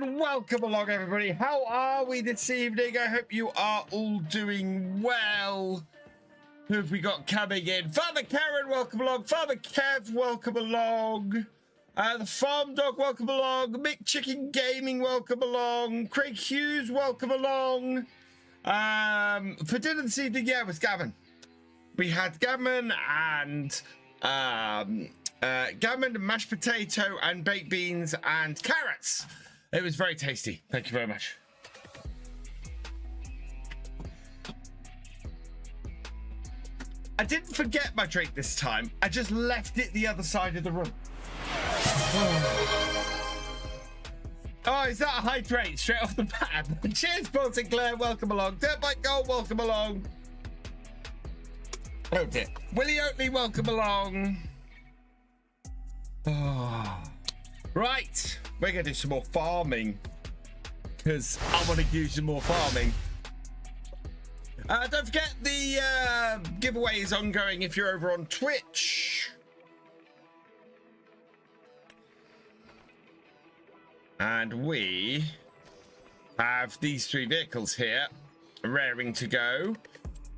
and welcome along, everybody. How are we this evening? I hope you are all doing well. Who have we got coming in? Farmer Karen, welcome along. Farmer Kev, welcome along. The Farm Dog, welcome along. Mick Chicken Gaming, welcome along. Craig Hughes, welcome along. For dinner this evening, yeah, it was Gavin. We had gammon and mashed potato and baked beans and carrots. It was very tasty. Thank you very much. I didn't forget my drink this time. I just left it the other side of the room. Oh, is that a hydrate straight off the bat? Cheers, Paul Sinclair. Welcome along. Dirtbike Gold, welcome along. Oh dear. Willie Oatley, welcome along. Oh. Right, we're gonna do some more farming because I want to do some more farming. Don't forget the giveaway is ongoing if you're over on Twitch. And we have these 3 vehicles here raring to go.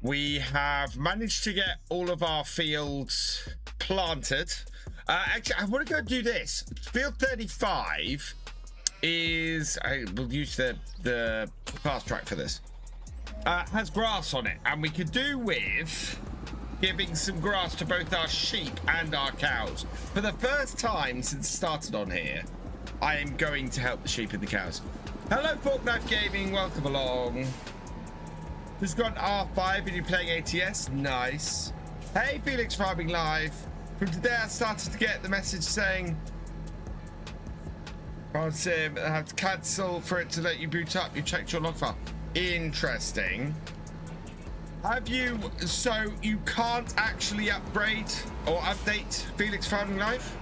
We have managed to get all of our fields planted. Actually, I want to go do this. Field 35 is... we'll use the fast track for this. Has grass on it, and we could do with giving some grass to both our sheep and our cows. For the first time since it started on here, I am going to help the sheep and the cows. Hello, Fork Knife Gaming. Welcome along. Just got R5 and you're playing ATS. Nice. Hey, Felix Farming Live. From today, I started to get the message saying I have to cancel for it to let you boot up. You checked your log file. Interesting. Have you? So you can't actually upgrade or update Felix Farming Live?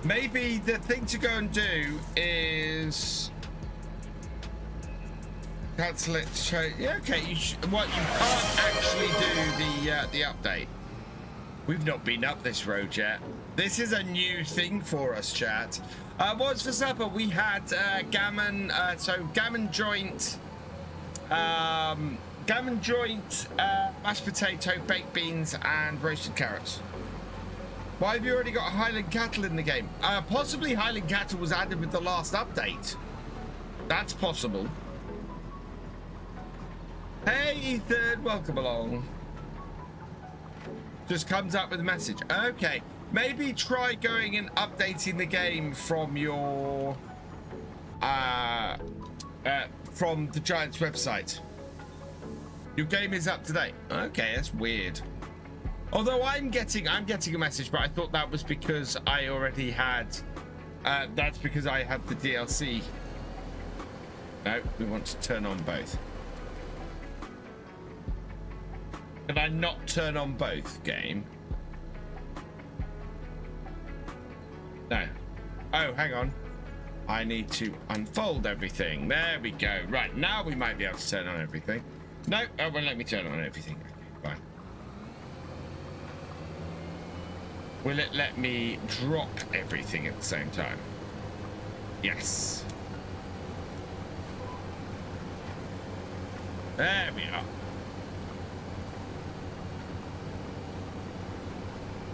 Maybe the thing to go and do is cancel it. Yeah, okay. You can't actually do the update. We've not been up this road yet. This is a new thing for us, chat. What's for supper? We had gammon. So gammon joint, mashed potato, baked beans, and roasted carrots. Why have you already got Highland cattle in the game? Possibly Highland cattle was added with the last update. That's possible. Hey, Ethan, welcome along. Just comes up with a message. Okay, maybe try going and updating the game from your from the Giants website. Your game is up to date. Okay, that's weird. Although I'm getting a message, but I thought that was because I already had. That's because I had the DLC. No, we want to turn on both. Can I not turn on both, game? No. Oh, hang on. I need to unfold everything. There we go. Right, now we might be able to turn on everything. No, it won't let me turn on everything. Okay, fine. Will it let me drop everything at the same time? Yes. There we are.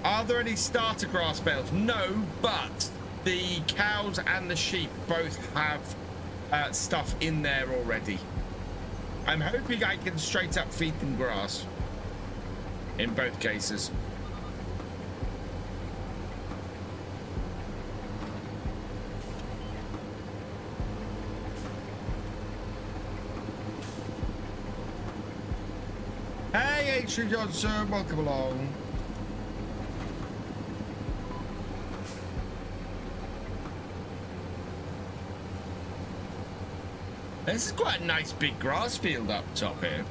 Are there any starter grass bales? No, but the cows and the sheep both have stuff in there already. I'm hoping I can straight up feed them grass in both cases. Hey, H. Johnson, welcome along. This is quite a nice big grass field up top here.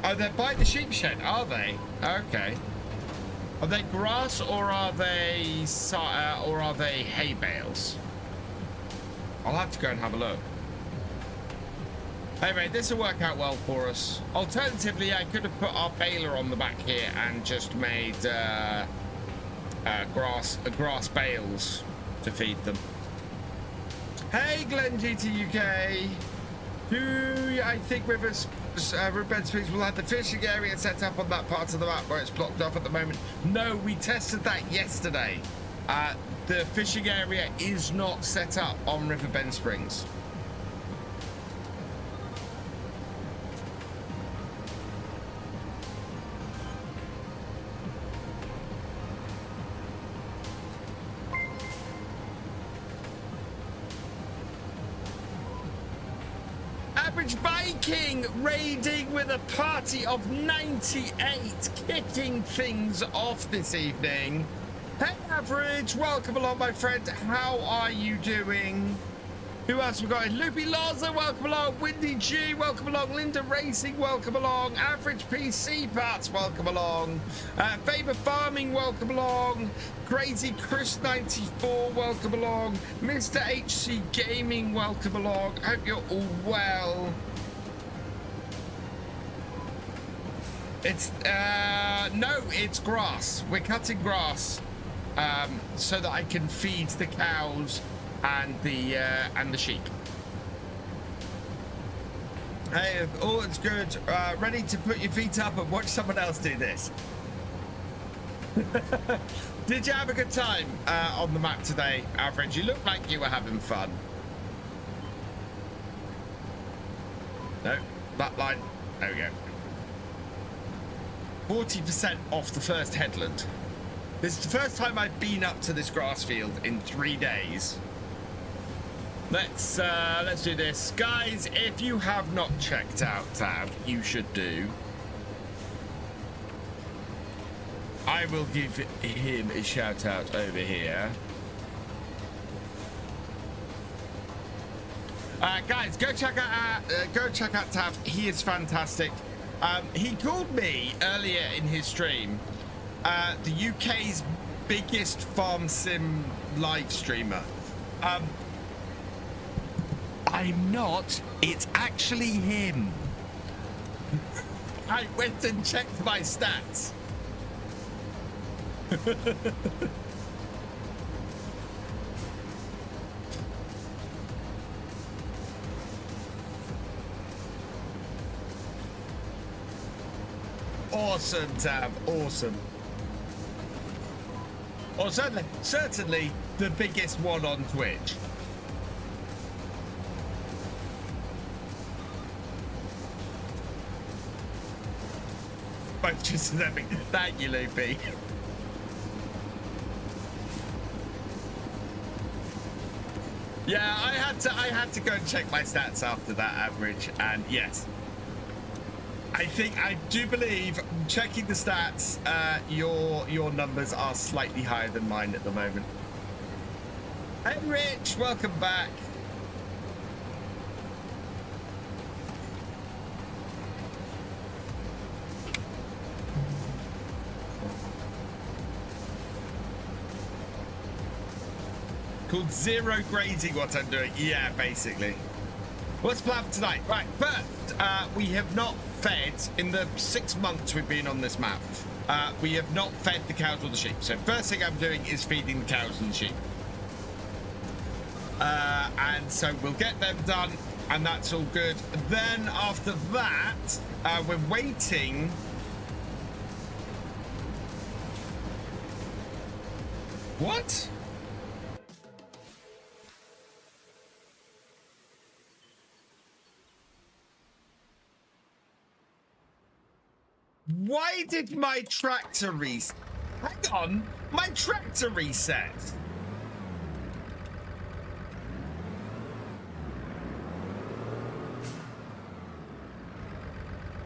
Oh, they're by the sheep shed, are they? Okay. Are they grass or are they hay bales? I'll have to go and have a look. Anyway, this will work out well for us. Alternatively, I could have put our baler on the back here and just made grass bales to feed them. Hey, Glendysa UK. I think Riverbed Springs will have the fishing area set up on that part of the map where it's blocked off at the moment. No, we tested that yesterday. The fishing area is not set up on Riverbend Springs. Average Viking raiding with a party of 98, kicking things off this evening. Hey Average, welcome along my friend, how are you doing? Who else we got? Loopy Laza, welcome along. Windy G, welcome along. Linda Racing, welcome along. Average PC Parts, welcome along. Faber Farming, welcome along. Crazy Chris 94, welcome along. Mr. HC Gaming, welcome along. Hope you're all well. It's no, it's grass. We're cutting grass so that I can feed the cows and the sheep. Hey, all it's good. Ready to put your feet up and watch someone else do this. Did you have a good time on the map today, Average? You look like you were having fun. No, that line. There we go. 40% off the first headland. This is the first time I've been up to this grass field in 3 days. Let's do this, guys. If you have not checked out Tav, you should do. I will give him a shout out over here. Guys, go check out Tav. He is fantastic. He called me earlier in his stream the UK's biggest farm sim live streamer. I'm not. It's actually him. I went and checked my stats. Awesome, Tab. Awesome. Or certainly the biggest one on Twitch. Just epic. Thank you, Loopy. Yeah, I had to go and check my stats after that, Average, and yes, I do believe, checking the stats, your numbers are slightly higher than mine at the moment. Hey, Rich, welcome back. Called zero grading what I'm doing. Yeah, basically. What's the plan for tonight? Right, first, we have not fed, in the 6 months we've been on this map, we have not fed the cows or the sheep. So first thing I'm doing is feeding the cows and the sheep. And so we'll get them done, and that's all good. Then after that, we're waiting. What? Why did my tractor reset? Hang on, my tractor reset.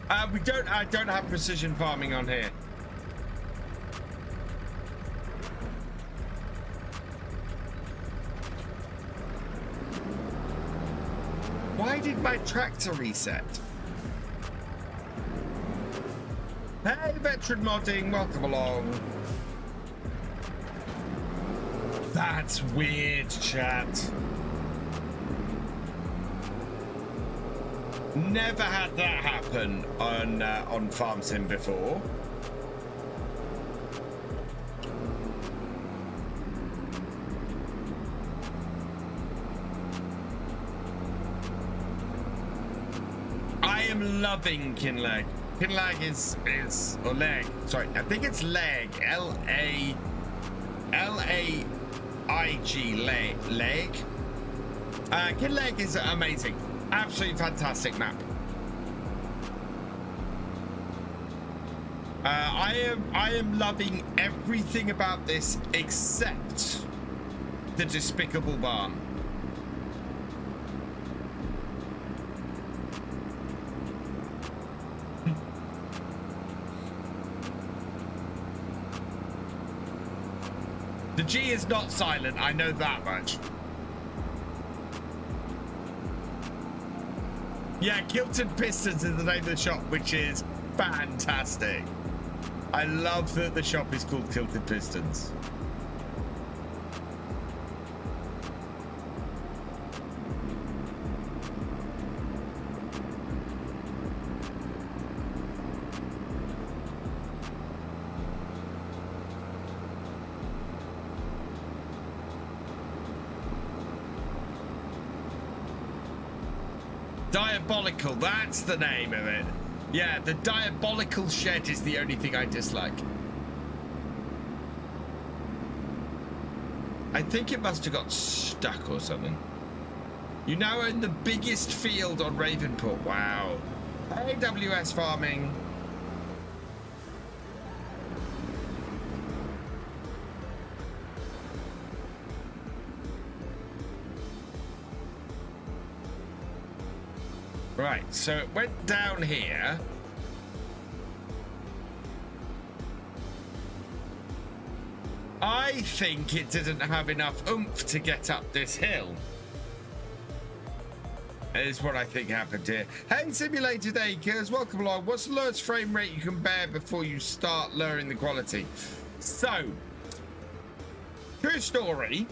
I don't have precision farming on here. Why did my tractor reset? Hey, VeteranModding, welcome along. That's weird, chat. Never had that happen on Farm Sim before. I am loving Kinlaig. Kinlaig is or leg. Sorry, I think it's leg. L-A-I-G leg. Kinlaig is amazing. Absolutely fantastic map. I am loving everything about this except the despicable barn. The G is not silent, I know that much. Yeah, Kilted Pistons is the name of the shop, which is fantastic. I love that the shop is called Kilted Pistons. Diabolical, that's the name of it. Yeah, the Diabolical Shed is the only thing I dislike. I think it must have got stuck or something. You now own the biggest field on Ravenport. Wow. AWS farming. Right, so it went down here. I think it didn't have enough oomph to get up this hill. Is what I think happened here. Hey, Simulated Acres, welcome along. What's the lowest frame rate you can bear before you start lowering the quality? So, true story,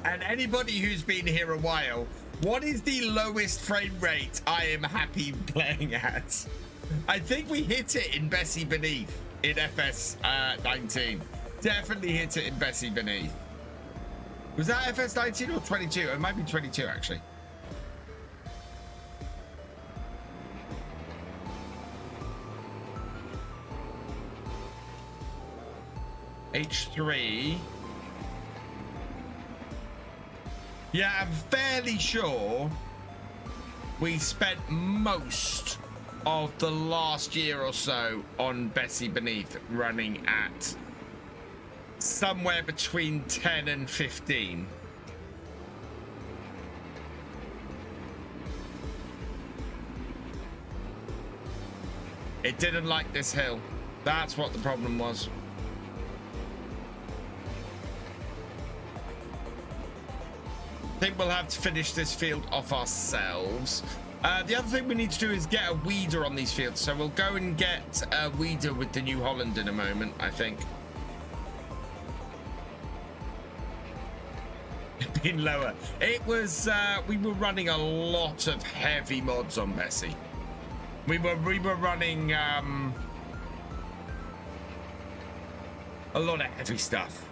and anybody who's been here a while, what is the lowest frame rate I am happy playing at? I think we hit it in Bessie Beneath in FS 19. Definitely hit it in Bessie Beneath. Was that FS 19 or 22? It might be 22 actually. H3. Yeah, I'm fairly sure we spent most of the last year or so on Bessie Beneath running at somewhere between 10 and 15. It didn't like this hill. That's what the problem was. I think we'll have to finish this field off ourselves. The other thing we need to do is get a weeder on these fields. So we'll go and get a weeder with the New Holland in a moment, I think. Been lower. It was, we were running a lot of heavy mods on Bessie. We were running a lot of heavy stuff.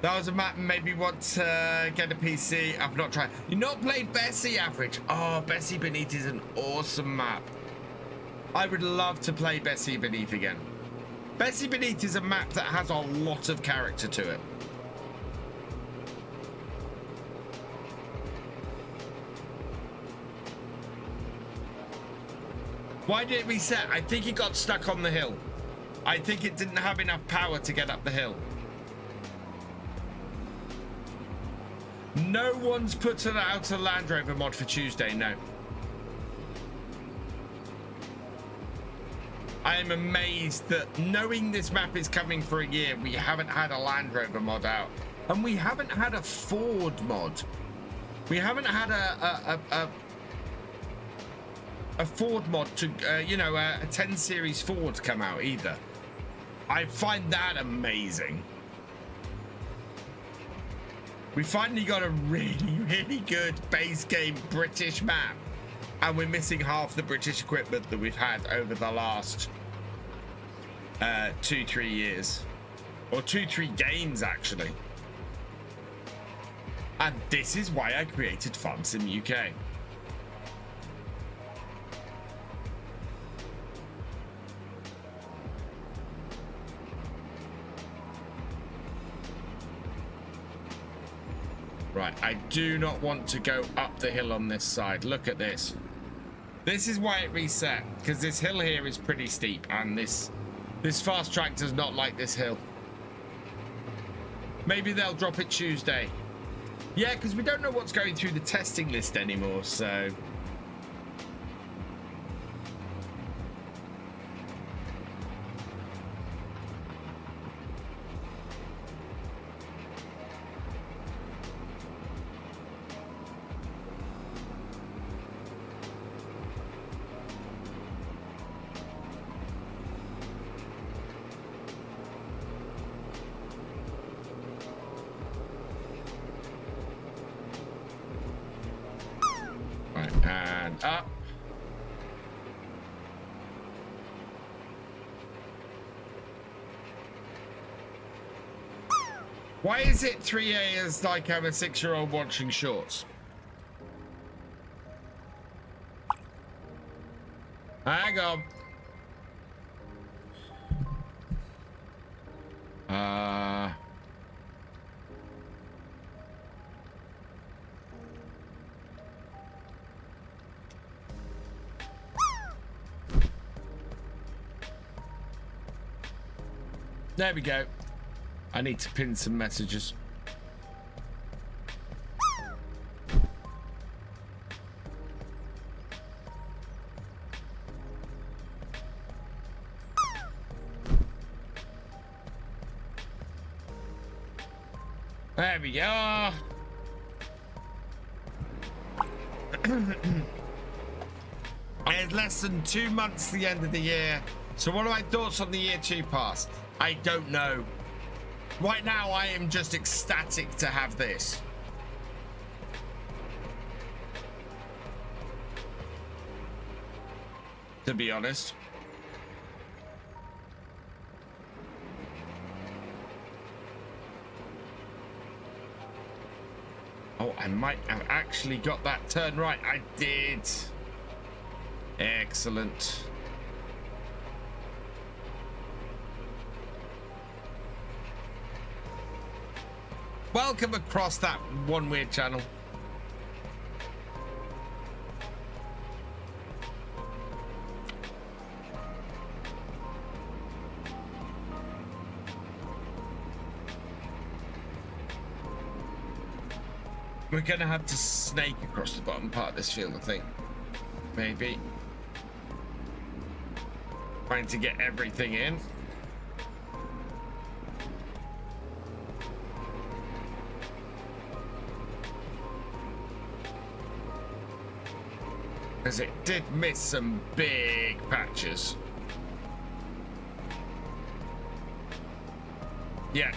That was a map maybe want to get a PC. I've not tried. You've not played Bessie Average? Oh, Bessie Beneath is an awesome map. I would love to play Bessie Beneath again. Bessie Beneath is a map that has a lot of character to it. Why did it reset? I think it got stuck on the hill. I think it didn't have enough power to get up the hill. No one's put out a Land Rover mod for Tuesday, no. I am amazed that knowing this map is coming for a year, we haven't had a Land Rover mod out. And we haven't had a Ford mod. We haven't had a Ford mod to, you know, a 10 Series Ford come out either. I find that amazing. We finally got a really, really good base game British map. And we're missing half the British equipment that we've had over the last 2-3 years. Or 2-3 games, actually. And this is why I created Farm Sim UK. Right, I do not want to go up the hill on this side. Look at this. This is why it reset, because this hill here is pretty steep, and this fast track does not like this hill. Maybe they'll drop it Tuesday. Yeah, because we don't know what's going through the testing list anymore, so... And up. Why is it 3 as like I'm a 6-year-old watching shorts? Hang on. There we go. I need to pin some messages. There we are. It's less than 2 months to the end of the year. So what are my thoughts on the year 2 pass? I don't know. Right now, I am just ecstatic to have this. To be honest. Oh, I might have actually got that turn right. I did. Excellent. Welcome across that one weird channel. We're gonna have to snake across the bottom part of this field, I think. Maybe. Trying to get everything in. Because it did miss some big patches. Yeah.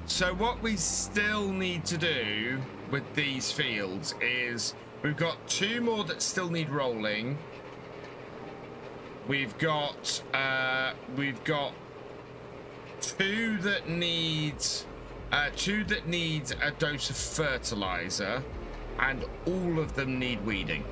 So what we still need to do with these fields is we've got 2 more that still need rolling. We've got 2 that needs a dose of fertilizer, and all of them need weeding.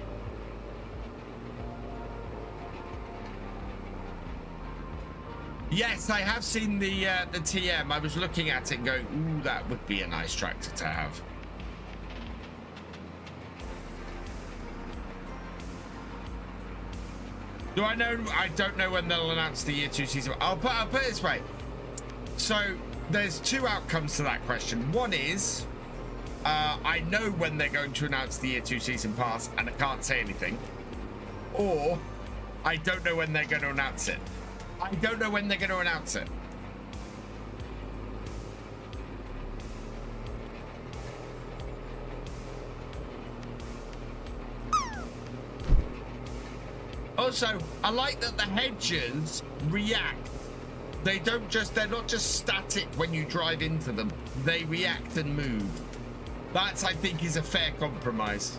Yes, I have seen the TM. I was looking at it and going, ooh, that would be a nice tractor to have. Do I know? I don't know when they'll announce the year 2 season. I'll put it this way. So there's 2 outcomes to that question. One is, I know when they're going to announce the year 2 season pass and I can't say anything. Or I don't know when they're going to announce it. I don't know when they're going to announce it. Also, I like that the hedges react. They're not just static when you drive into them. They react and move. That, I think, is a fair compromise.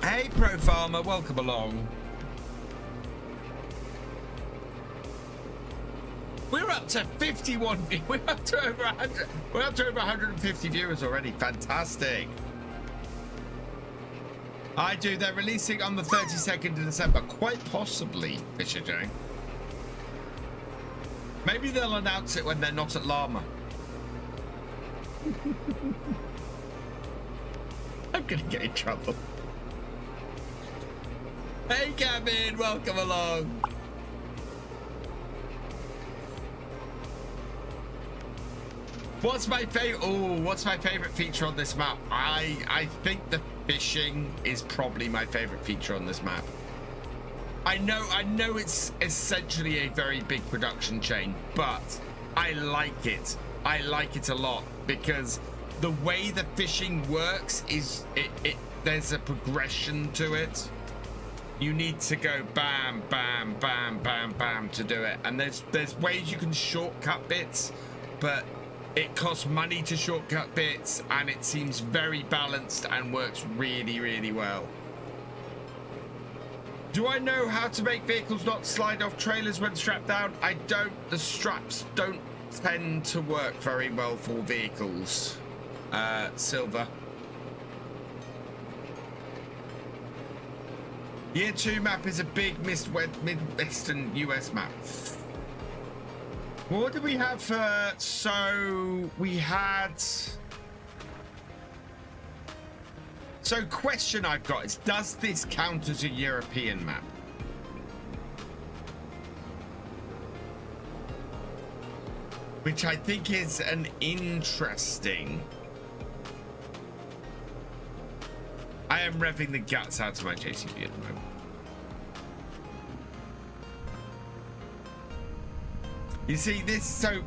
Hey, Pro Farmer, welcome along. We're up to 51. We're up to over 100. We're up to over 150 viewers already. Fantastic. I do. They're releasing on the 32nd of December. Quite possibly, Thefisherj. Maybe they'll announce it when they're not at Llama. I'm gonna get in trouble. Hey, Gavin, welcome along. What's my favorite? Oh, what's my favorite feature on this map? I think the fishing is probably my favorite feature on this map. I know it's essentially a very big production chain, but I like it. I like it a lot because the way the fishing works is there's a progression to it. You need to go bam, bam, bam, bam, bam to do it, and there's ways you can shortcut bits, but it costs money to shortcut bits, and it seems very balanced and works really, really well. Do I know how to make vehicles not slide off trailers when strapped down? I don't. The straps don't tend to work very well for vehicles. Silver. Year 2 map is a big Midwestern US map. What did we have? So we had. So question I've got is, does this count as a European map? Which I think is an interesting. I am revving the guts out of my JCB at the moment. You see this, so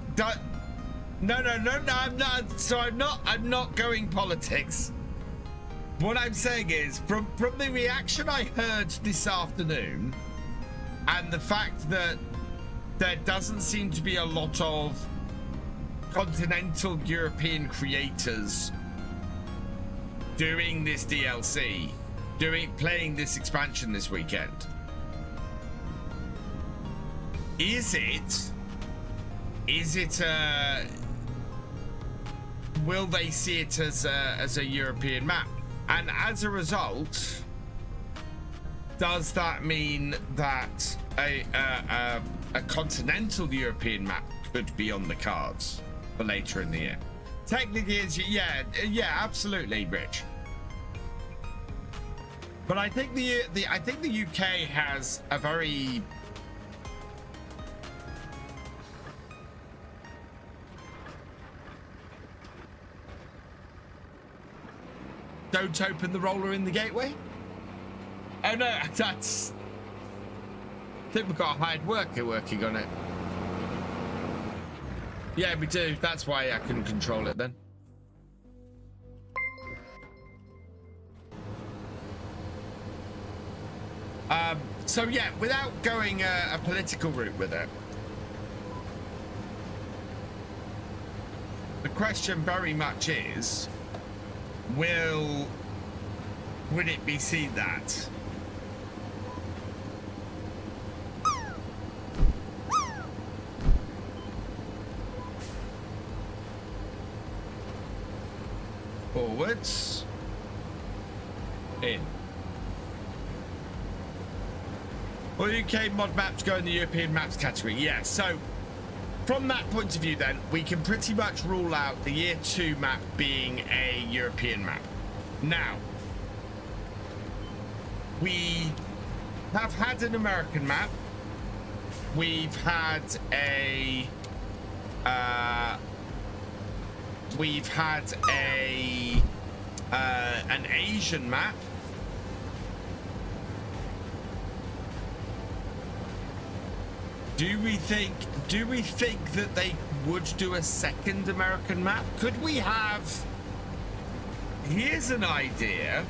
no, I'm not. So I'm not going politics. What I'm saying is, from the reaction I heard this afternoon, and the fact that there doesn't seem to be a lot of continental European creators doing this DLC, playing this expansion this weekend, is it will they see it as a European map? And as a result, does that mean that a continental European map could be on the cards for later in the year? Technically, yeah, absolutely, Rich. But I think the UK has a very don't open the roller in the gateway. Oh no, that's. I think we've got a hired worker working on it. Yeah, we do. That's why I couldn't control it then. So yeah, without going a political route with it, the question very much is, would it be seen that forwards in or UK mod maps go in the European maps category? Yeah, so from that point of view, then, we can pretty much rule out the Year 2 map being a European map. Now, we have had an American map. We've had an Asian map. Do we think that they would do a second American map? Could we have... Here's an idea.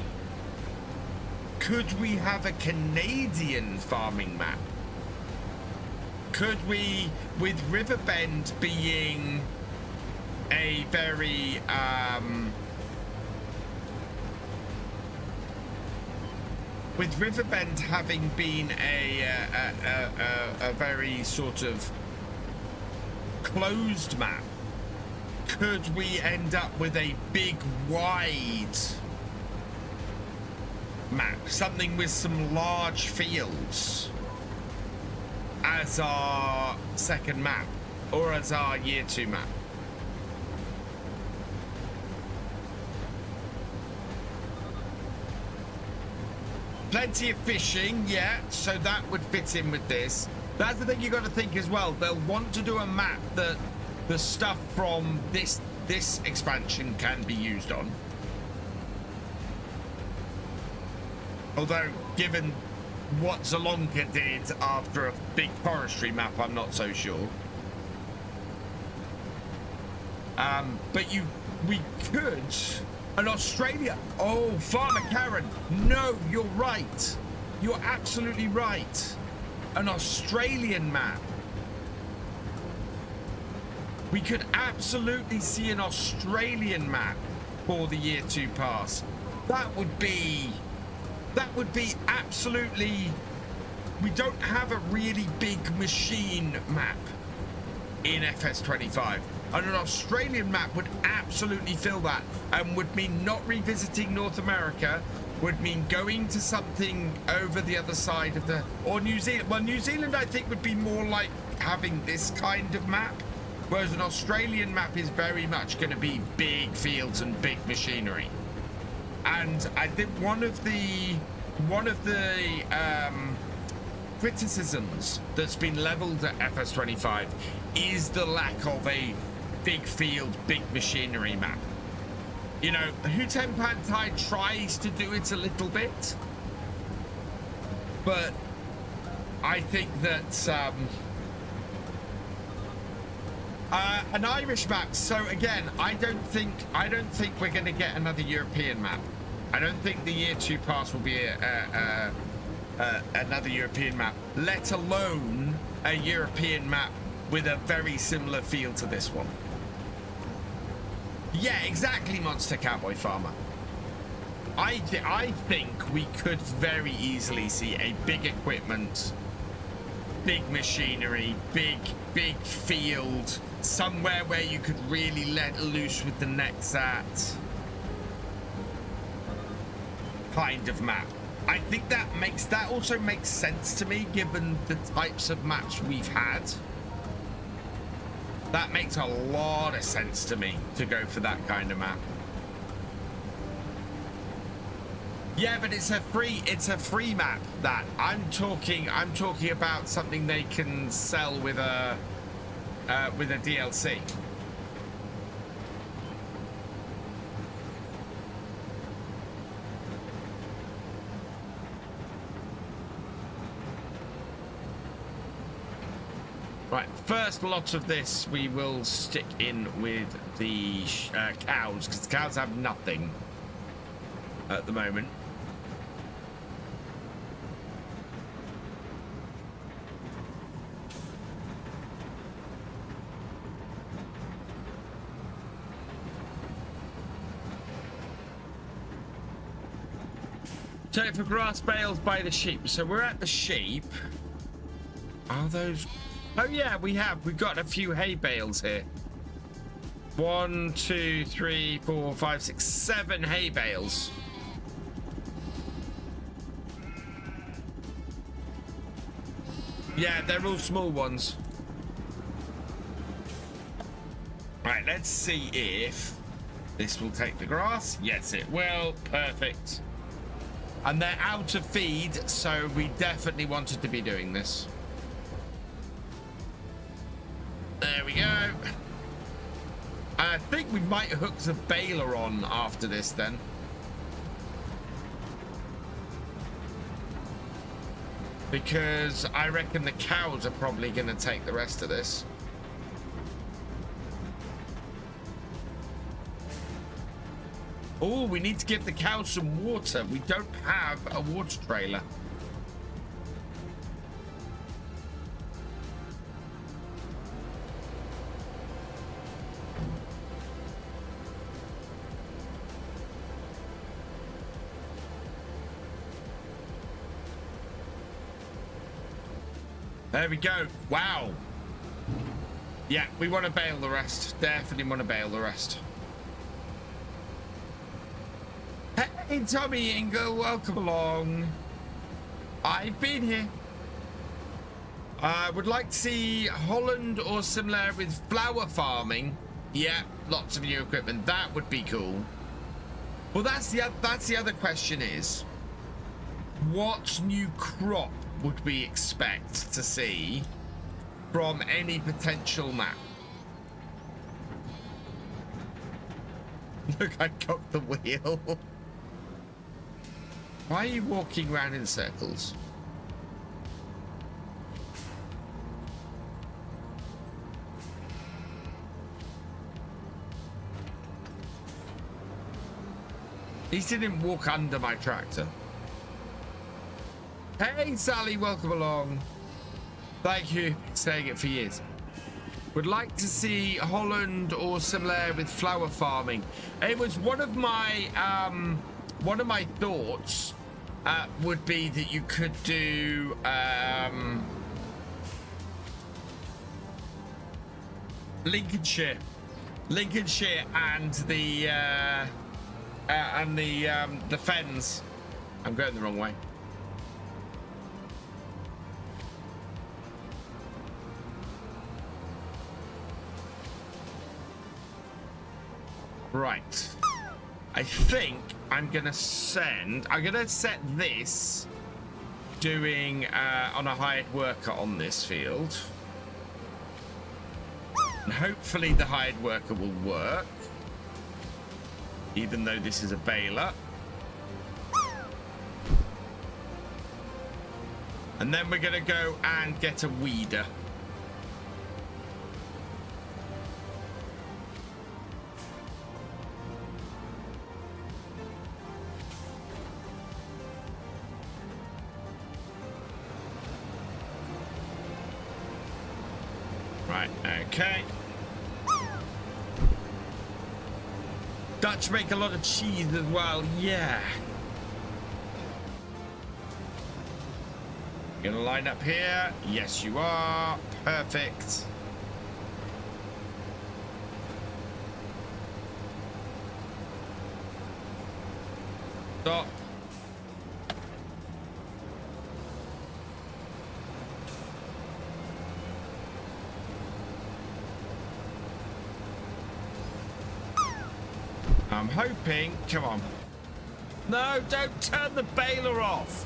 Could we have a Canadian farming map? Could we, with Riverbend being a very with Riverbend having been a very sort of closed map, could we end up with a big wide map, something with some large fields as our second map, or as our year 2 map? Plenty of fishing, yeah, so that would fit in with this. That's the thing you got to think as well. They'll want to do a map that the stuff from this expansion can be used on. Although, given what Zalonka did after a big forestry map, I'm not so sure. But we could... An Australia. Oh, Farmer Karen. No, you're right. You're absolutely right. An Australian map. We could absolutely see an Australian map for the year 2 pass. That would be absolutely... We don't have a really big machine map in FS25. And an Australian map would absolutely fill that, and would mean not revisiting North America, would mean going to something over the other side of the... Or New Zealand. Well, New Zealand, I think, would be more like having this kind of map, whereas an Australian map is very much going to be big fields and big machinery. And I think one of the criticisms that's been leveled at FS25 is the lack of a big field, big machinery map. You know, Hutempantai tries to do it a little bit, but I think that an Irish map. So again, I don't think we're going to get another European map. I don't think the year 2 pass will be another European map, let alone a European map with a very similar feel to this one. Yeah, exactly, Monster Cowboy Farmer. I think we could very easily see a big equipment, big machinery, big field, somewhere where you could really let loose with the nets at kind of map. I think that also makes sense to me, given the types of maps we've had. That makes a lot of sense to me to go for that kind of map. Yeah, but it's a free map. That I'm talking about something they can sell with a DLC. Right, first lot of this we will stick in with the cows, because the cows have nothing at the moment. Check for grass bales by the sheep. So we're at the sheep. Are those... Oh yeah, we've got a few hay bales here. 1, 2, 3, 4, 5, 6, 7 hay bales. Yeah, they're all small ones. Right, let's see if this will take the grass. Yes, it will. Perfect. And they're out of feed, so we definitely wanted to be doing this. There we go. I think we might hook the baler on after this then. Because I reckon the cows are probably going to take the rest of this. Oh, we need to give the cows some water. We don't have a water trailer. There we go. Wow. Yeah, we want to bail the rest. Definitely want to bail the rest. Hey, Tommy Ingle, welcome along. I've been here. I would like to see Holland or similar with flower farming. Yeah, lots of new equipment. That would be cool. Well, that's the other question is, what new crop would we expect to see from any potential map? Look, I got the wheel. Why are you walking around in circles? He didn't walk under my tractor. Hey, Sally, welcome along. Thank you for saying it for years. Would like to see Holland or similar with flower farming. It was one of my thoughts would be that you could do Lincolnshire and the Fens. I'm going the wrong way. Right. I think I'm gonna set this doing on a hired worker on this field. And hopefully the hired worker will work. Even though this is a baler. And then we're gonna go and get a weeder. Right, okay. Dutch make a lot of cheese as well, yeah. You're gonna line up here? Yes, you are. Perfect. Stop. I'm hoping, come on. No, don't turn the baler off.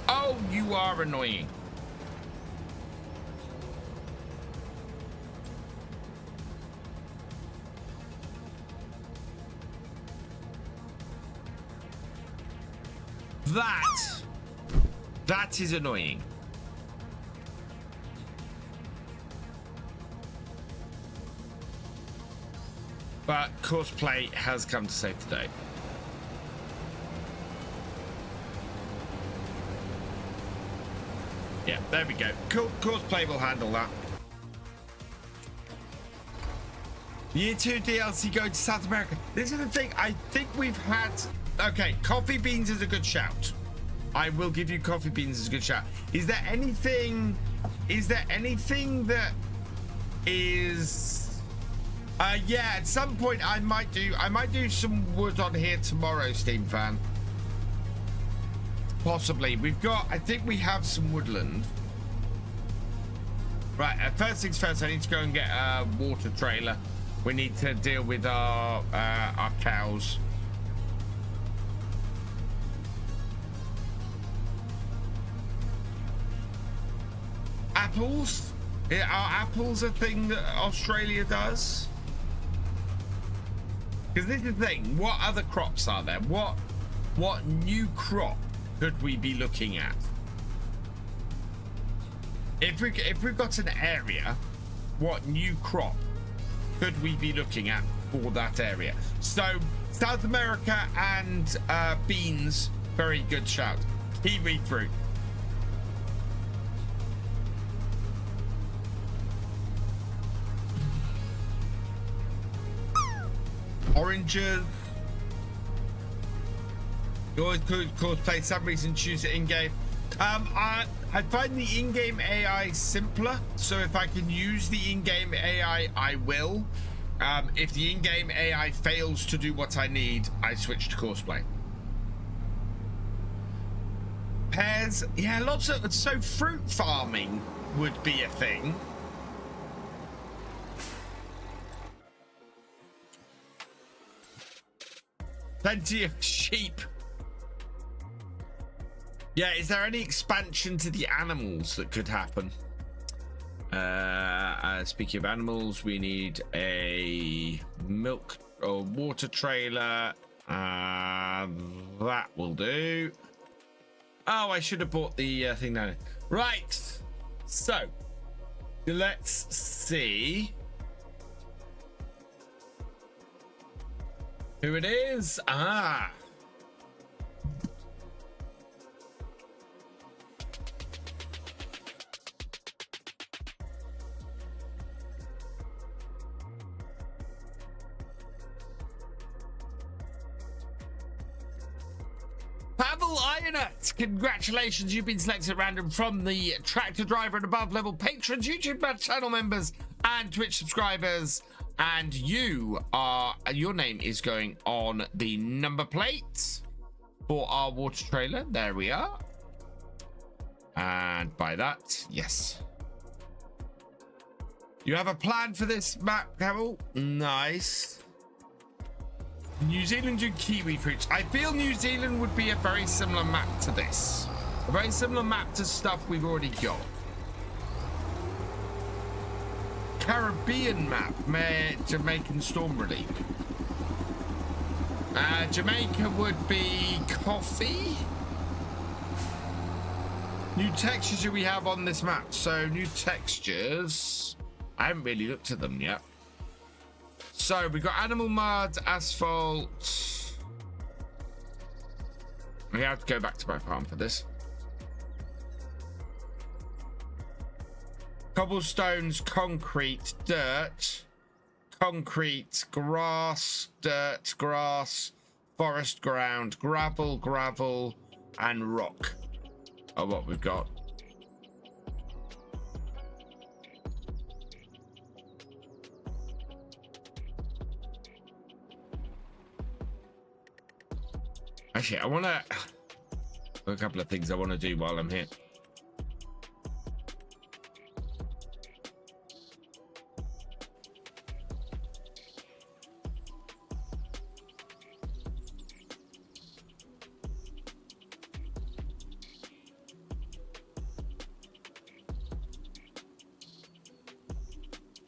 Oh, you are annoying. That is annoying. But Courseplay has come to save the day. Yeah, there we go. Courseplay will handle that. Year 2 DLC going to South America. This is the thing. I think we've had... Okay, coffee beans is a good shout. I will give you coffee beans as a good shout. Is there anything that is... yeah, at some point I might do some wood on here tomorrow, Steam fan. Possibly. I think we have some woodland. Right, first things first, I need to go and get a water trailer. We need to deal with our cows. Apples? Are apples a thing that Australia does? Because this is the thing. What other crops are there? What new crop could we be looking at? If we've got an area, what new crop could we be looking at for that area? So South America and beans, very good shout. Kiwi fruit. Oranges. You always could play some reason choose it in game. I find the in-game AI simpler, so if I can use the in-game AI, I will. If the in-game AI fails to do what I need, I switch to courseplay. Pears, yeah, lots of, so fruit farming would be a thing. Plenty of sheep. Yeah, is there any expansion to the animals that could happen? Speaking of animals, we need a milk or water trailer. That will do. Oh, I should have bought the thing down. Right. So, let's see who it is. Ah. Congratulations, you've been selected at random from the tractor driver and above level patrons, YouTube channel members, and Twitch subscribers. And your name is going on the number plate for our water trailer. There we are. And by that, yes. You have a plan for this map, Carol? Nice. New Zealand do kiwi fruits. I feel New Zealand would be a very similar map to this. A very similar map to stuff we've already got. Caribbean map, Jamaican storm relief. Jamaica would be coffee. New textures do we have on this map? So new textures. I haven't really looked at them yet. So we've got animal mud, asphalt. We have to go back to my farm for this. Cobblestones, concrete, dirt, concrete, grass, dirt, grass, forest ground, gravel, gravel, and rock are what we've got. Actually, I want to... a couple of things I want to do while I'm here.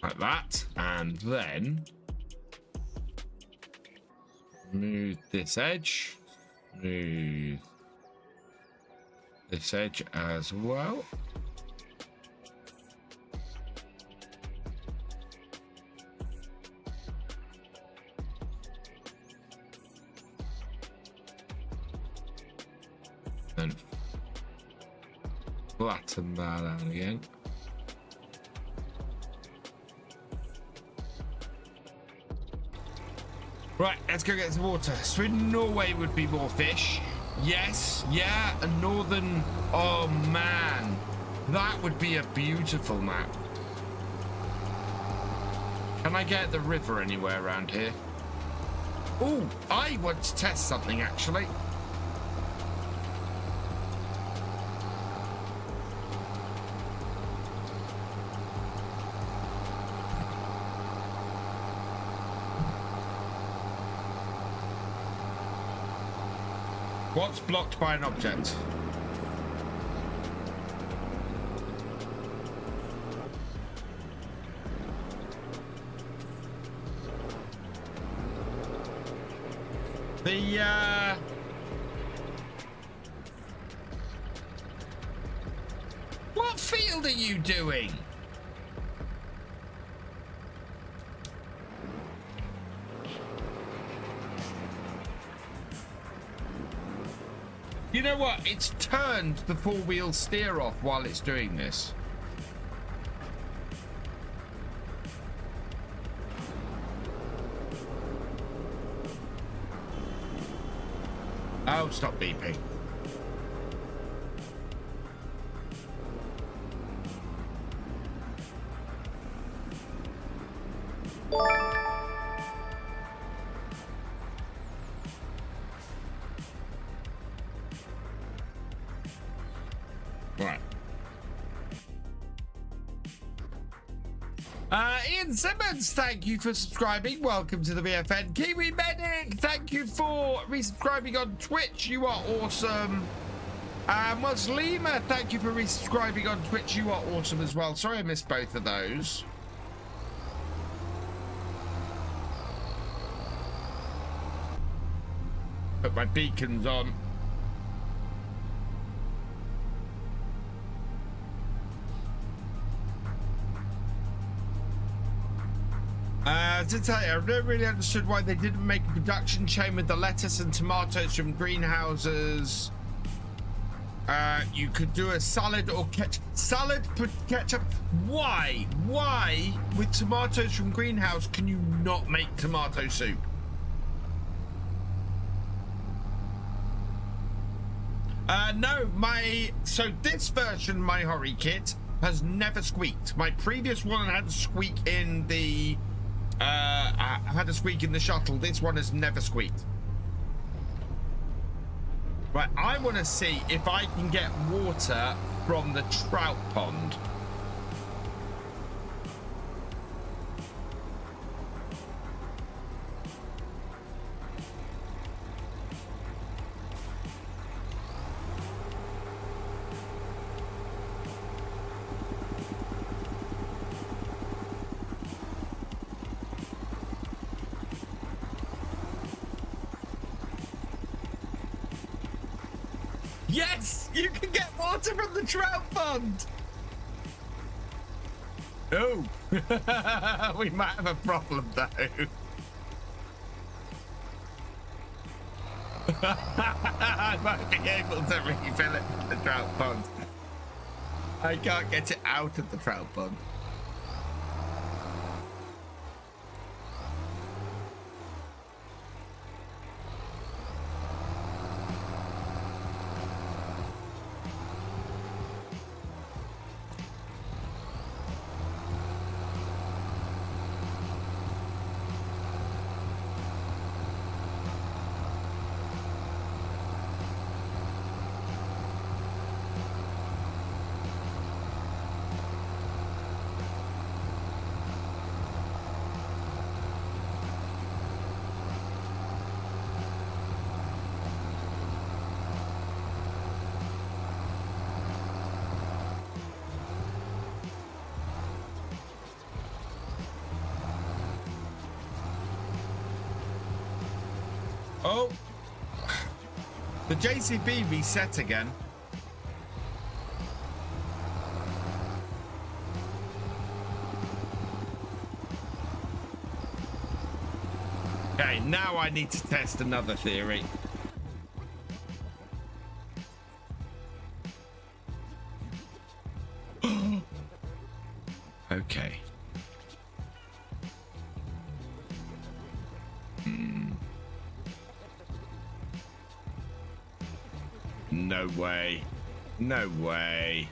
Like that. And then... move this edge. Move this edge as well. Then flatten that out again. Right, let's go get some water. Sweden, Norway would be more fish. Yes, yeah, a northern... oh, man. That would be a beautiful map. Can I get the river anywhere around here? Oh, I want to test something, actually. What's blocked by an object? What field are you doing? You know what? It's turned the four-wheel steer off while it's doing this. Oh, stop beeping. Right. Ian Simmons, thank you for subscribing. Welcome to the VFN. KiwiMedic, thank you for resubscribing on Twitch. You are awesome. Muslima, thank you for resubscribing on Twitch. You are awesome as well. Sorry I missed both of those. Put my beacons on. To tell you, I've never really understood why they didn't make a production chain with the lettuce and tomatoes from greenhouses. You could do a salad or ketchup. Salad, put ketchup. Why? Why, with tomatoes from greenhouse, can you not make tomato soup? No, so this version, my Hori kit, has never squeaked. My previous one had a squeak in the had a squeak in the shuttle. This one has never squeaked. Right, I want to see if I can get water from the trout pond. Yes, you can get water from the trout pond. Oh, we might have a problem though. I might be able to refill it from the trout pond. I can't get it out of the trout pond. Oh, the JCB reset again. Okay, now I need to test another theory. Okay. No way. No way.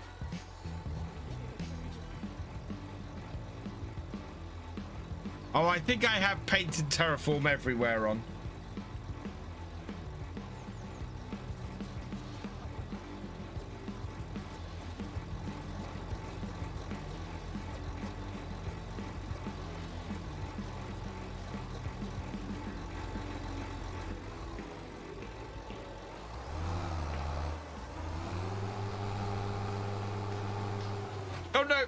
Oh, I think I have painted terraform everywhere on. Oh no!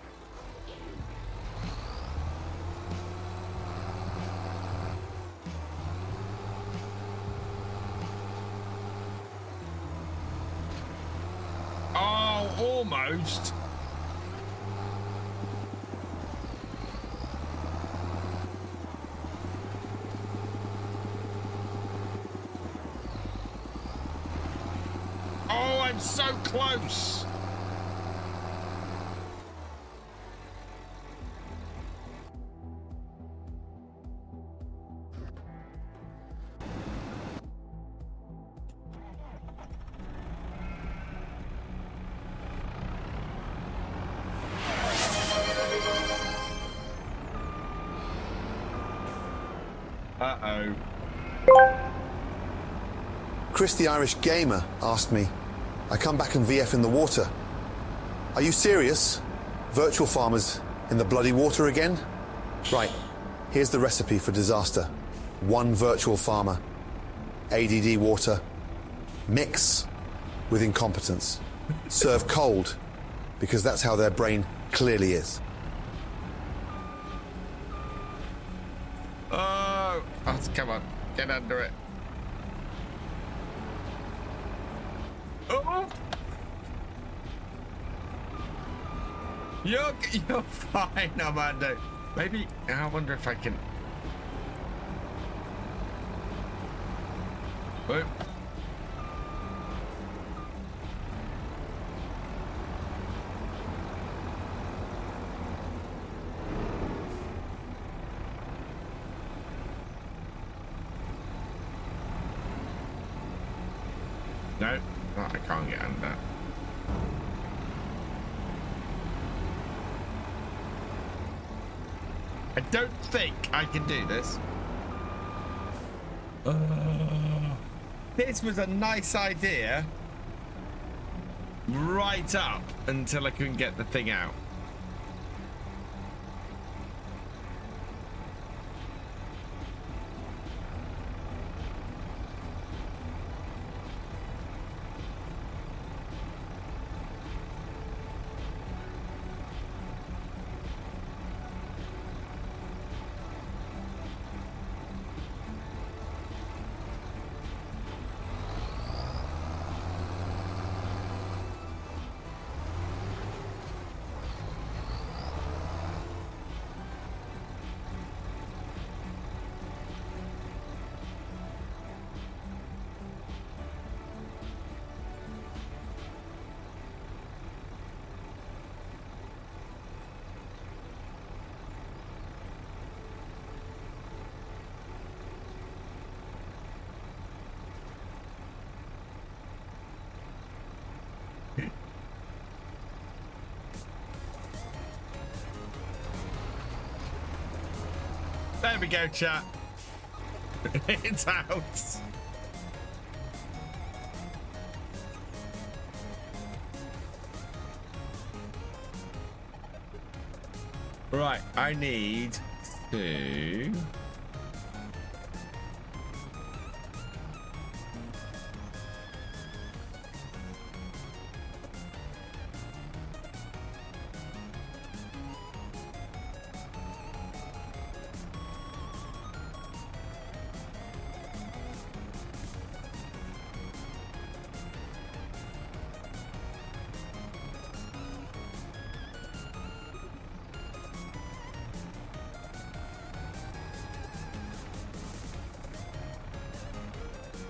Oh, almost. Oh, I'm so close. Uh-oh. Chris the Irish Gamer asked me, I come back and VF in the water. Are you serious? Virtual farmers in the bloody water again? Right, here's the recipe for disaster. 1 virtual farmer, ADD water, mix with incompetence. Serve cold, because that's how their brain clearly is. Oh, come on, get under it. Oh! You're fine, Armando. Maybe, I wonder if I can... Whoop. No, oh, I can't get under that. I don't think I can do this. This was a nice idea right up until I couldn't get the thing out. There we go, chat. It's out. Right, I need to...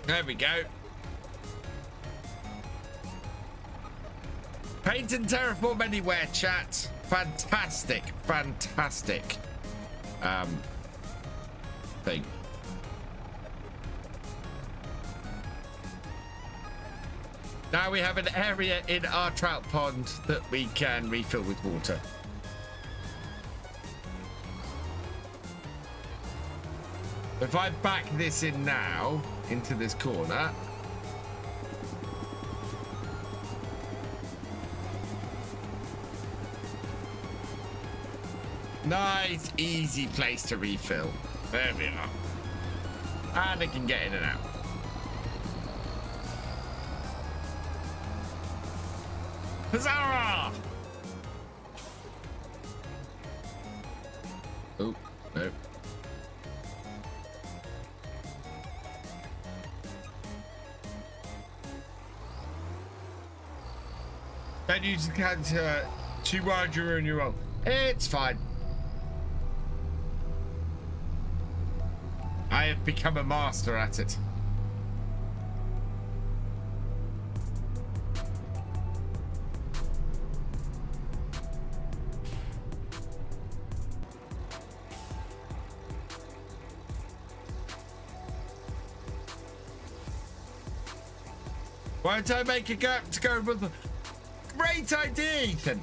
There we go. Paint and terraform anywhere, chat. Fantastic, fantastic thing. Now we have an area in our trout pond that we can refill with water. If I back this in now, into this corner. Nice, easy place to refill. There we are. And I can get in and out. Huzzah! Oh, no. Don't use the counter too wide, you ruin your roll. It's fine. I have become a master at it. Why don't I make a gap to go with the... Great idea, Ethan.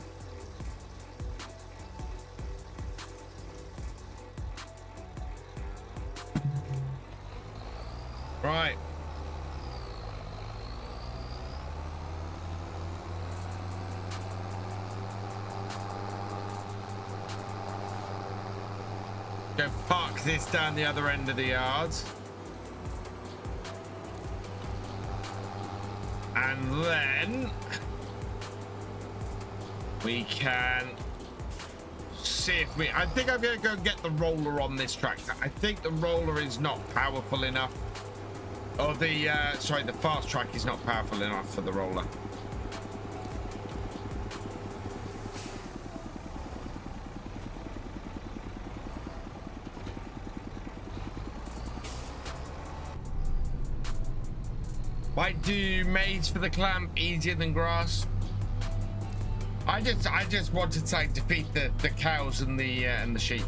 Right. Go park this down the other end of the yard. And then we can see if we... I think I'm going to go get the roller on this tractor. I think the roller is not powerful enough. Or the, sorry, the fast track is not powerful enough for the roller. Might do maize for the clamp easier than grass. I just wanted to like, defeat the cows and the sheep.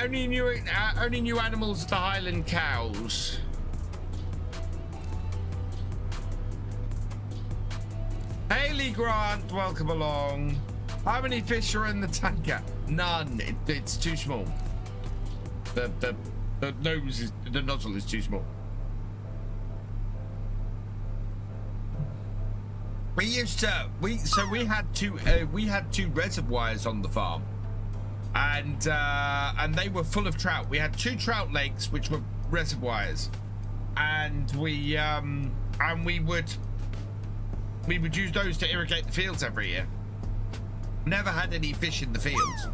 Only new animals are the Highland cows. Haley Grant, welcome along. How many fish are in the tanker? None. It's too small. The nose is, the nozzle is too small. We had two reservoirs on the farm, and they were full of trout. We had 2 trout lakes which were reservoirs, and we would use those to irrigate the fields every year. Never had any fish in the fields.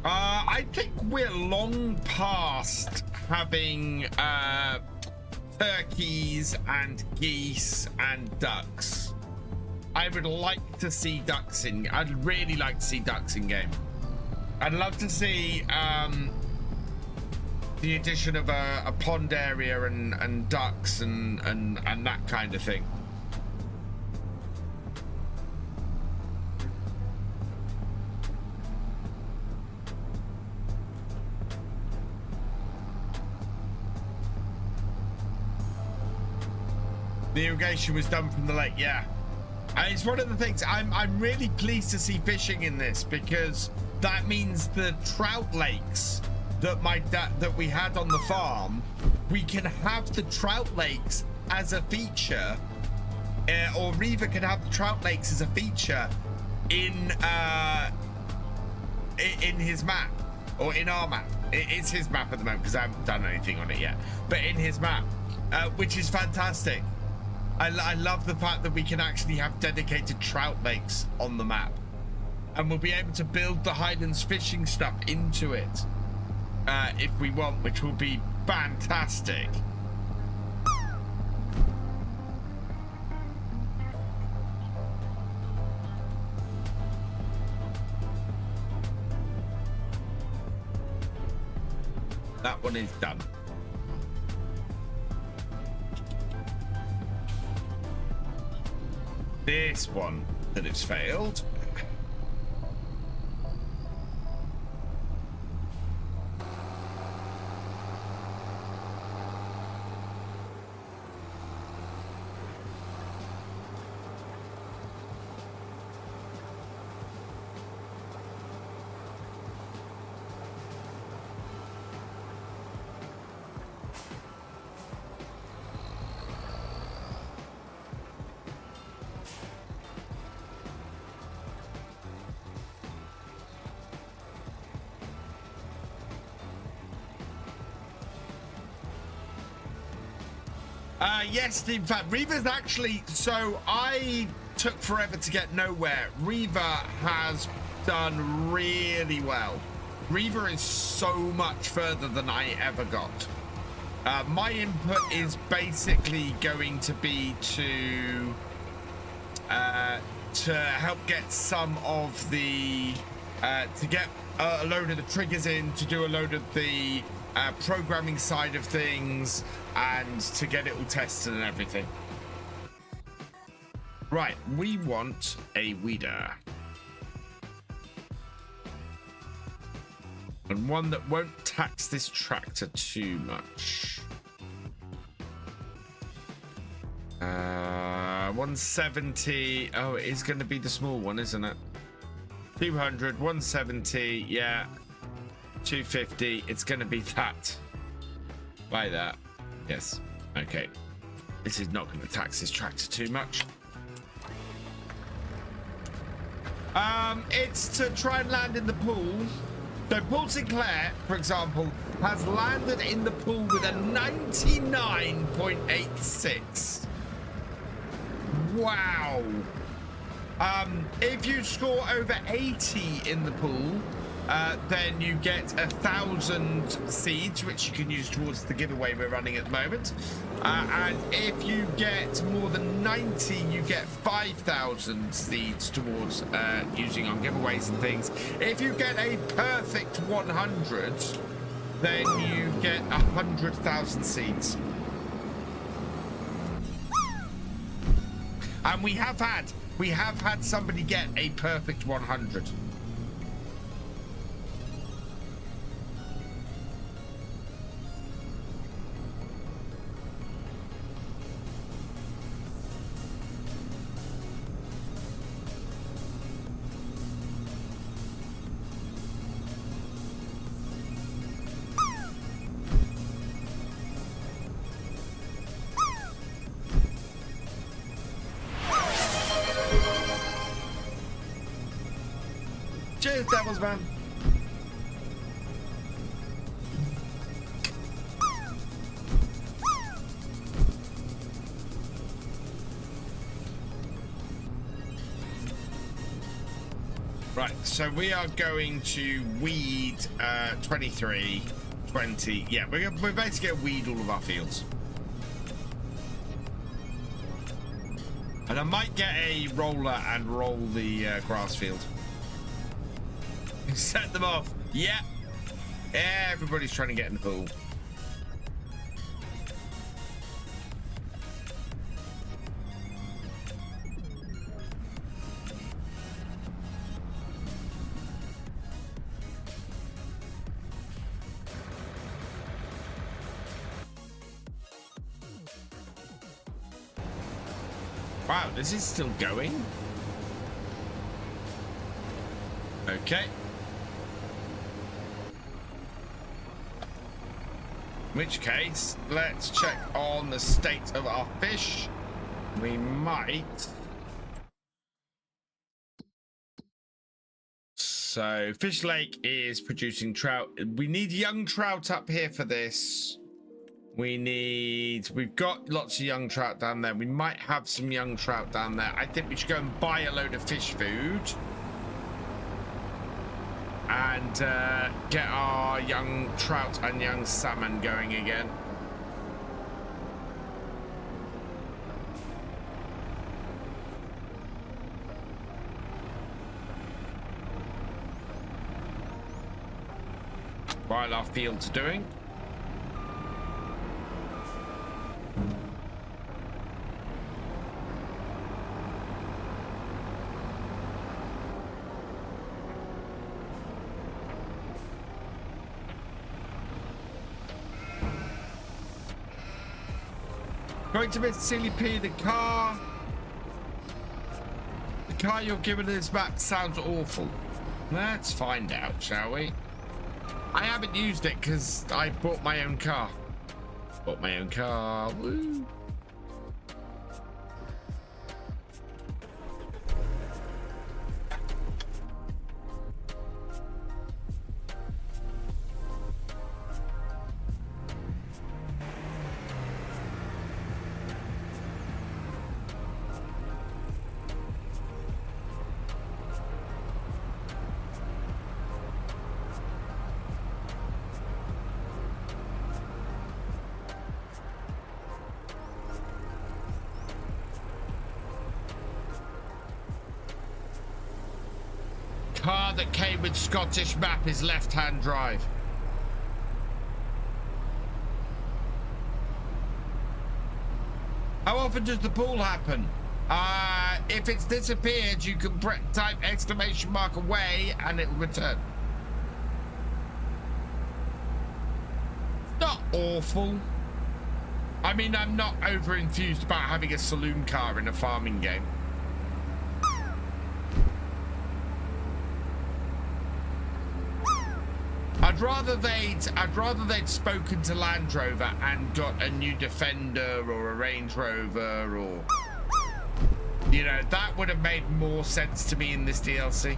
I think we're long past having turkeys and geese and ducks. I would like to see ducks in. I'd really like to see ducks in game. I'd love to see the addition of a pond area and ducks and that kind of thing. The irrigation was done from the lake, yeah. And it's one of the things I'm really pleased to see fishing in this, because that means the trout lakes that we had on the farm, we can have the trout lakes as a feature, or Reaver can have the trout lakes as a feature in his map, or in our map. It's his map at the moment because I haven't done anything on it yet, but in his map, which is fantastic. I love the fact that we can actually have dedicated trout lakes on the map, and we'll be able to build the Highlands fishing stuff into it if we want, which will be fantastic. That one is done. This one that has failed. Yes, in fact, Reaver's actually, so I took forever to get nowhere. Reaver has done really well. Reaver is so much further than I ever got. My input is basically going to be to help get some of the, to get a load of the triggers in, to do a load of the programming side of things, and to get it all tested and everything. Right, we want a weeder, and one that won't tax this tractor too much. 170. Oh, it is going to be the small one, isn't it? 200, 170, yeah. 250, it's gonna be that. Buy that. Yes. Okay. This is not gonna tax this tractor too much. It's to try and land in the pool. So Paul Sinclair, for example, has landed in the pool with a 99.86. Wow. If you score over 80 in the pool, then you get 1,000 seeds, which you can use towards the giveaway we're running at the moment. And if you get more than 90, you get 5,000 seeds towards using on giveaways and things. If you get a perfect 100, then you get 100,000 seeds. And we have had somebody get a perfect 100. Cheers, Devils, man. Right, so we are going to weed 23, 20. Yeah, we're basically going to weed all of our fields. And I might get a roller and roll the grass field. Set them off. Yeah. Everybody's trying to get in the pool. Wow, this is still going. Okay. In which case, let's check on the state of our fish. We might. So, Fish Lake is producing trout. We need young trout up here for this. We've got lots of young trout down there. We might have some young trout down there. I think we should go and buy a load of fish food. And get our young trout and young salmon going again. While our fields are doing. Going to Mr. Silly P, the car you're giving us back sounds awful. Let's find out, shall we? I haven't used it because I bought my own car. Woo. Car that came with Scottish map is left-hand drive. How often does the pool happen? If it's disappeared, you can type ! away and it will return. Not awful. I mean, I'm not over enthused about having a saloon car in a farming game. I'd rather they'd spoken to Land Rover and got a new Defender or a Range Rover, or, you know, that would have made more sense to me in this DLC.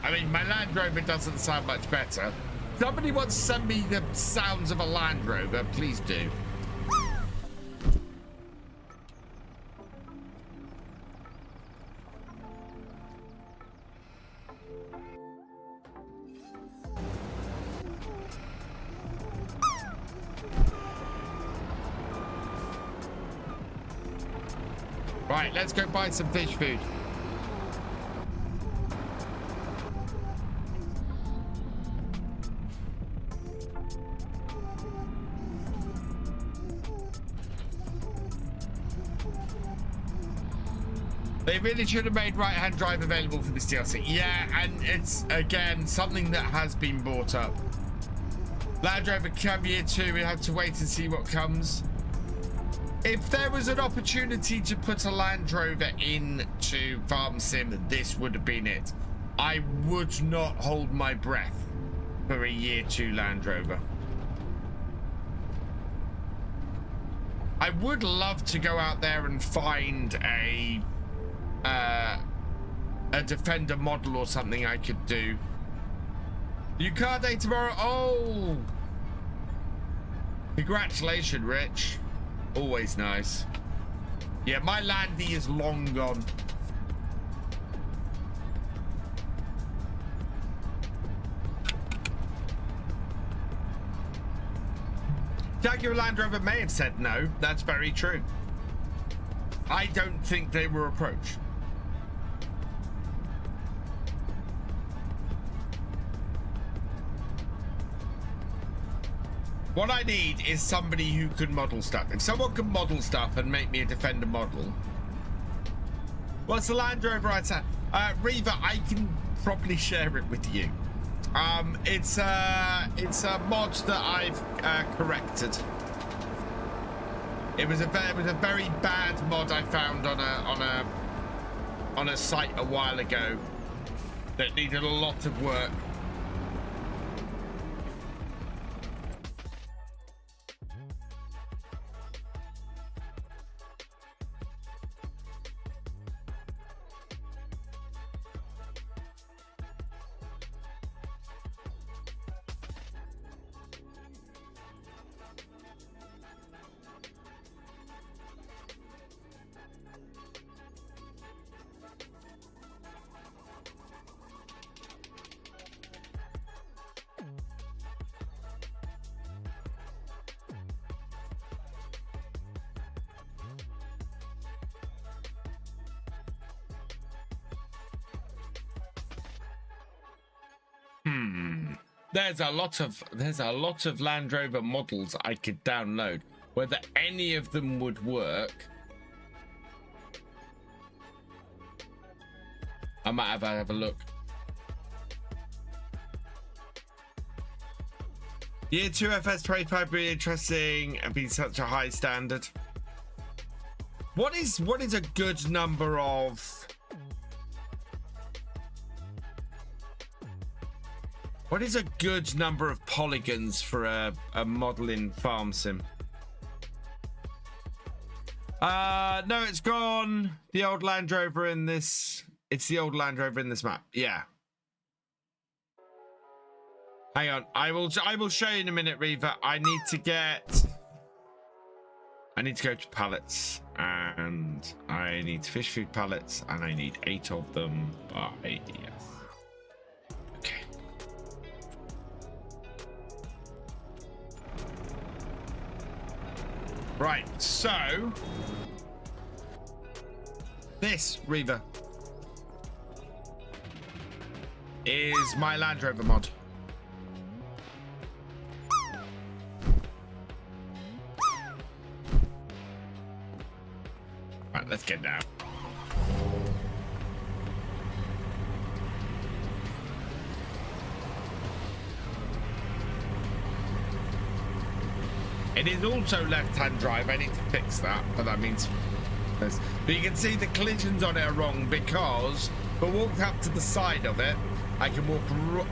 I mean, my Land Rover doesn't sound much better. Somebody wants to send me the sounds of a Land Rover, please do. Right, let's go buy some fish food. They really should have made right-hand drive available for this DLC. Yeah, and it's, again, something that has been brought up. Land Rover come year 2, we have to wait and see what comes. If there was an opportunity to put a Land Rover into Farm Sim, this would have been it. I would not hold my breath for a year 2 Land Rover. I would love to go out there and find a Defender model or something I could do. New car day tomorrow. Oh, congratulations, Rich. Always nice. Yeah, my Landy is long gone. Jaguar Land Rover may have said no. That's very true. I don't think they were approached. What I need is somebody who can model stuff. If someone can model stuff and make me a Defender model. What's the Land Rover I'd say? Reva, I can probably share it with you. It's a mod that I've corrected. It was a very bad mod I found on a site a while ago that needed a lot of work. There's a lot of Land Rover models I could download. Whether any of them would work, I might have a look. Year 2 FS 25 really interesting and being such a high standard. What is a good number of? What is a good number of polygons for a model in Farm Sim? No, it's gone. The old Land Rover in this. It's the old Land Rover in this map. Yeah. Hang on. I will show you in a minute, Reva. I need to go to pallets, and I need fish food pallets, and I need 8 of them. Yes. Okay. Right, so This, Reaver, is my Land Rover mod. Right, let's get down. It is also left-hand drive. I need to fix that, but that means... But you can see the collisions on it are wrong because if I walk up to the side of it, I can walk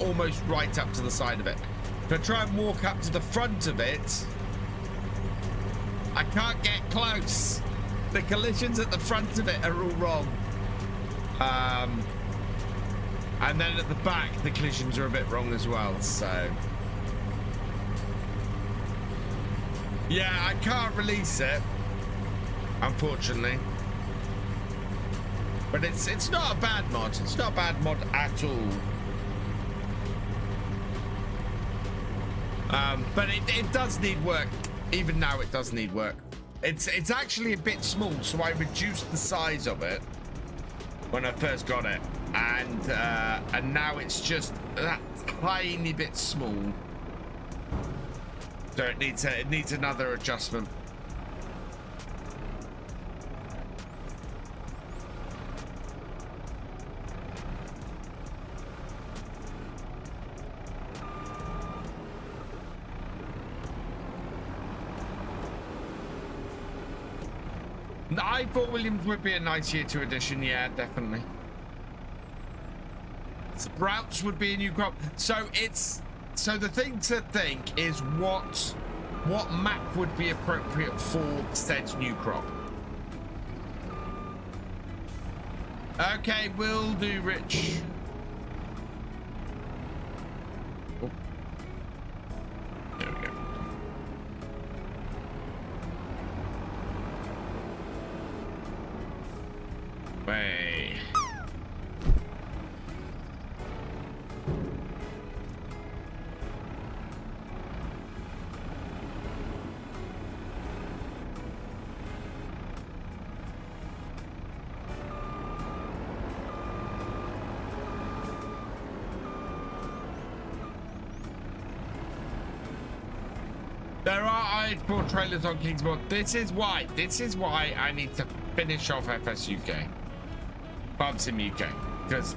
almost right up to the side of it. If I try and walk up to the front of it, I can't get close. The collisions at the front of it are all wrong. And then at the back, the collisions are a bit wrong as well, so... Yeah, I can't release it, unfortunately. But it's not a bad mod. It's not a bad mod at all. But it does need work. Even now, it does need work. It's actually a bit small, so I reduced the size of it when I first got it, and now it's just that tiny bit small. So it needs another adjustment. I thought Williams would be a nice year 2 edition. Yeah, definitely. Sprouts would be a new crop. So the thing to think is what map would be appropriate for said new crop. Okay, will do, Rich. Oh. There we go. Way. There are I4 trailers on Kingsboard. This is why I need to finish off FS UK. Farm Sim UK. Because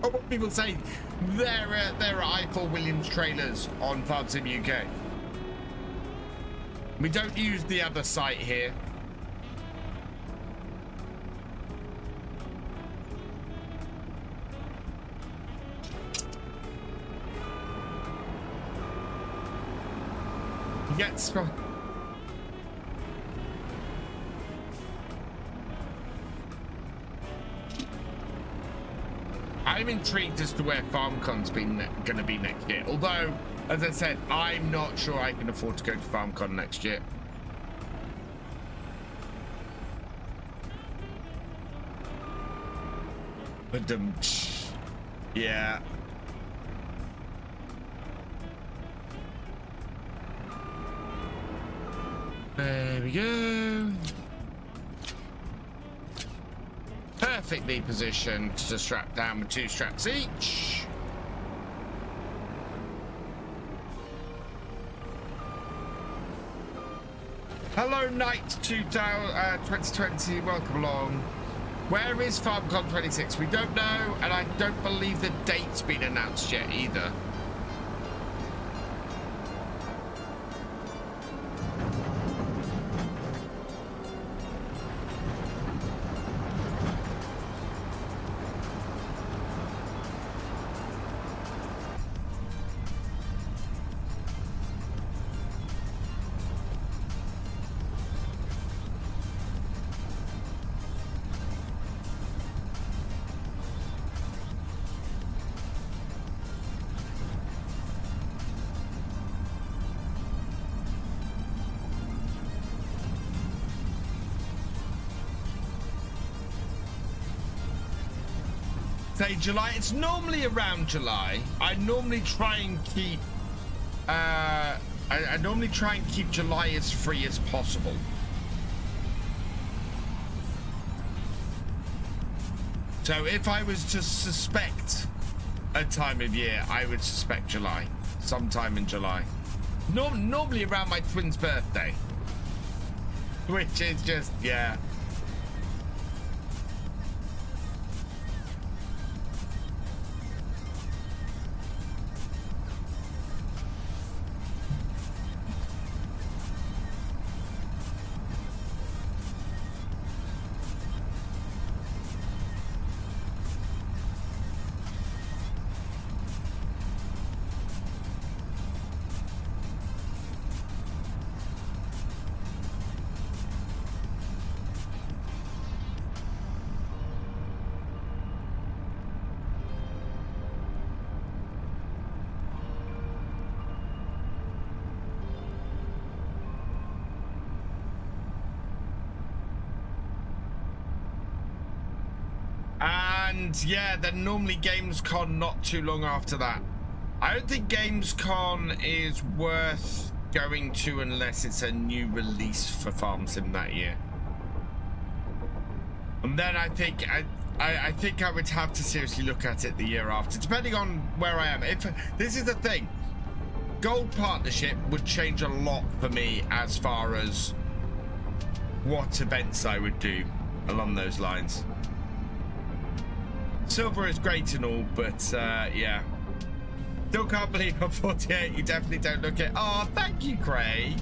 what people say, there are I4 Williams trailers on Farm Sim UK. We don't use the other site here. Yes. I'm intrigued as to where FarmCon's going to be next year. Although, as I said, I'm not sure I can afford to go to FarmCon next year. But yeah. There we go. Perfectly positioned to strap down with 2 straps each. Hello, Night 2020. Welcome along. Where is FarmCon 26? We don't know, and I don't believe the date's been announced yet either. Say July. It's normally around July. I normally try and keep I normally try and keep July as free as possible. So if I was to suspect a time of year, I would suspect July. Sometime in July. Normally around my twin's birthday. Which is just, yeah. And yeah, then normally Gamescom not too long after that. I don't think Gamescom is worth going to unless it's a new release for Farm Sim that year. And then I think I think I would have to seriously look at it the year after, depending on where I am. If this is the thing, Gold Partnership would change a lot for me as far as what events I would do along those lines. Silver is great and all, but yeah. Still can't believe I'm 48. You definitely don't look it. Oh, thank you, Craig.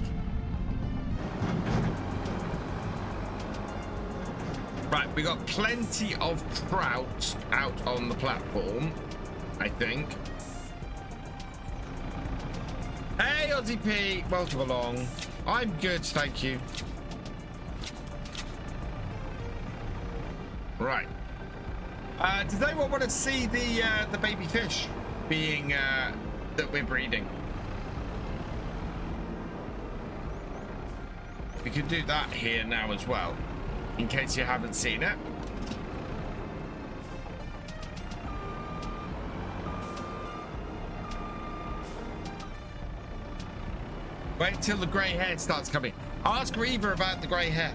Right, we got plenty of trout out on the platform, I think. Hey, Aussie P, welcome along. I'm good, thank you. Right. Does anyone want to see the baby fish being that we're breeding? We can do that here now as well, in case you haven't seen it. Wait till the grey hair starts coming. Ask Reaver about the grey hair.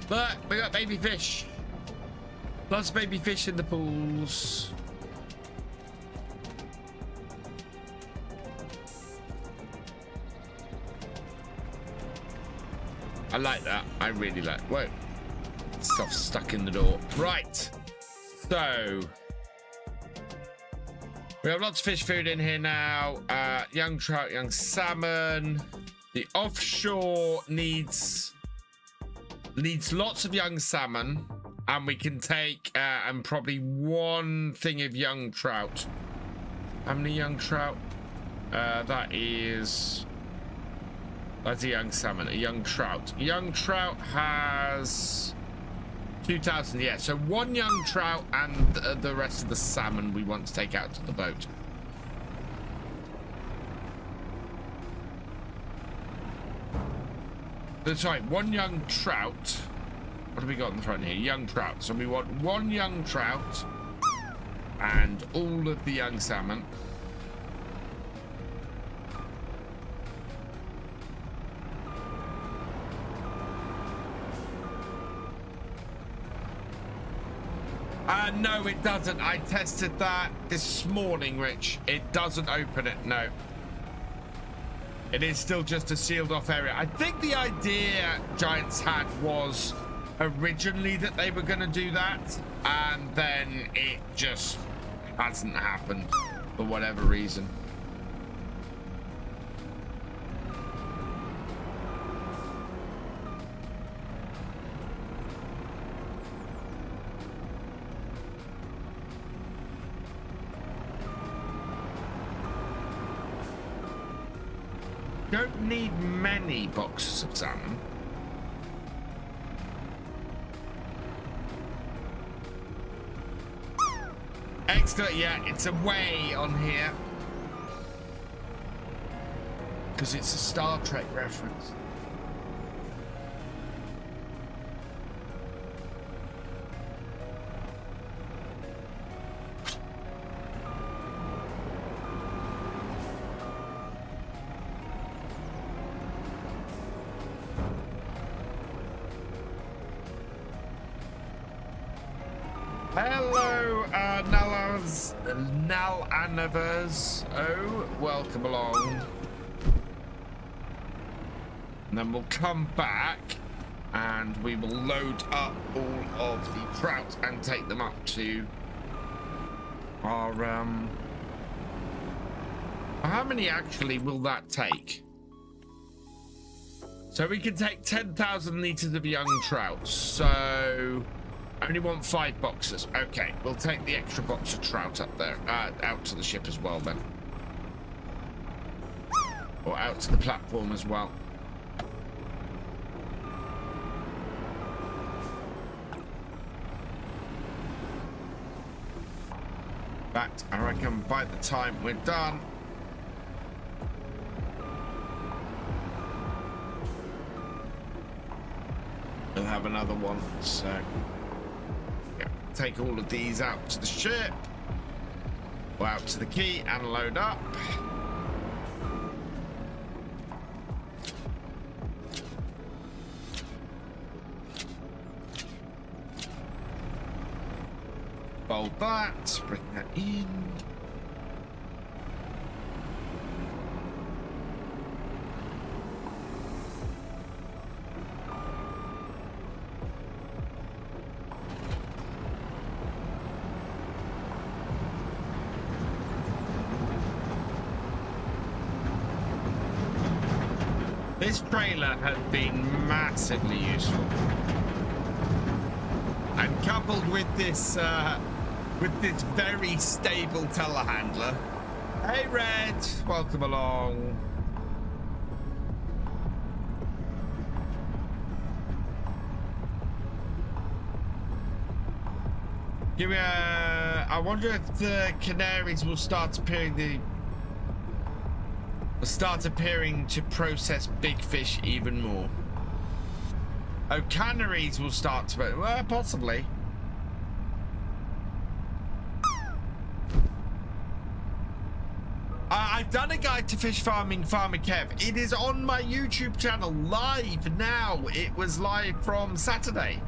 Look, we got baby fish. Lots of baby fish in the pools. I like that. I really like. Whoa. Stuff stuck in the door. Right. So we have lots of fish food in here now. Young trout, young salmon. The offshore needs lots of young salmon, and we can take and probably one thing of young trout. How many young trout? That's a young salmon, a young trout. Young trout has 2,000, yeah. So one young trout and the rest of the salmon we want to take out to the boat. Sorry, one young trout. What have we got in the front here? Young trout. So we want one young trout and all of the young salmon. No, it doesn't. I tested that this morning, Rich. It doesn't open it, no. It is still just a sealed off area. I think the idea Giants had was originally that they were going to do that, and then it just hasn't happened for whatever reason. Don't need many boxes of salmon. Extra, yeah, it's away on here because it's a Star Trek reference. Hello, Nal Anavers. Oh, welcome along. And then we'll come back and we will load up all of the trout and take them up to our how many actually will that take? So we can take 10,000 liters of young trout. So I only want 5 boxes. Okay, we'll take the extra box of trout up there, out to the ship as well then. Or out to the platform as well. But I reckon by the time we're done, we'll have another one. So yeah, take all of these out to the ship, or out to the quay and load up. Fold that, bring that in. This trailer has been massively useful. And coupled with this very stable telehandler. Hey Red, welcome along. Give me I wonder if the canaries will start appearing to process big fish even more. Oh, canaries will start to, well, possibly. I've done a guide to fish farming, Farmer Kev. It is on my YouTube channel live now. It was live from Saturday.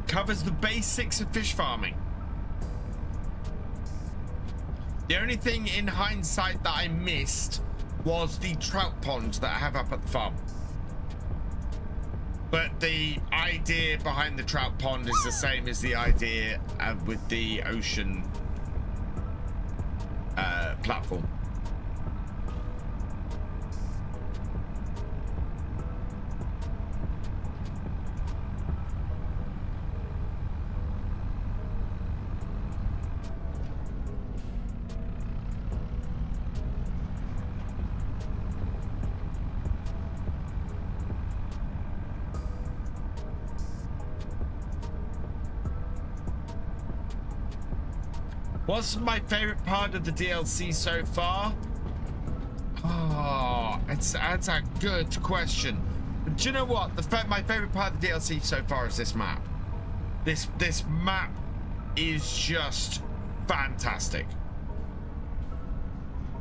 Covers the basics of fish farming. The only thing in hindsight that I missed was the trout ponds that I have up at the farm. But the idea behind the trout pond is the same as the idea with the ocean platform. What's my favorite part of the DLC so far? Oh, that's a good question. But do you know what? My favorite part of the DLC so far is this map. This map is just fantastic.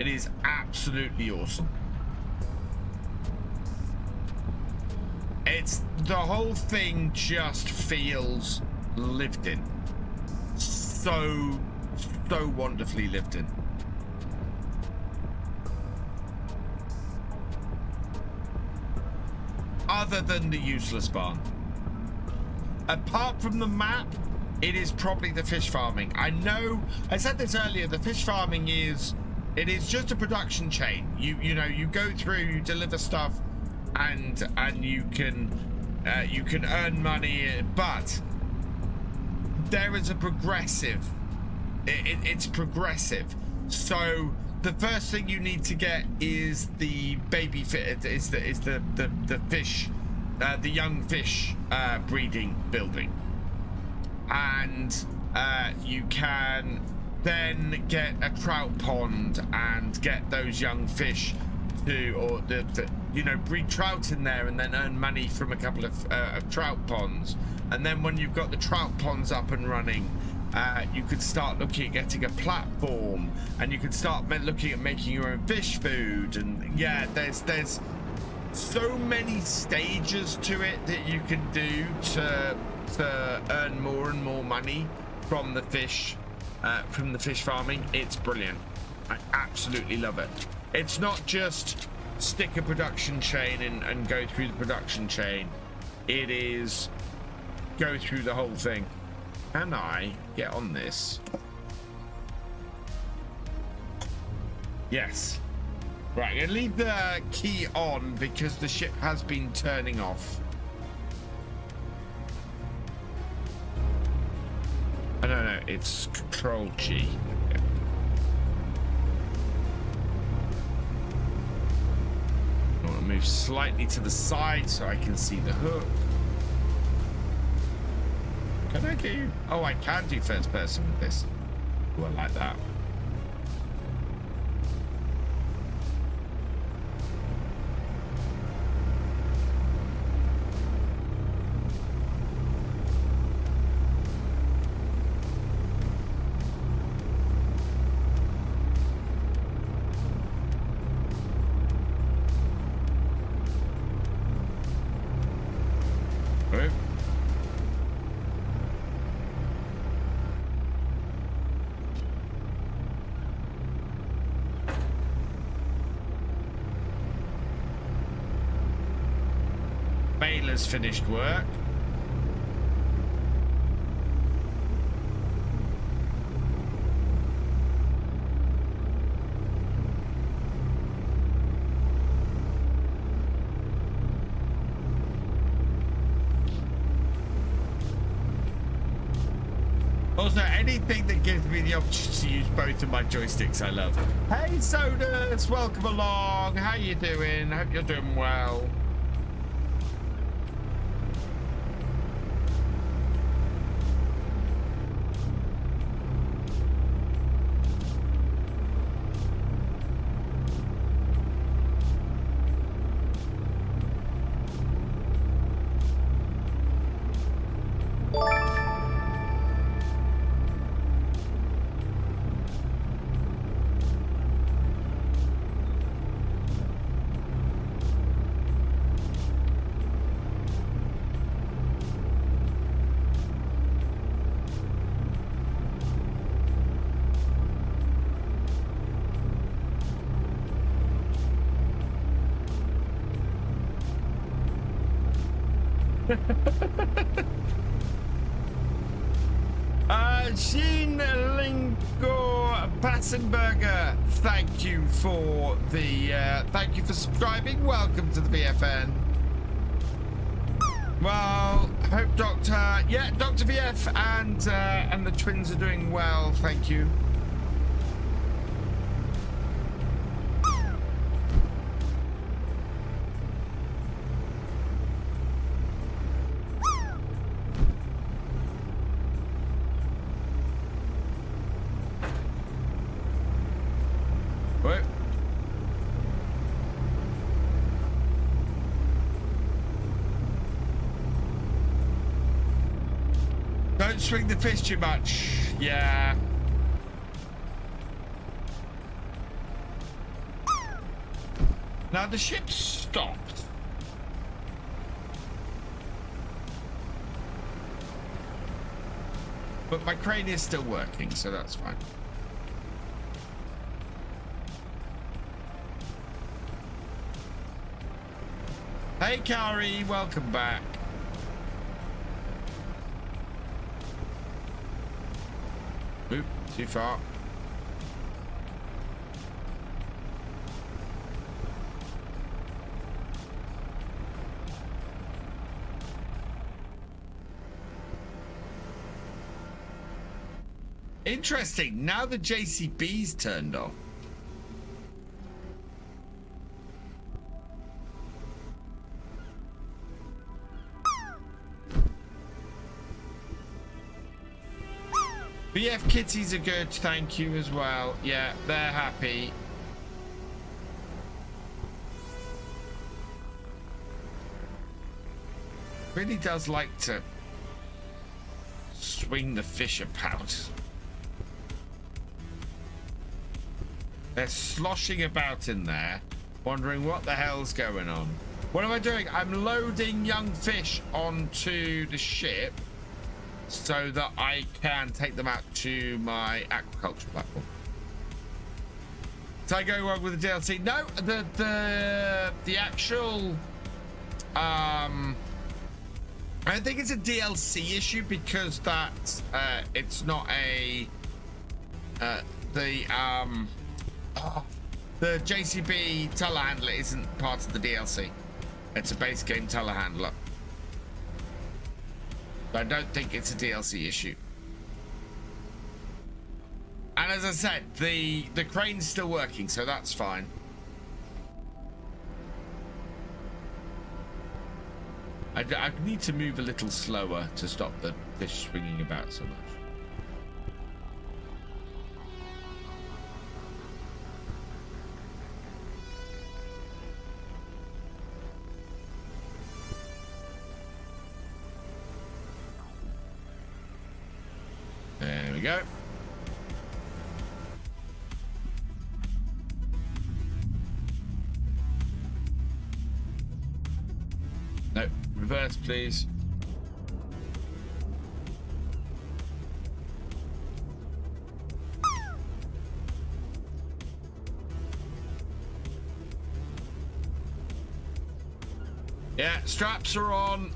It is absolutely awesome. The whole thing just feels lived in. So wonderfully lived in. Other than the useless barn. Apart from the map, it is probably the fish farming. I know, I said this earlier, the fish farming is just a production chain. You know, you go through, you deliver stuff, and you can earn money, but there is a progressive. It's progressive. So the first thing you need to get is the baby fish, is the fish, the young fish breeding building, and you can then get a trout pond and get those young fish to, or breed trout in there and then earn money from a couple of trout ponds. And then when you've got the trout ponds up and running, you could start looking at getting a platform, and you could start looking at making your own fish food. And yeah, there's so many stages to it that you can do to to earn more and more money from the fish farming, it's brilliant. I absolutely love it. It's not just stick a production chain and go through the production chain. It is go through the whole thing. Can I get on this? Yes. Right, I'm gonna leave the key on because the ship has been turning off. Oh, no, it's Control G. Okay. I want to move slightly to the side so I can see the hook. Can I do? Oh, I can do first person with this. Oh, I like that. Has finished work. Also, anything that gives me the opportunity to use both of my joysticks, I love. Hey, Sodus, welcome along. How you doing? Hope you're doing well. Jean Lingo Passenberger, thank you for the thank you for subscribing. Welcome to the VFN. Well, hope Dr. VF and the twins are doing well. Thank you. Don't swing the fish too much. Yeah. Now the ship stopped. But my crane is still working, so that's fine. Hey, Kari, welcome back. Oop, too far. Interesting. Now the JCB's turned off. VF kitties are good, thank you as well. Yeah, they're happy. Really does like to swing the fish about. They're sloshing about in there, wondering what the hell's going on. What am I doing? I'm loading young fish onto the ship so that I can take them out to my aquaculture platform. Did I go wrong with the DLC? No, the actual I don't think it's a DLC issue because that it's not a the JCB telehandler isn't part of the DLC. It's a base game telehandler. I don't think it's a DLC issue. And as I said, the crane's still working, so that's fine. I need to move a little slower to stop the fish swinging about so much. There we go. No, reverse, please. Yeah, straps are on.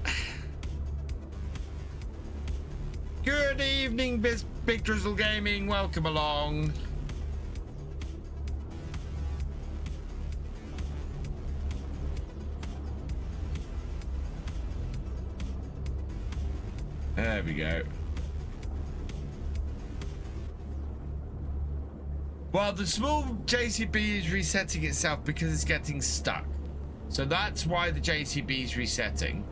Good evening, Big Drizzle Gaming. Welcome along. There we go. Well, the small JCB is resetting itself because it's getting stuck. So that's why the JCB is resetting.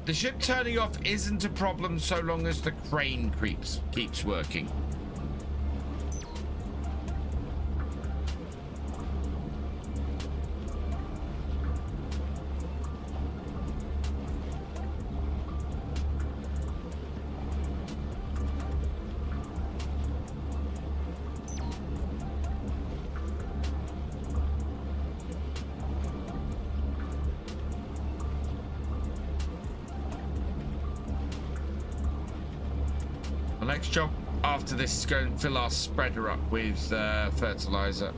The ship turning off isn't a problem so long as the crane keeps working. Next job after this is going to fill our spreader up with fertilizer.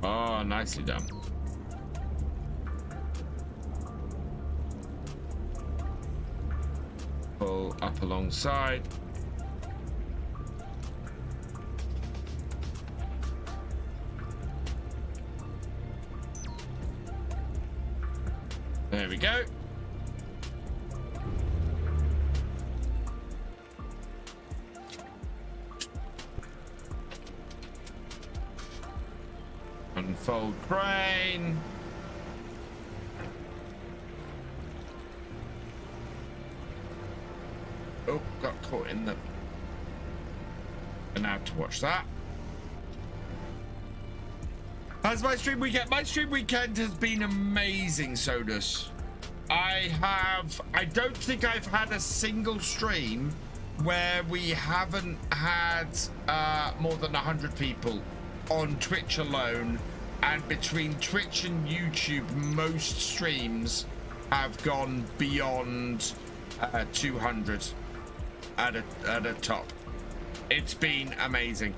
Oh, nicely done. Pull up alongside. There we go. Unfold crane. Oh, got caught in the... And now to watch that. How's my stream weekend? My stream weekend has been amazing, Sodus. I don't think I've had a single stream where we haven't had more than 100 people on Twitch alone. And between Twitch and YouTube, most streams have gone beyond 200 at a top. It's been amazing.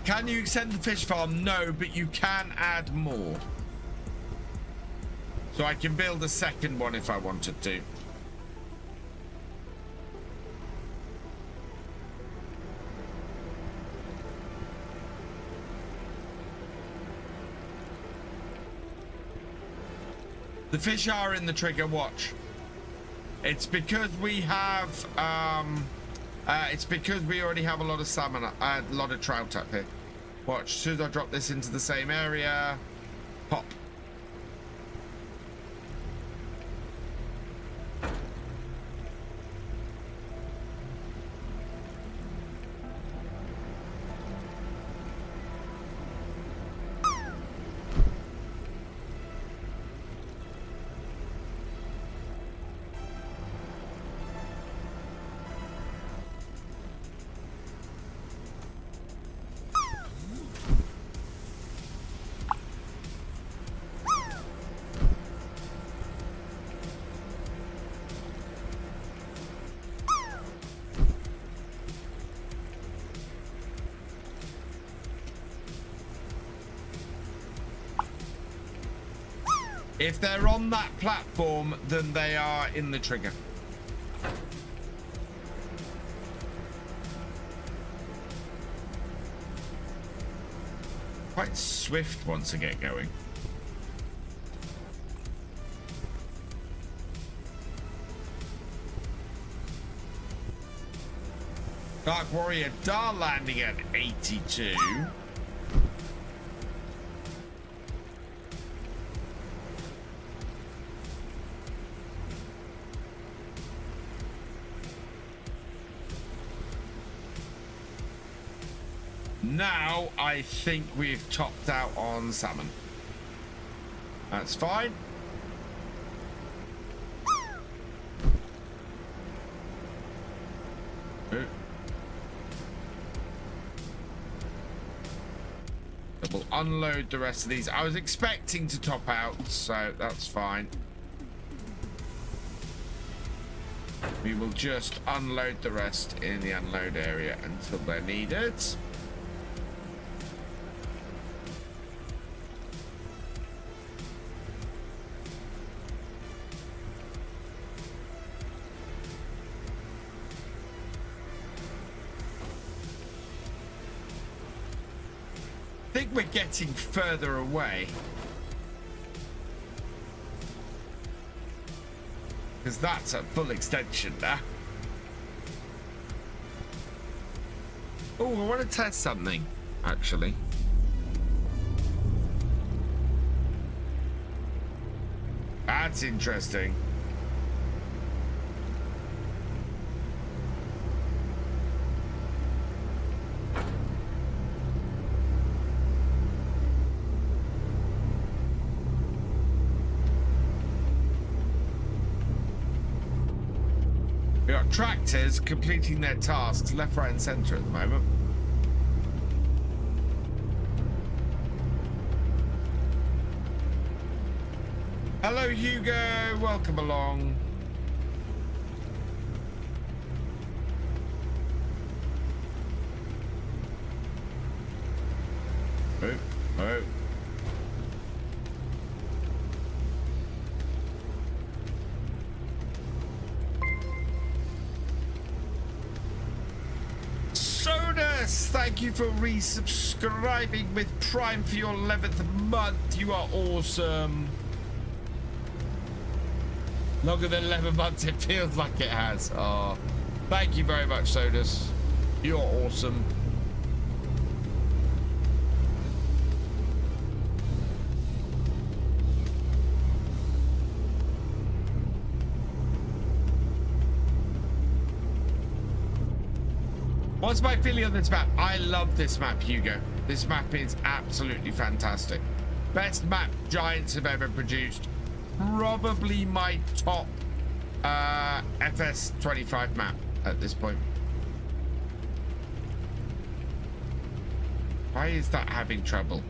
Can you extend the fish farm? No, but you can add more. So I can build a second one if I wanted to. The fish are in the trigger, watch. It's because we have, it's because we already have a lot of salmon, a lot of trout up here. Watch, as soon as I drop this into the same area, pop. If they're on that platform, then they are in the trigger. Quite swift once I get going. Dark Warrior Dar landing at 82. Now I think we've topped out on salmon. That's fine. We'll unload the rest of these. I was expecting to top out, so that's fine. We will just unload the rest in the unload area until they're needed. I think we're getting further away. Because that's at full extension now. Oh, I want to test something, actually. That's interesting. We've got tractors completing their tasks left, right, and center at the moment. Hello, Hugo. Welcome along. Oh, oh. Sodus, thank you for resubscribing with Prime for your 11th month. You are awesome. Longer than 11 months, it feels like it has. Oh, thank you very much, Sodus. You're awesome. What's my feeling on this map? I love this map, Hugo. This map is absolutely fantastic. Best map Giants have ever produced. Probably my top FS25 map at this point. Why is that having trouble?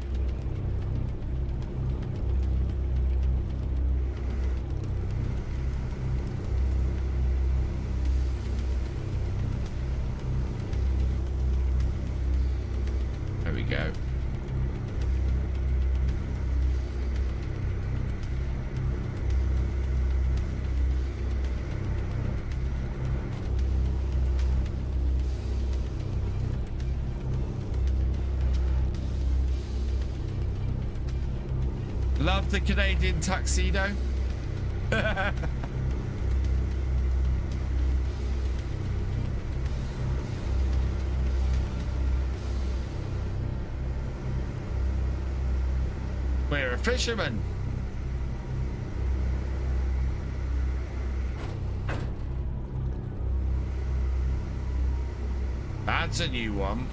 There we go. Love the Canadian tuxedo. We're a fisherman. That's a new one.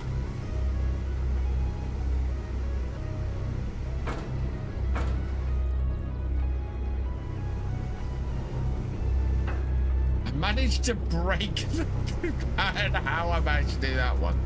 Managed to break I don't know how I managed to do that one.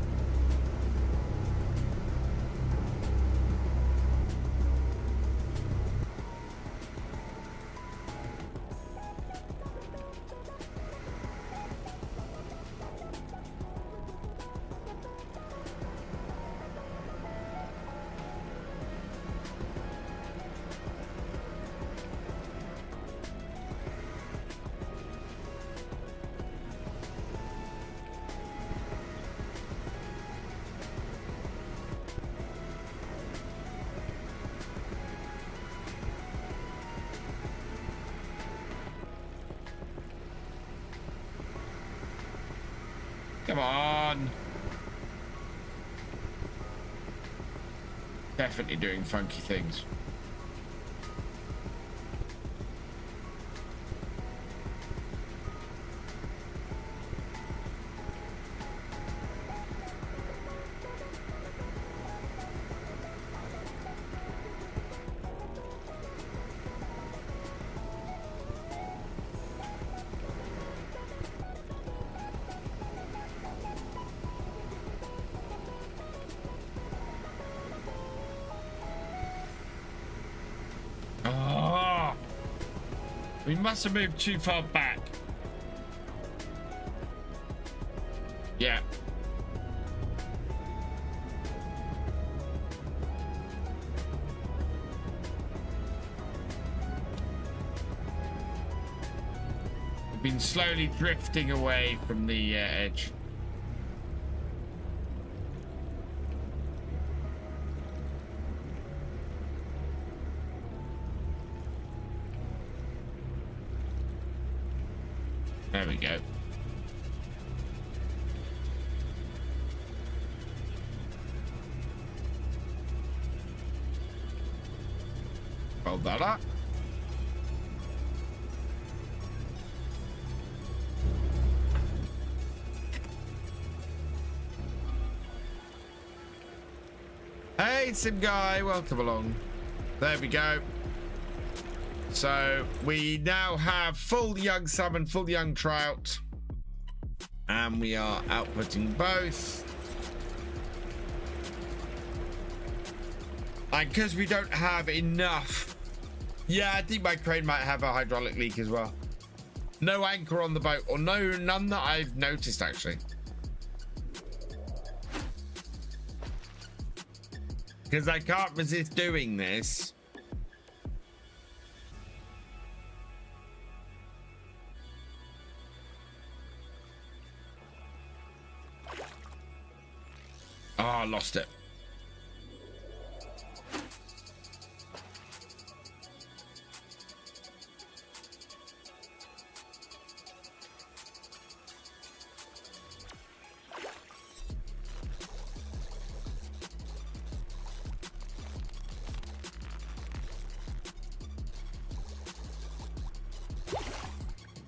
Come on. Definitely doing funky things. We must have moved too far back. Yeah. We've been slowly drifting away from the edge. There we go. Hold that up. Hey, Sim Guy, welcome along. There we go. So we now have full young salmon, full young trout, and we are outputting both. And because we don't have enough, yeah, I think my crane might have a hydraulic leak as well. No anchor on the boat, or none that I've noticed actually. Because I can't resist doing this. Oh, I lost it.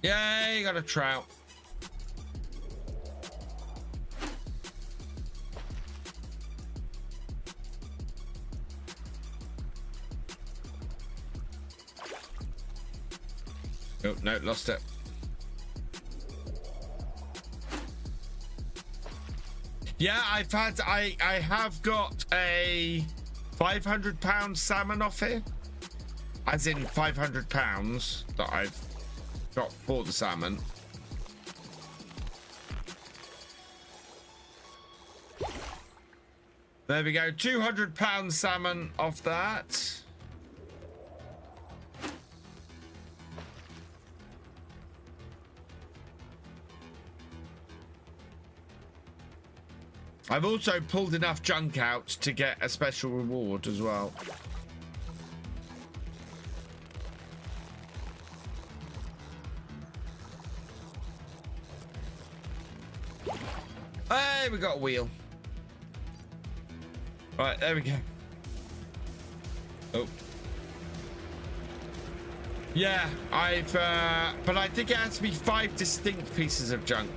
Yay, got a trout. Oh, no, lost it. Yeah, I have got a 500-pound salmon off here. As in 500 pounds that I've got for the salmon. There we go, 200-pound salmon off that. I've also pulled enough junk out to get a special reward as well. Hey, we got a wheel. Right, there we go. Oh. Yeah, but I think it has to be 5 distinct pieces of junk.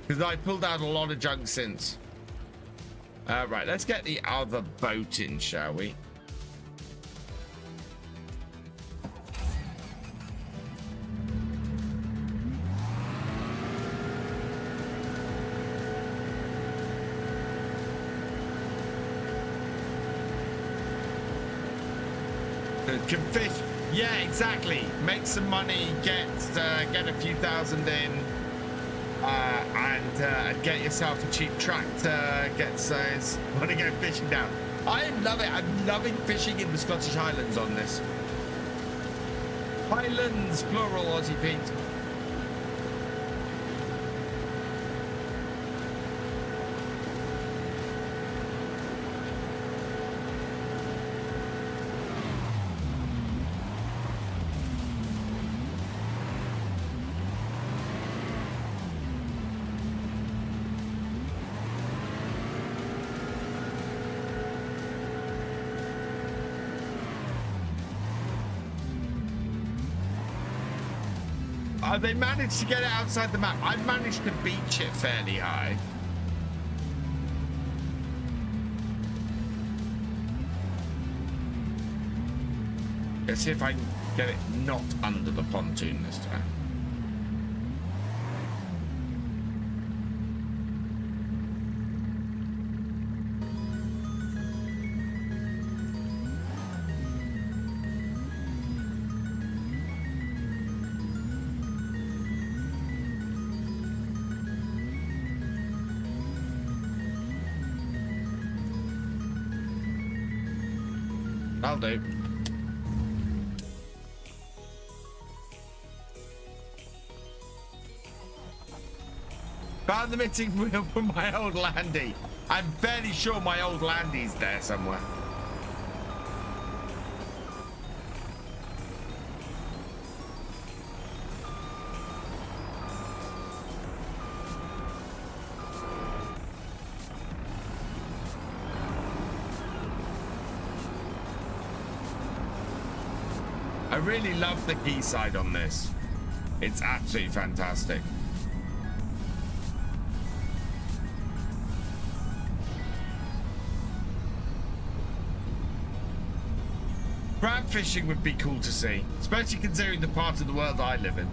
Because I pulled out a lot of junk since. Right, let's get the other boat in, shall we? Can fish, yeah, exactly. Make some money, get a few thousand in, and get yourself a cheap tractor. Want to go fishing now? I love it. I'm loving fishing in the Scottish Highlands on this. Highlands, plural, Aussie Pete. They managed to get it outside the map. I've managed to beach it fairly high. Let's see if I can get it not under the pontoon this time. I'll do. Found the missing wheel from my old landy. I'm fairly sure my old landy's there somewhere. I really love the quayside on this. It's absolutely fantastic. Crab fishing would be cool to see, especially considering the part of the world I live in.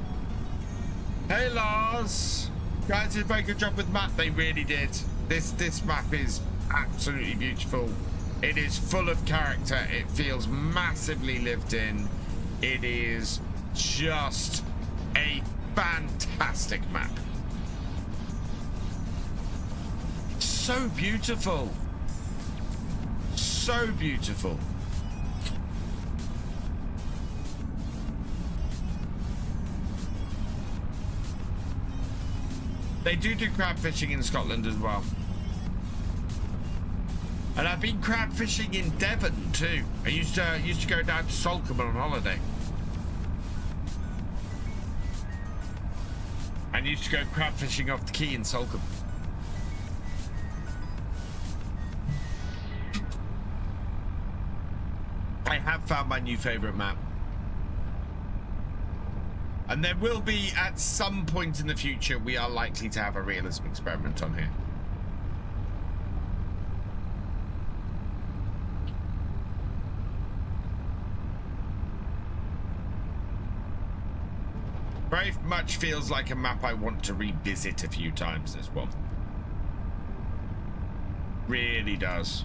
Hey Lars! Guys did a very good job with the map, they really did. This map is absolutely beautiful. It is full of character, it feels massively lived in. It is just a fantastic map. So beautiful. So beautiful. They do crab fishing in Scotland as well. And I've been crab fishing in Devon too. I used to go down to Salcombe on holiday. And used to go crab fishing off the quay in Salcombe. I have found my new favourite map. And there will be, at some point in the future, we are likely to have a realism experiment on here. Very much feels like a map I want to revisit a few times, this one. Really does.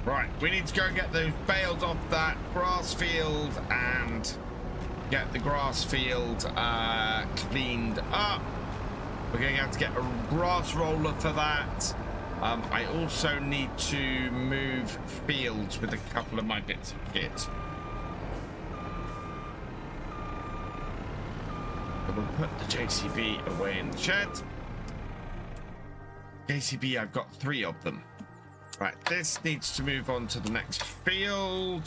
Right, we need to go and get those bales off that grass field and get the grass field cleaned up. We're going to have to get a grass roller for that. I also need to move fields with a couple of my bits of kit. So we'll put the JCB away in the shed. JCB, I've got 3 of them. Right, this needs to move on to the next field.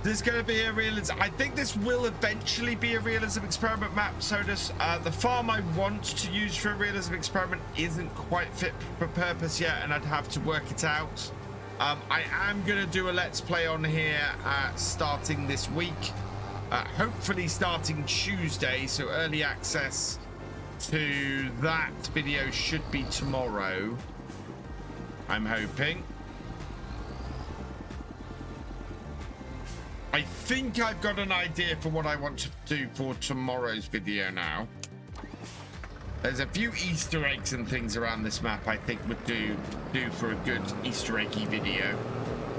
This is going to be a realism. I think this will eventually be a realism experiment map, Sodus. The farm I want to use for a realism experiment isn't quite fit for purpose yet, and I'd have to work it out. I am going to do a Let's Play on here starting this week. Hopefully starting Tuesday, so early access to that video should be tomorrow. I'm hoping. I think I've got an idea for what I want to do for tomorrow's video now. There's a few Easter eggs and things around this map I think would do for a good Easter eggy video,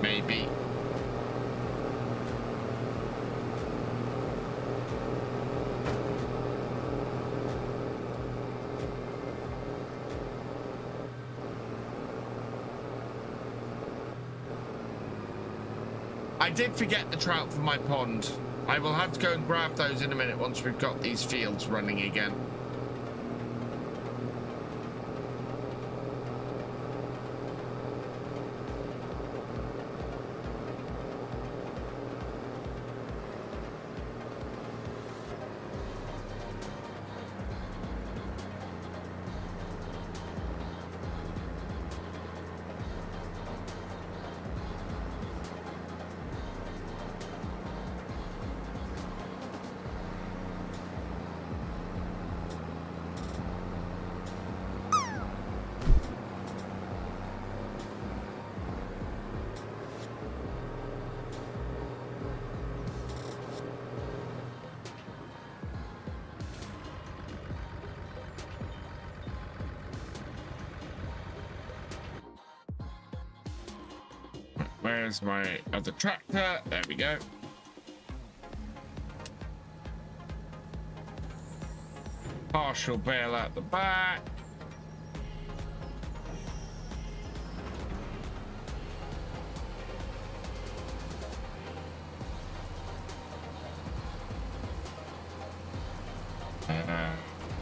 maybe. I did forget the trout from my pond. I will have to go and grab those in a minute once we've got these fields running again. Where's my other tractor? There we go. Partial bail out the back.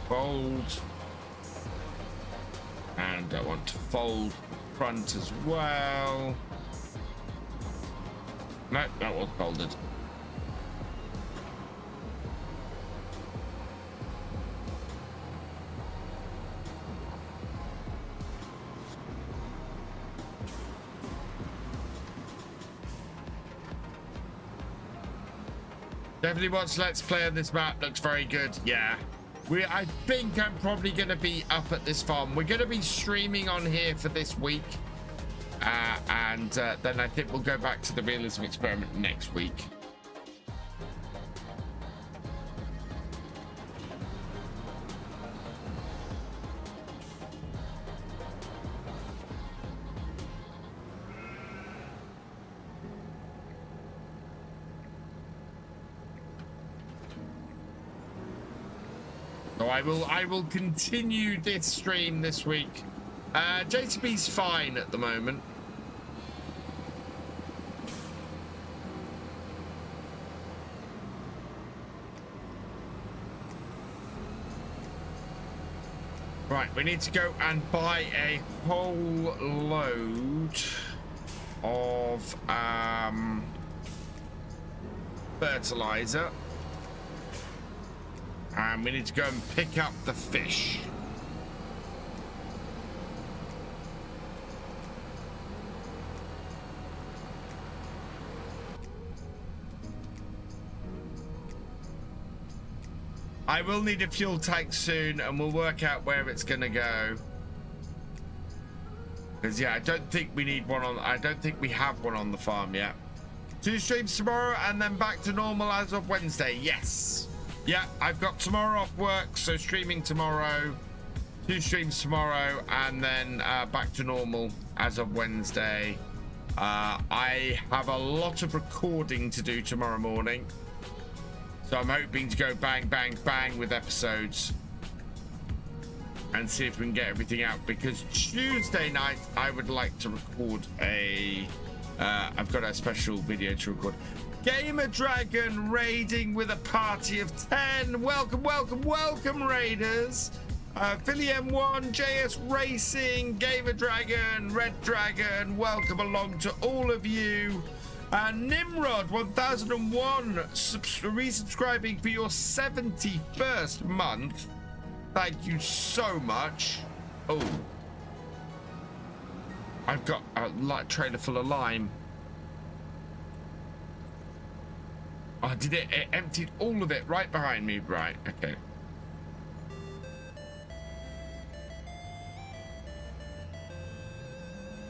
Fold. And I want to fold the front as well. No, that was folded. Definitely watch Let's Play on this map. Looks very good. Yeah. I think I'm probably going to be up at this farm. We're going to be streaming on here for this week. And then I think we'll go back to the realism experiment next week. So I will continue this stream this week. JTB's fine at the moment. Right, we need to go and buy a whole load of fertilizer. And we need to go and pick up the fish. I will need a fuel tank soon, and we'll work out where it's gonna go. Because yeah, I don't think we need one on. I don't think we have one on the farm yet. 2 streams tomorrow, and then back to normal as of Wednesday. Yes. Yeah, I've got tomorrow off work, so streaming tomorrow, 2 streams tomorrow, and then back to normal as of Wednesday. I have a lot of recording to do tomorrow morning. So I'm hoping to go bang, bang, bang with episodes and see if we can get everything out, because Tuesday night I would like to record I've got a special video to record. Gamer Dragon raiding with a party of 10. Welcome, welcome, welcome, raiders. Philly M1, JS Racing, Gamer Dragon, Red Dragon, welcome along to all of you. Nimrod 1001 resubscribing for your 71st month. Thank you so much. Oh, I've got a trailer full of lime. Oh, did it emptied all of it right behind me? Right, okay.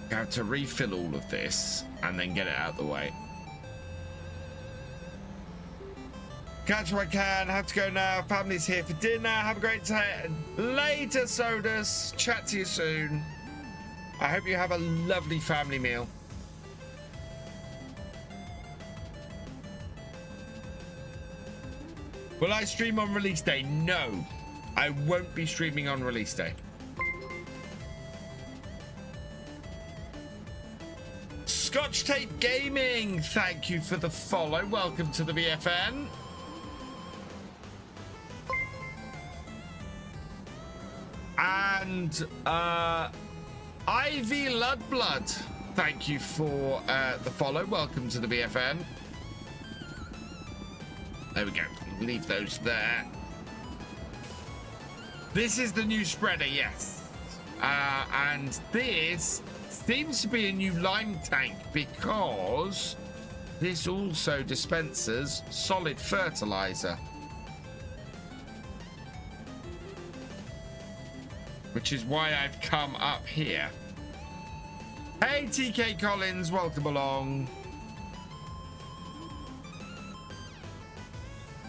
I have to refill all of this and then get it out of the way. Catch what I can. Have to go now. Family's here for dinner. Have a great day. Later, Sodus. Chat to you soon. I hope you have a lovely family meal. Will I stream on release day? No, I won't be streaming on release day. Scotch Tape Gaming, thank you for the follow. Welcome to the VFN. And Ivy Ludblood, thank you for the follow. Welcome to the VFN. There we go. Leave those there. This is the new spreader, yes. And this seems to be a new lime tank because this also dispenses solid fertilizer, which is why I've come up here. Hey, TK Collins, welcome along.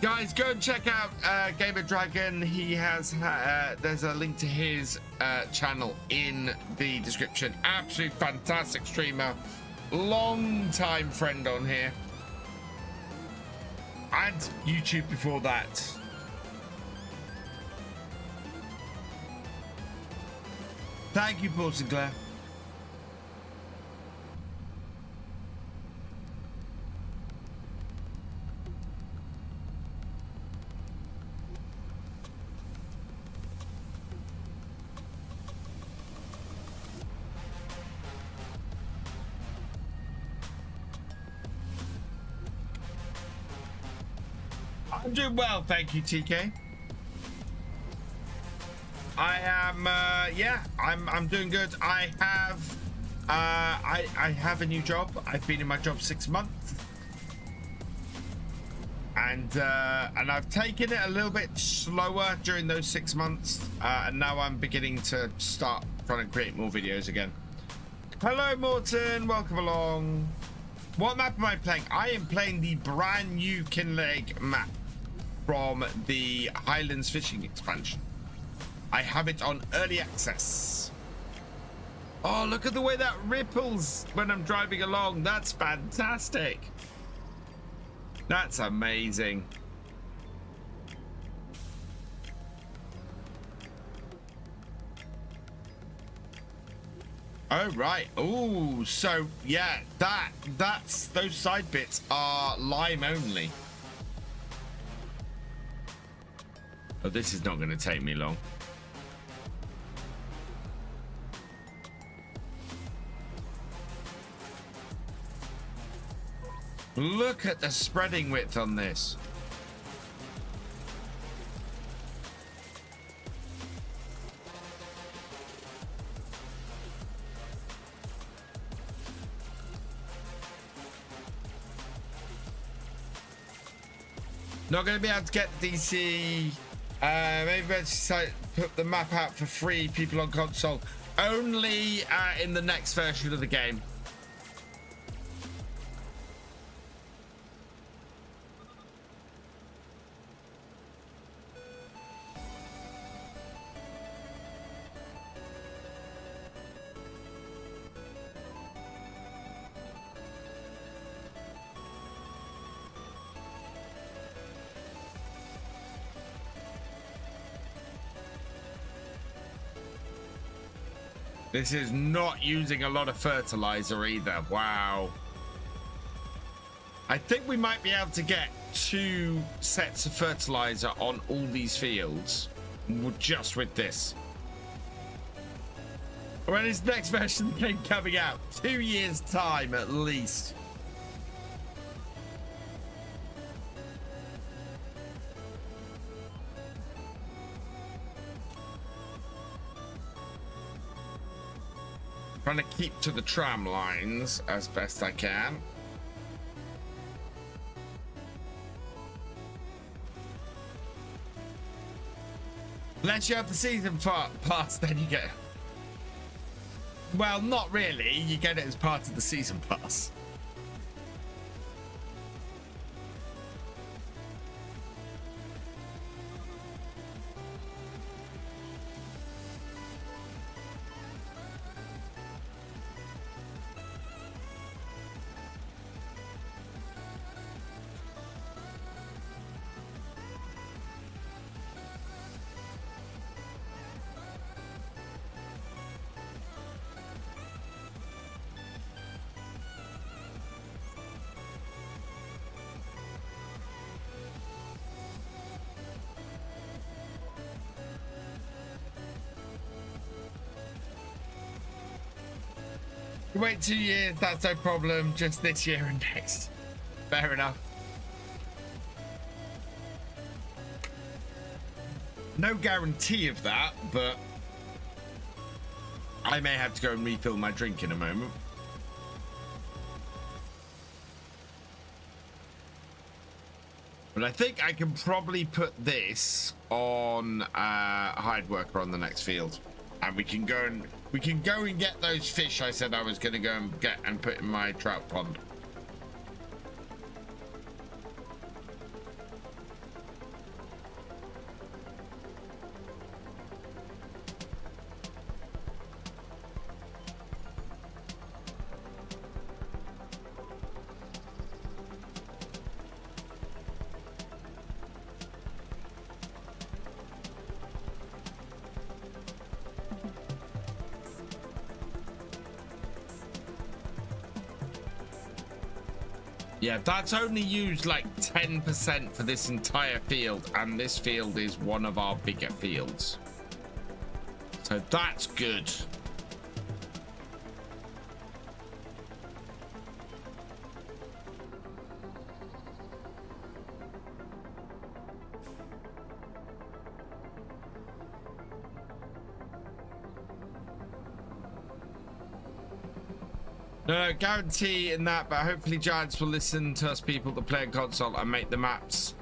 Guys, go and check out Gamer Dragon. He has there's a link to his channel in the description. Absolute fantastic streamer, long time friend on here, and YouTube before that. Thank you, Paul Sinclair. I'm doing well, thank you, TK. I am, yeah, I'm doing good. I have a new job. I've been in my job 6 months, and I've taken it a little bit slower during those 6 months, and now I'm beginning to start trying to create more videos again. Hello, Morton. Welcome along. What map am I playing? I am playing the brand new Kinlaig map from the Highlands fishing expansion. I have it on early access. Oh, look at the way that ripples when I'm driving along. That's fantastic. That's amazing. Oh, right. Oh, so yeah, that's those side bits are lime only. Oh, this is not going to take me long. Look at the spreading width on this. Not going to be able to get DC. Maybe let's put the map out for free, people on console. Only in the next version of the game. This is not using a lot of fertilizer either. Wow. I think we might be able to get 2 sets of fertilizer on all these fields just with this. When is the next version of the game coming out? 2 years' time at least. Trying to keep to the tram lines as best I can. Unless you have the season pass, then you get... Well, not really. You get it as part of the season pass. Wait 2 years, that's no problem. Just this year and next. Fair enough. No guarantee of that, but I may have to go and refill my drink in a moment. But I think I can probably put this on hide worker on the next field, and we can go and get those fish I said I was going to go and get and put in my trout pond. Yeah, that's only used like 10% for this entire field, and this field is one of our bigger fields. So that's good. No guarantee in that, but hopefully Giants will listen to us people that play on console and make the maps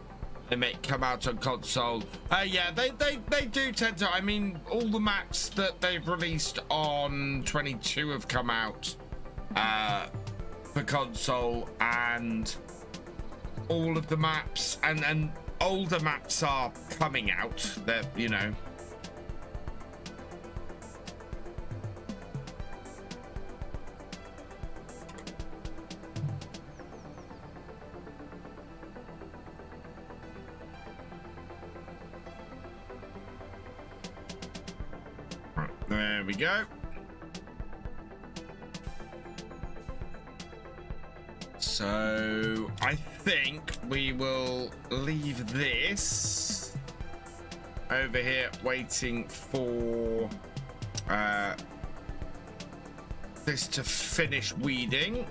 they make come out on console. Yeah, they do tend to. I mean, all the maps that they've released on 22 have come out for console, and all of the maps and older maps are coming out. They're, you know. There we go. So I think we will leave this over here waiting for this to finish weeding.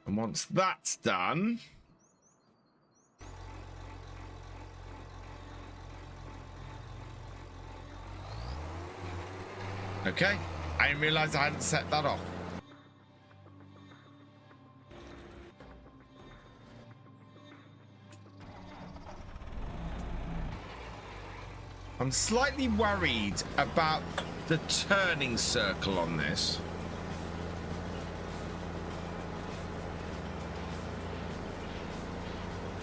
And once that's done, okay, I didn't realize I hadn't set that off. I'm slightly worried about the turning circle on this.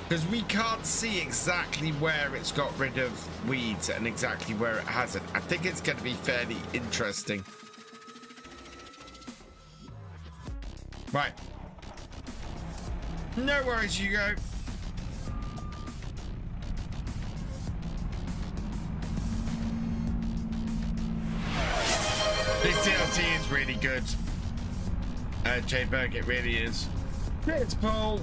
Because we can't see exactly where it's got rid of weeds and exactly where it hasn't. I think it's going to be fairly interesting. Right. No worries, Hugo. This DLC is really good. J-Berg, it really is. Cheers, Paul.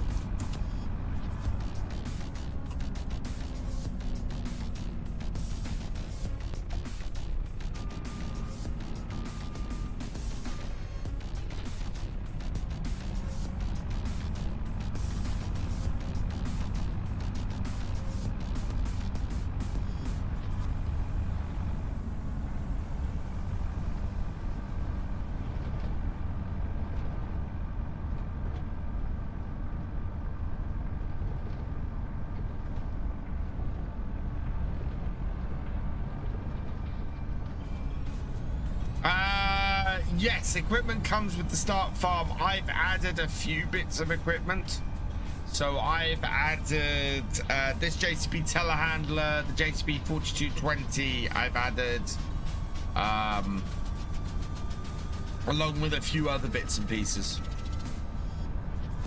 Yes, equipment comes with the start farm. I've added a few bits of equipment. So I've added this JCB telehandler, the JCB 4220. I've added along with a few other bits and pieces.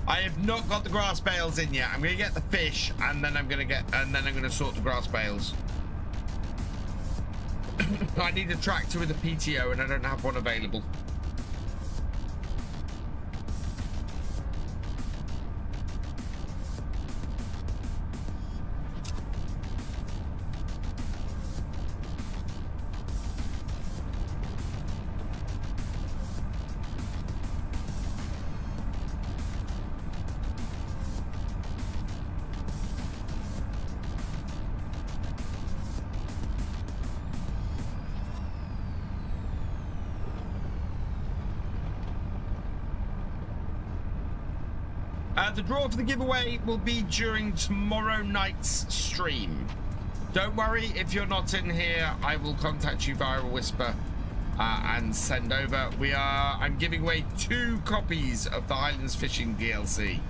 I have not got the grass bales in yet. I'm going to get the fish, and then I'm going to sort the grass bales. I need a tractor with a PTO, and I don't have one available. The draw for the giveaway will be during tomorrow night's stream. Don't worry if you're not in here. I will contact you via a whisper and send over. I'm giving away 2 copies of the Highlands Fishing DLC.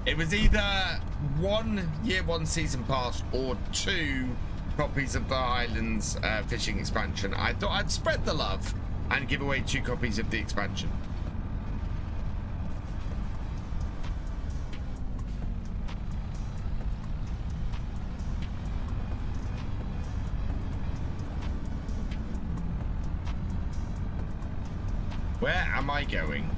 It was either 1 year 1 season pass or 2 copies of the Highlands fishing expansion. I thought I'd spread the love and give away 2 copies of the expansion. Where am I going?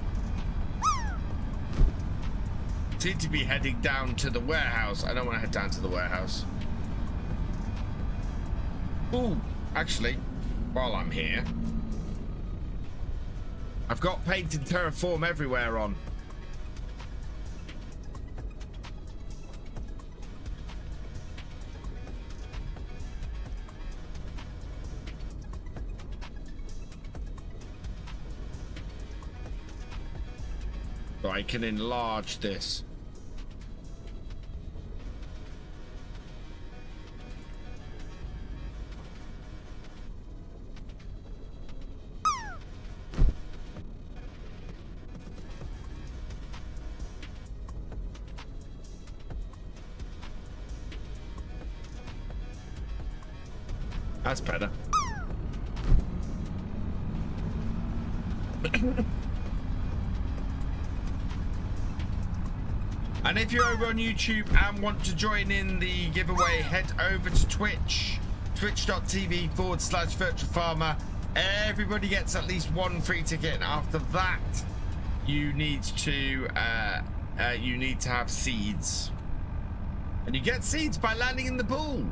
Seem to be heading down to the warehouse. I don't want to head down to the warehouse. Ooh, actually, while I'm here, I've got painted terraform everywhere on. So I can enlarge this. That's better. And if you're over on YouTube and want to join in the giveaway, head over to Twitch, twitch.tv/VirtualFarmer. Everybody gets at least 1 free ticket, and after that, you need to have seeds, and you get seeds by landing in the pool.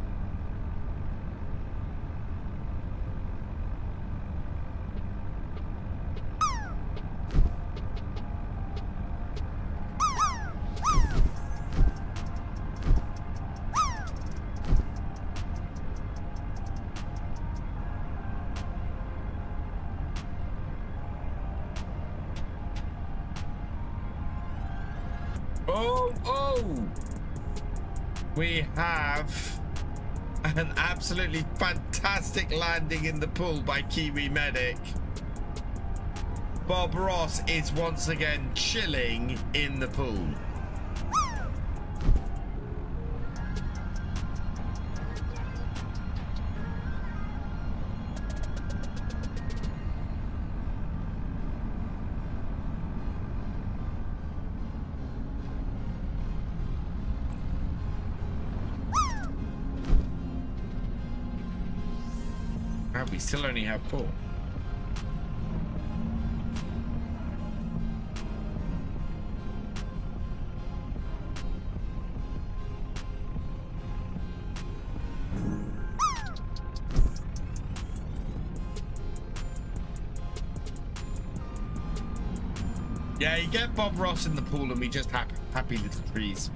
We have an absolutely fantastic landing in the pool by KiwiMedic. Bob Ross is once again chilling in the pool. We still only have 4. Yeah, you get Bob Ross in the pool and we just happy little trees.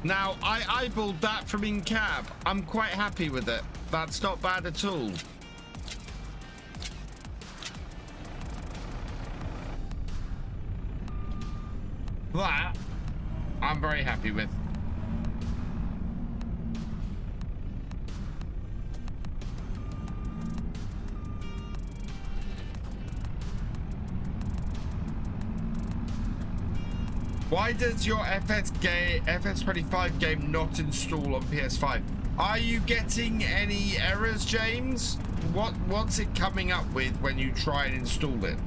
Now, I eyeballed that from in cab. I'm quite happy with it. That's not bad at all. That, I'm very happy with. Why does your FS25 game not install on PS5? Are you getting any errors, James? What's it coming up with when you try and install it?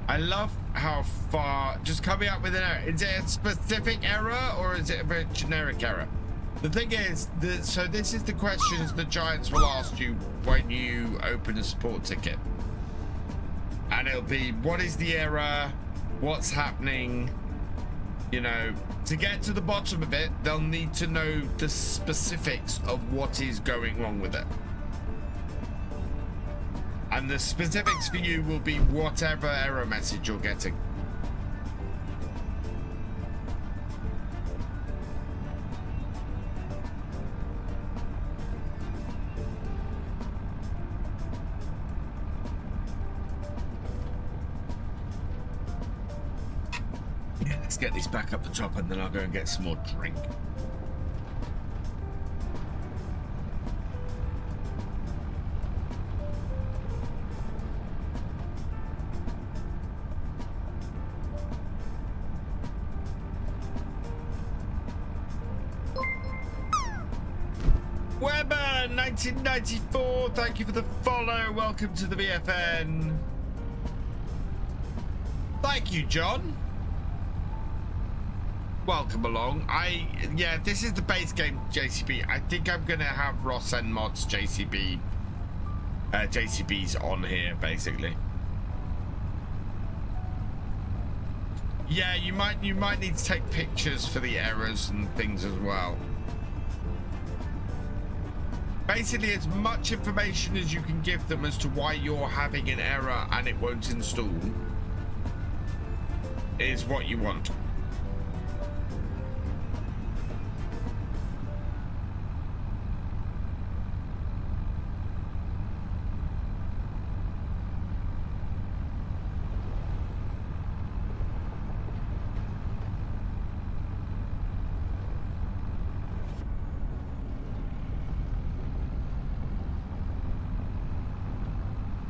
I love how far, just coming up with an error. Is it a specific error or is it a generic error? The thing is, so this is the questions the Giants will ask you when you open a support ticket. And it'll be, what is the error? What's happening? You know, to get to the bottom of it, they'll need to know the specifics of what is going wrong with it. And the specifics for you will be whatever error message you're getting. Yeah, let's get these back up the top and then I'll go and get some more drink. Weber 1994, thank you for the follow. Welcome to the VFN. Thank you, John. Welcome along. Yeah, this is the base game JCB. I think I'm gonna have Ross and Mods JCBs on here basically. Yeah, you might need to take pictures for the errors and things as well. Basically, as much information as you can give them as to why you're having an error and it won't install is what you want.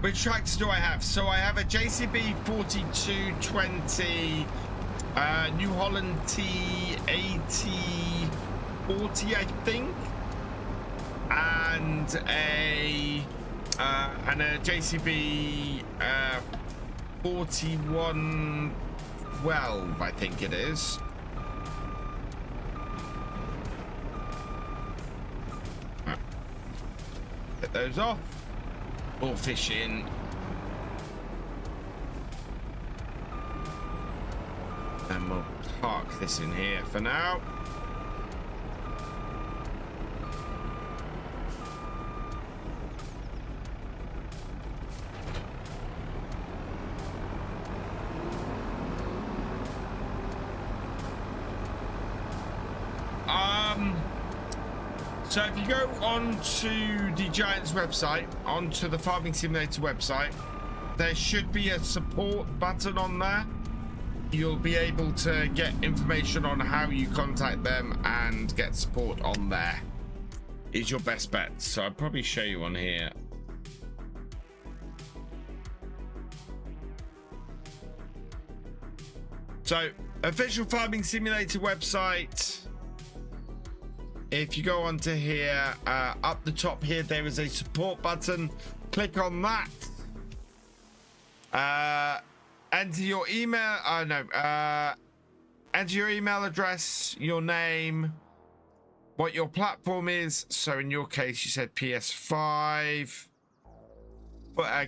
Which tracks do I have? So I have a JCB 4220, New Holland T80 40, I think, and a JCB 4112, I think it is. Get those off. All fish in. And we'll park this in here for now. So if you go onto the Giants website, onto the Farming Simulator website, there should be a support button on there. You'll be able to get information on how you contact them and get support on there. Is your best bet. So I'll probably show you on here. So official Farming Simulator website. If you go onto here, up the top here, there is a support button. Click on that. enter your email. Enter your email address, your name, what your platform is. So in your case, you said PS5.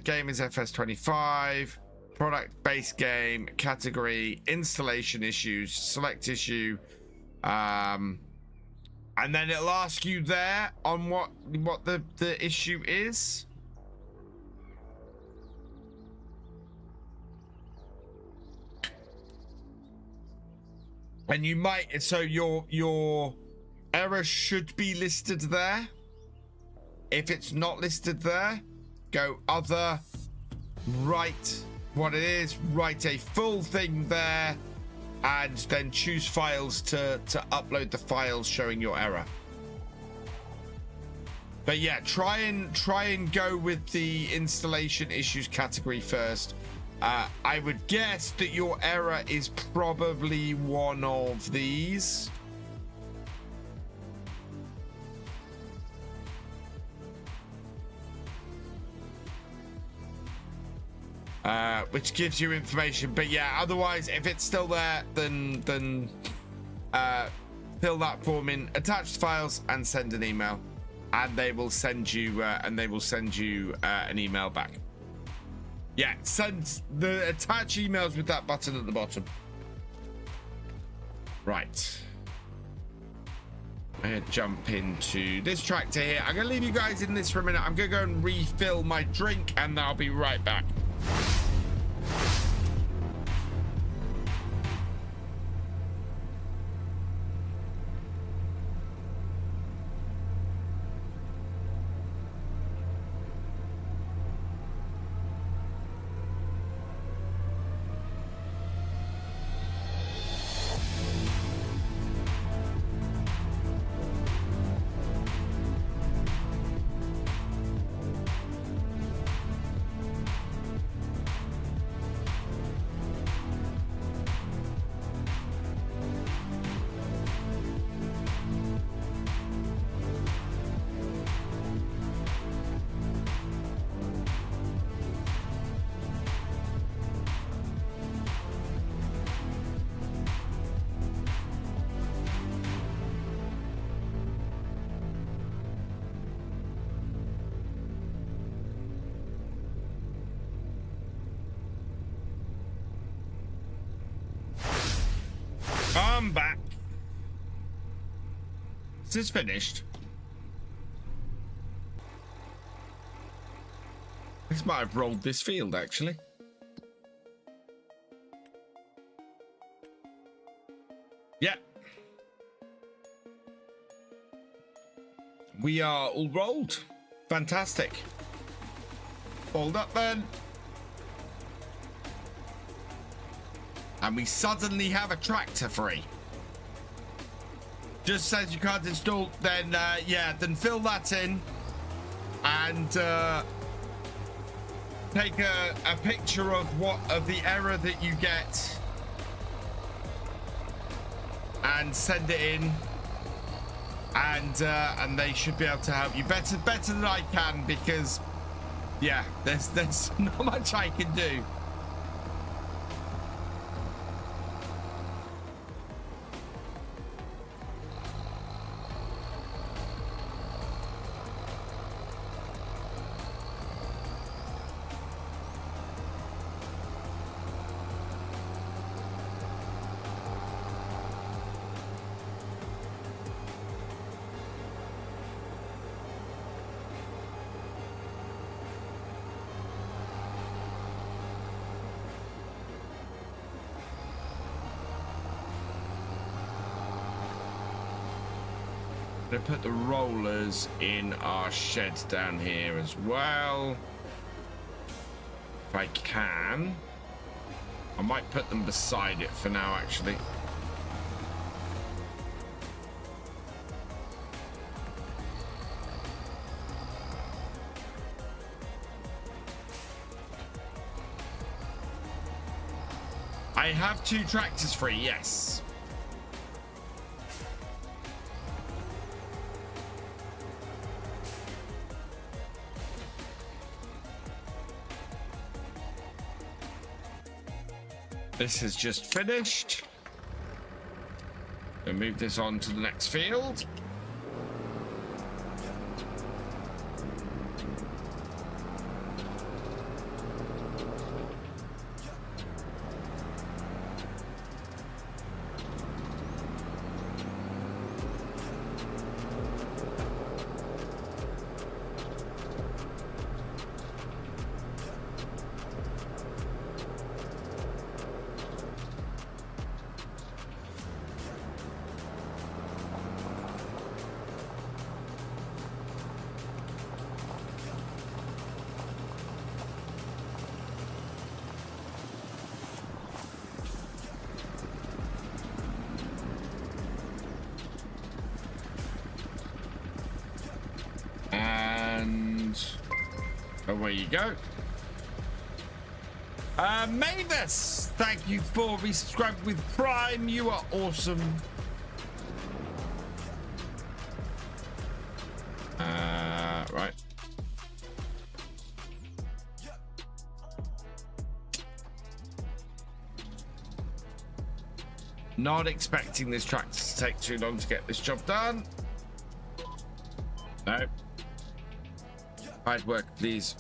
Game is FS25. Product, base game, category, installation issues, select issue. And then it'll ask you there on what the issue is. And you might, so your error should be listed there. If it's not listed there, go other, write what it is, write a full thing there, and then choose files to upload the files showing your error. But yeah, try and go with the installation issues category first. I would guess that your error is probably one of these. Which gives you information. But yeah, otherwise, if it's still there, then fill that form in, attach the files, and send an email, and they will send you an email back. Yeah, send the attach emails with that button at the bottom. Right. I'm gonna jump into this tractor here. I'm gonna leave you guys in this for a minute. I'm gonna go and refill my drink, and I'll be right back. I'm back. Is this finished? This might have rolled this field, actually. Yeah. We are all rolled. Fantastic. Hold up then. And we suddenly have a tractor free. Just says you can't install, then yeah, then fill that in and take a picture of the error that you get and send it in, and they should be able to help you better than I can, because yeah, there's not much I can do. Gonna put the rollers in our shed down here as well. If I can. I might put them beside it for now, actually. I have 2 tractors free, yes. This has just finished. We'll move this on to the next field. Away you go. Mavis, thank you for resubscribing with Prime. You are awesome. Right. Not expecting this tractor to take too long to get this job done. No. Hard work, please.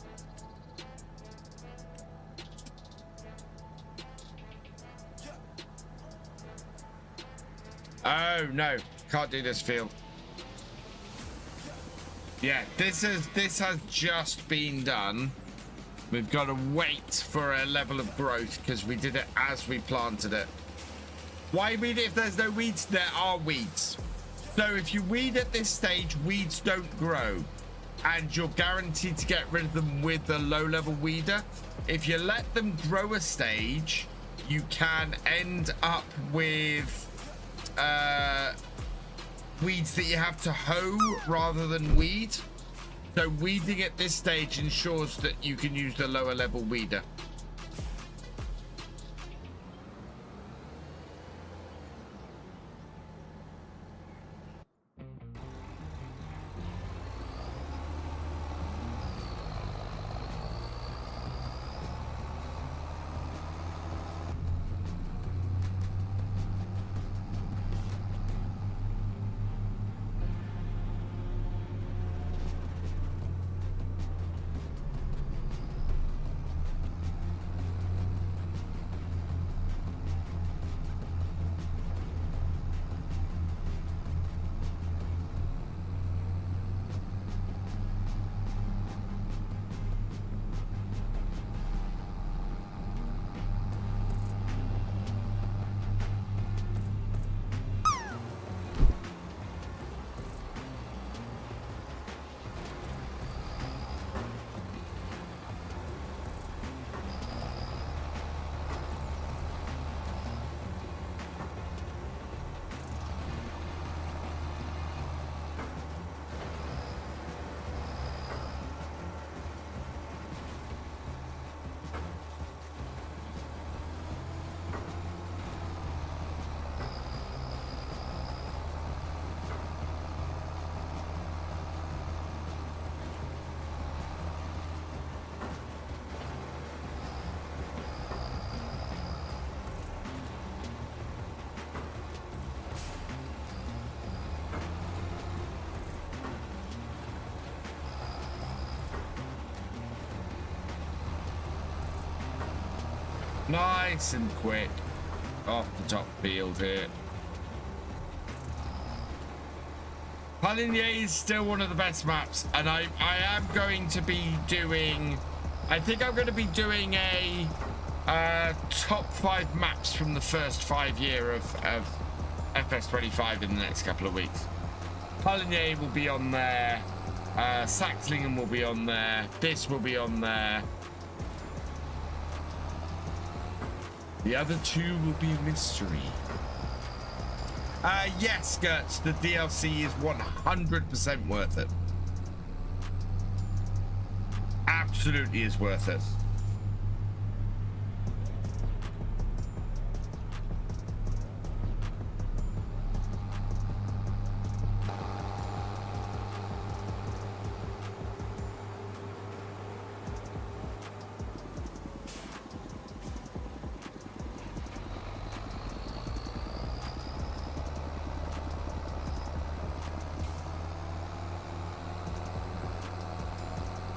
Oh no, can't do this field. Yeah, this has just been done. We've got to wait for a level of growth because we did it as we planted it. Why weed it if there's no weeds? There are weeds. So if you weed at this stage, weeds don't grow. And you're guaranteed to get rid of them with the low-level weeder. If you let them grow a stage, you can end up with weeds that you have to hoe rather than weed. So weeding at this stage ensures that you can use the lower-level weeder. Nice and quick off the top field here. Haligny is still one of the best maps, and I am going to be doing, I think I'm going to be doing a top 5 maps from the first 5 year of FS25 in the next couple of weeks. Haligny will be on there, Saxlingen will be on there, this will be on there. The other 2 will be a mystery. Yes, Gertz, the DLC is 100% worth it. Absolutely is worth it.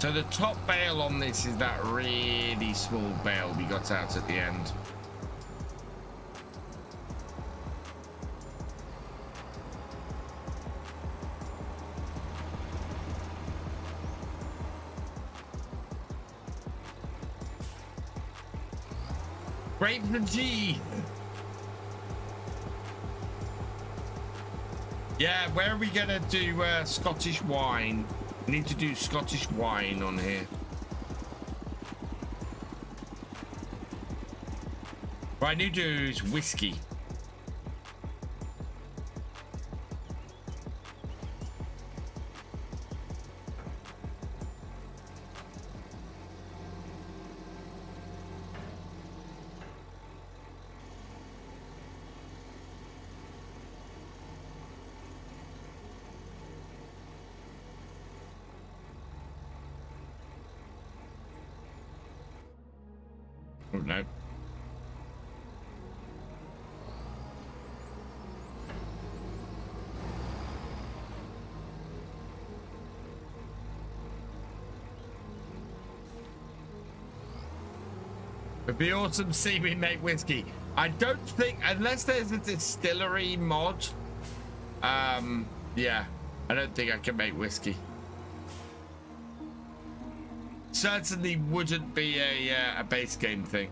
So the top bale on this is that really small bale we got out at the end. Great for G. Yeah, where are we gonna do Scottish wine? We need to do Scottish wine on here. What I need to do is whiskey. Oh, no. It'd be awesome to see me make whiskey. I don't think, unless there's a distillery mod, yeah, I don't think I can make whiskey. Certainly wouldn't be a base game thing.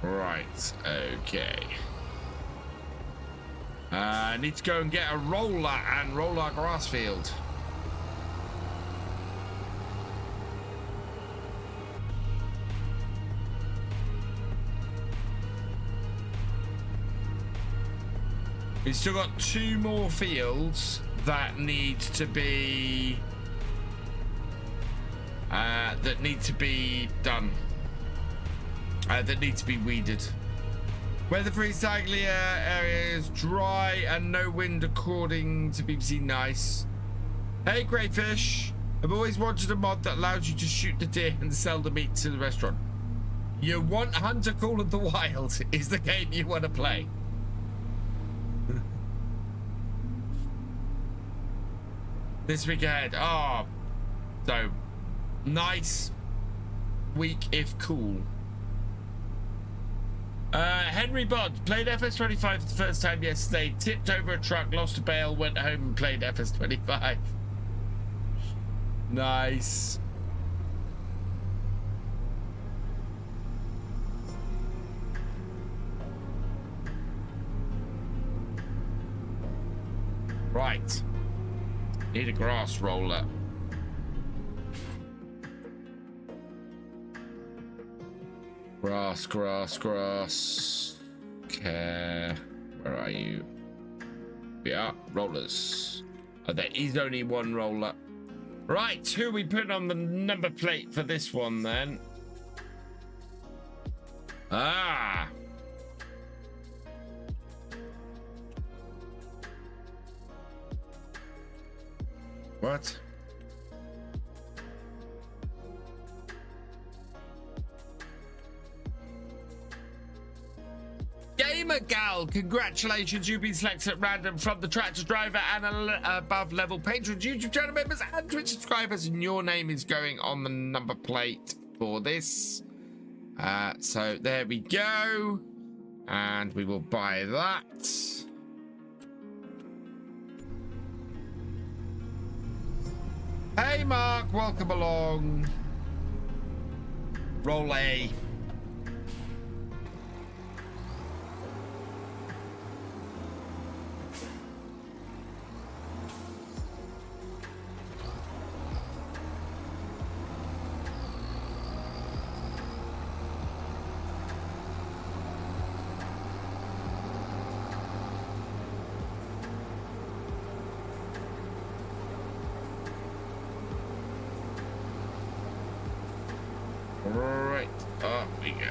Right, okay. I need to go and get a roller and roll our grass field. We've still got 2 more fields that need to be done. That need to be weeded. Weather for East Anglia area is dry and no wind according to BBC Nice. Hey Greyfish, I've always wanted a mod that allows you to shoot the deer and sell the meat to the restaurant. You want Hunter Call of the Wild is the game you want to play. This week ahead. Oh, so nice week if cool. Henry Bond played FS25 for the first time yesterday, tipped over a truck, lost a bale, went home and played FS25. Nice. Right. Need a grass roller. Grass, grass, grass. Okay. Where are you? Yeah, rollers. Oh, there is only one roller. Right, who are we putting on the number plate for this one then? Ah. What? Gamergal, congratulations, you've been selected at random from the tractor driver and above level patrons, YouTube channel members and Twitch subscribers, and your name is going on the number plate for this. So there we go, and we will buy that. Hey Mark, welcome along. Roll A. Right, up we go.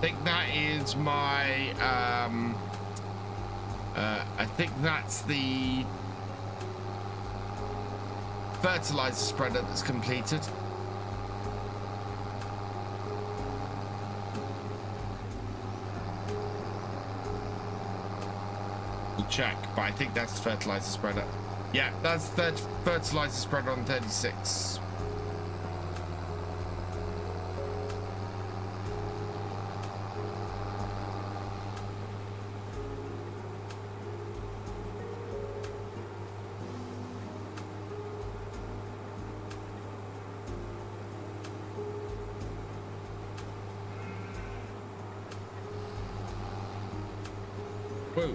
think that is my, I think that's the fertilizer spreader that's completed. We'll check, but I think that's the fertilizer spreader. Yeah, that's the fertilizer spreader on 36. Whoa.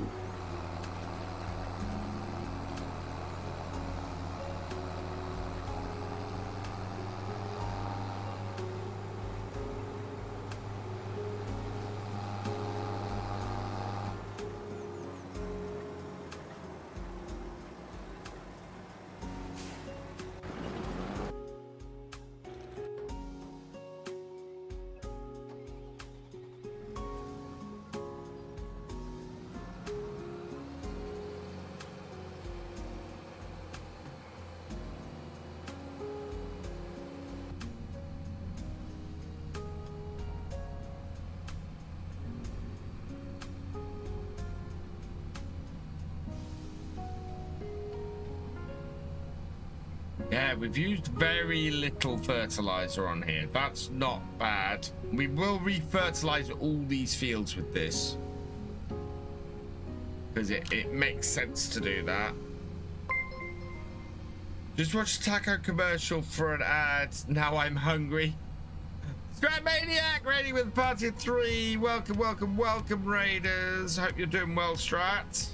Yeah, we've used very little fertilizer on here. That's not bad. We will re-fertilize all these fields with this, because it makes sense to do that. Just watched a taco commercial for an ad. Now I'm hungry. Scrap Maniac ready with party of 3. Welcome, welcome, welcome, Raiders. Hope you're doing well, Strat.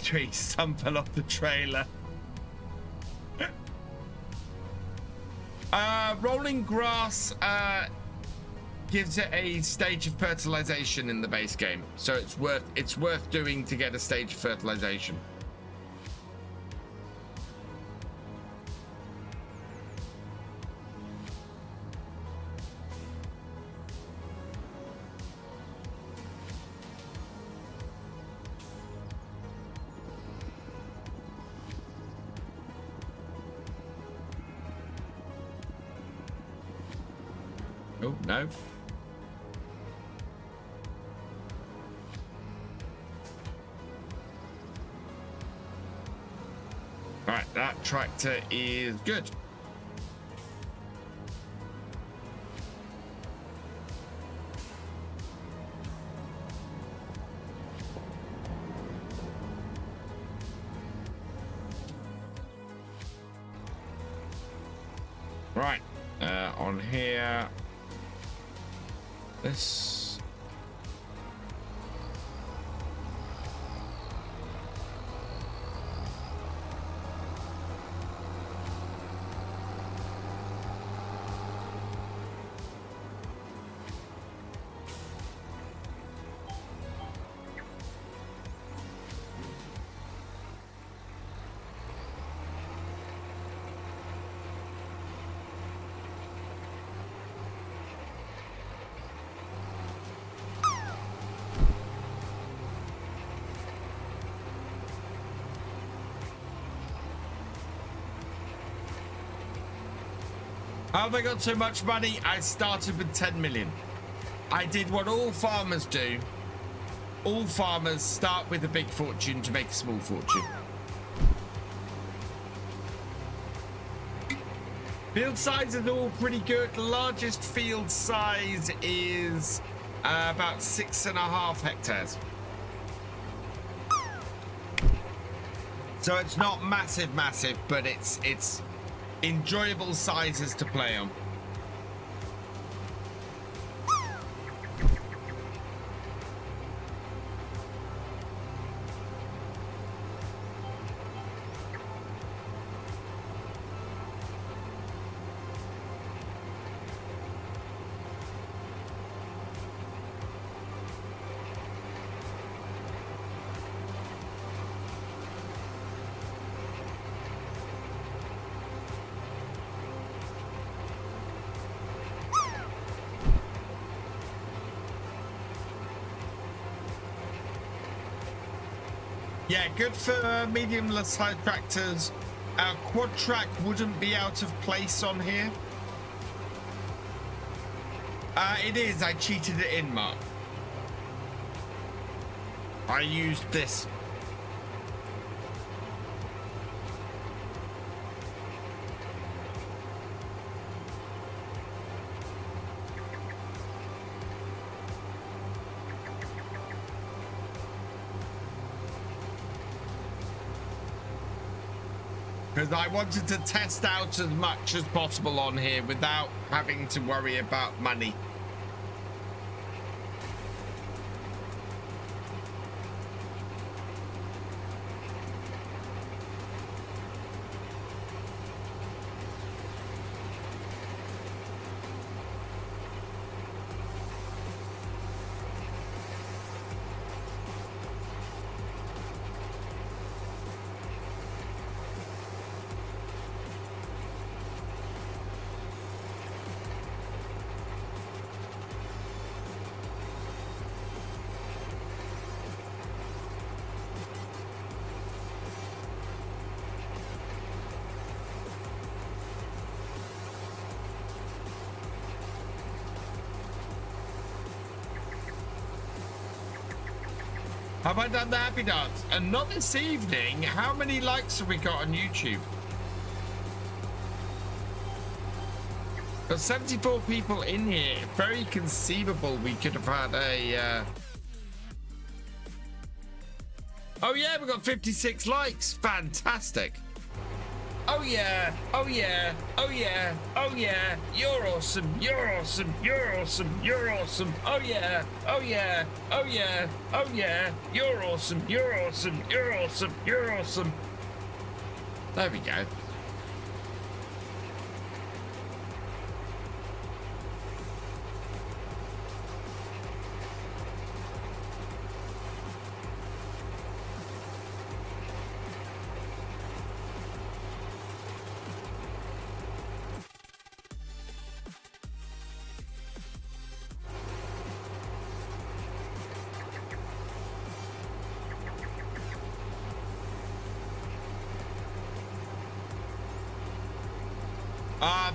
Tree stumble off the trailer. Rolling grass gives it a stage of fertilization in the base game, so it's worth doing to get a stage of fertilization. Oh, no. Right, that tractor is good. Right, on here. This. How have I got so much money? I started with 10 million. I did what all farmers do. All farmers start with a big fortune to make a small fortune. Field size is all pretty good. The largest field size is about 6.5 hectares. So it's not massive, but it's enjoyable sizes to play on. Yeah, good for medium-sized tractors. Quad track wouldn't be out of place on here. It is. I cheated it in, Mark. I used this. Because I wanted to test out as much as possible on here without having to worry about money. Have I done the happy dance? And not this evening. How many likes have we got on YouTube? Got 74 people in here. Very conceivable we could have had a... Oh yeah, we got 56 likes. Fantastic. Oh yeah, oh yeah, oh yeah, oh yeah, you're awesome, you're awesome, you're awesome, you're awesome, oh yeah, oh yeah, oh yeah, oh yeah, you're awesome, you're awesome, you're awesome, you're awesome. There we go.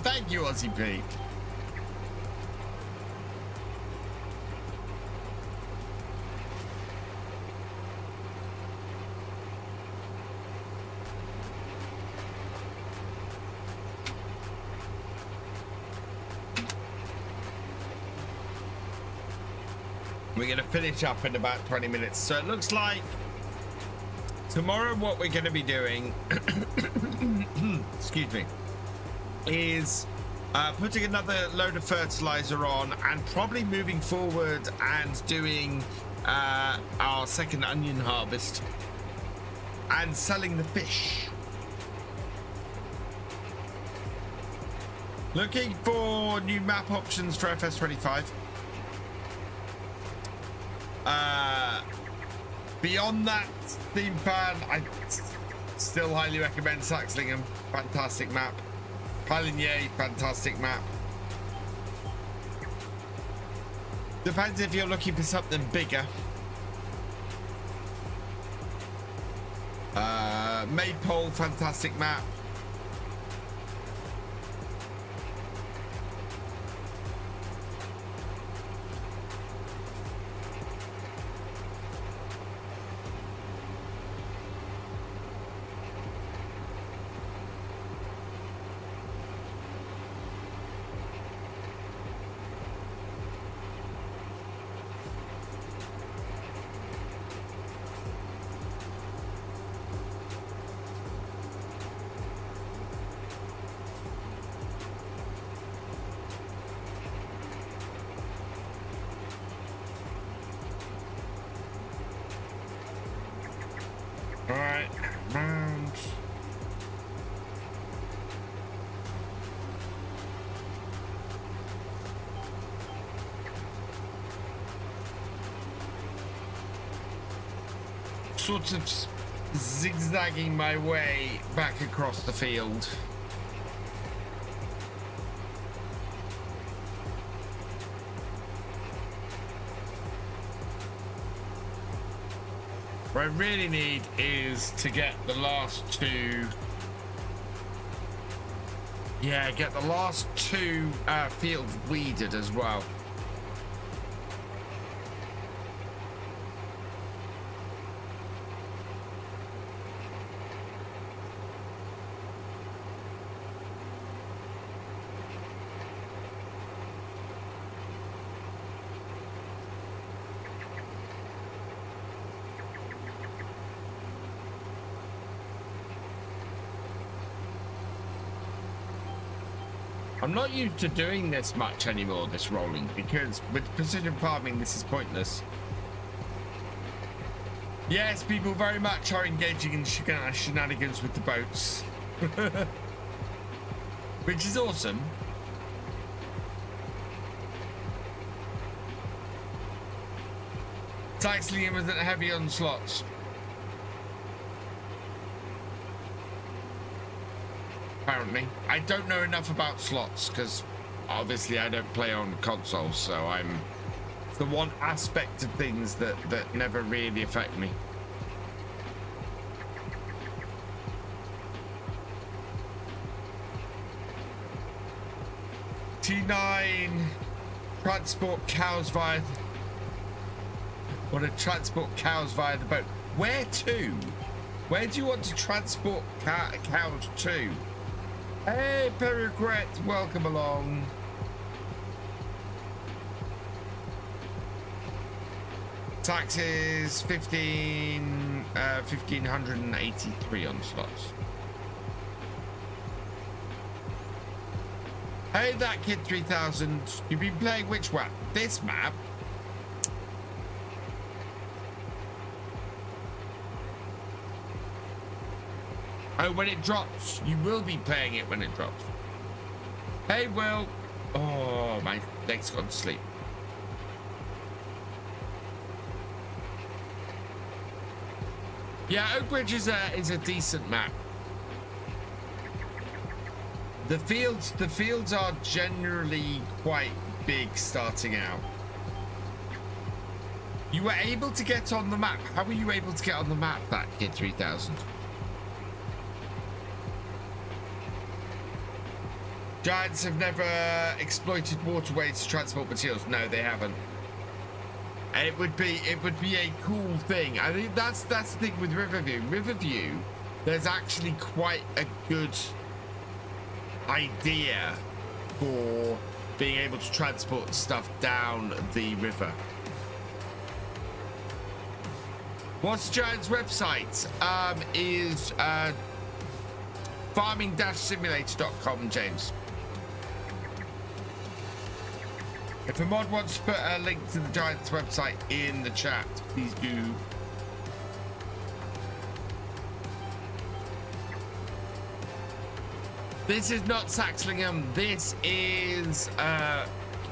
Thank you, Aussie Pete. We're going to finish up in about 20 minutes. So it looks like tomorrow what we're going to be doing, excuse me, is putting another load of fertilizer on and probably moving forward and doing our second onion harvest and selling the fish. Looking for new map options for FS25. Beyond that theme fan, I still highly recommend Saxlingham. Fantastic map. Highlands, fantastic map. Depends if you're looking for something bigger. Maypole, fantastic map. Sort of zigzagging my way back across the field. What I really need is to get the last two. Yeah, get the last two fields weeded as well. I'm not used to doing this much anymore, this rolling, because with precision farming, this is pointless. Yes, people very much are engaging in shenanigans with the boats. Which is awesome. Taxing him with heavy on slots. Apparently. I don't know enough about slots because obviously I don't play on consoles, so it's the one aspect of things that never really affect me. T9 transport cows via want to transport cows via the boat. Where to? Where do you want to transport cows to? Hey, Pericret, welcome along. Taxes 1583 on slots. Hey, that kid 3000. You've been playing which map? This map? Oh, when it drops. You will be playing it when it drops. Hey, Will. Oh, my leg's gone to sleep. Yeah, Oak Ridge is a decent map. The fields are generally quite big starting out. You were able to get on the map. How were you able to get on the map, that kid 3000? Giants have never exploited waterways to transport materials. No, they haven't. And it would be a cool thing. I think that's the thing with Riverview. Riverview, there's actually quite a good idea for being able to transport stuff down the river. What's the Giants website? Is farming-simulator.com, James. If a mod wants to put a link to the Giants website in the chat, please do. This is not Saxlingham. This is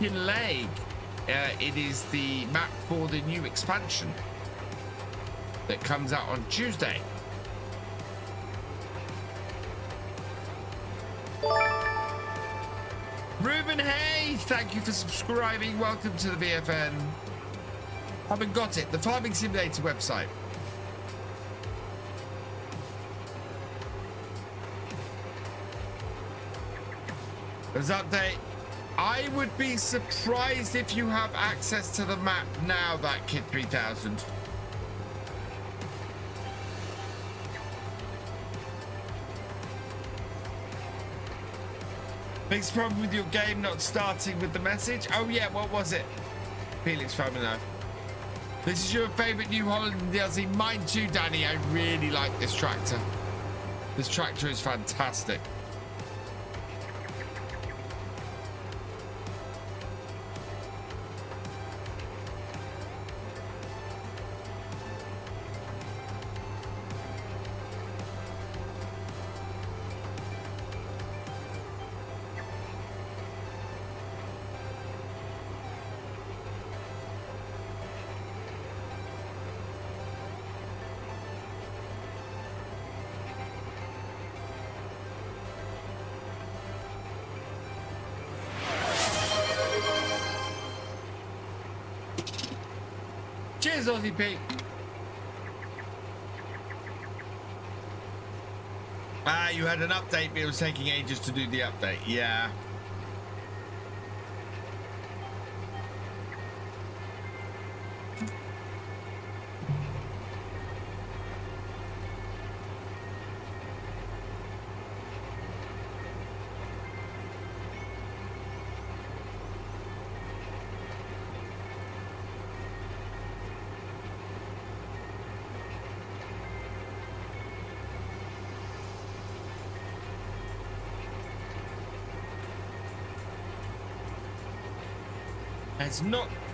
Kinlaig. It is the map for the new expansion that comes out on Tuesday. Ruben, hey, thank you for subscribing. Welcome to the VFN. Haven't got it. The Farming Simulator website. There's update. I would be surprised if you have access to the map now, that kid 3000. Biggest problem with your game not starting with the message? Oh yeah, what was it? Felix Foreman. This is your favourite New Holland DLC. Mine too, Danny. I really like this tractor. This tractor is fantastic. Cheers, Aussie Pete. Ah, you had an update, but it was taking ages to do the update. Yeah.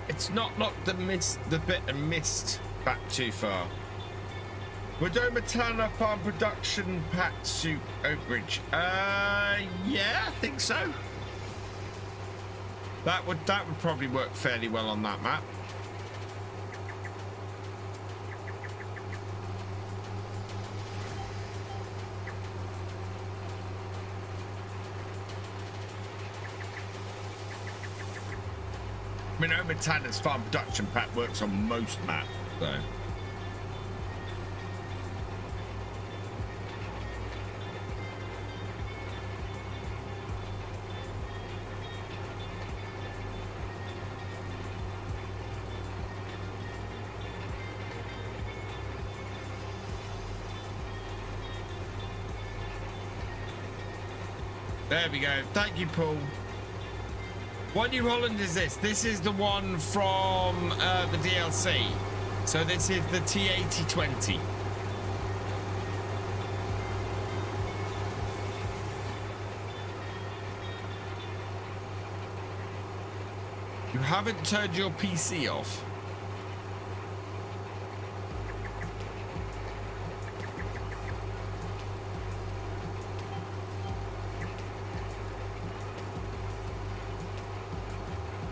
It's not knocked the bit and missed back too far. Wodomatana Farm Production Pat Soup Oakridge. Yeah, I think so. That would probably work fairly well on that map. I mean, Wodomatana's Farm Production Pack works on most maps, so. There we go. Thank you, Paul. What New Holland is this? This is the one from the DLC. So this is the T8020. You haven't turned your PC off.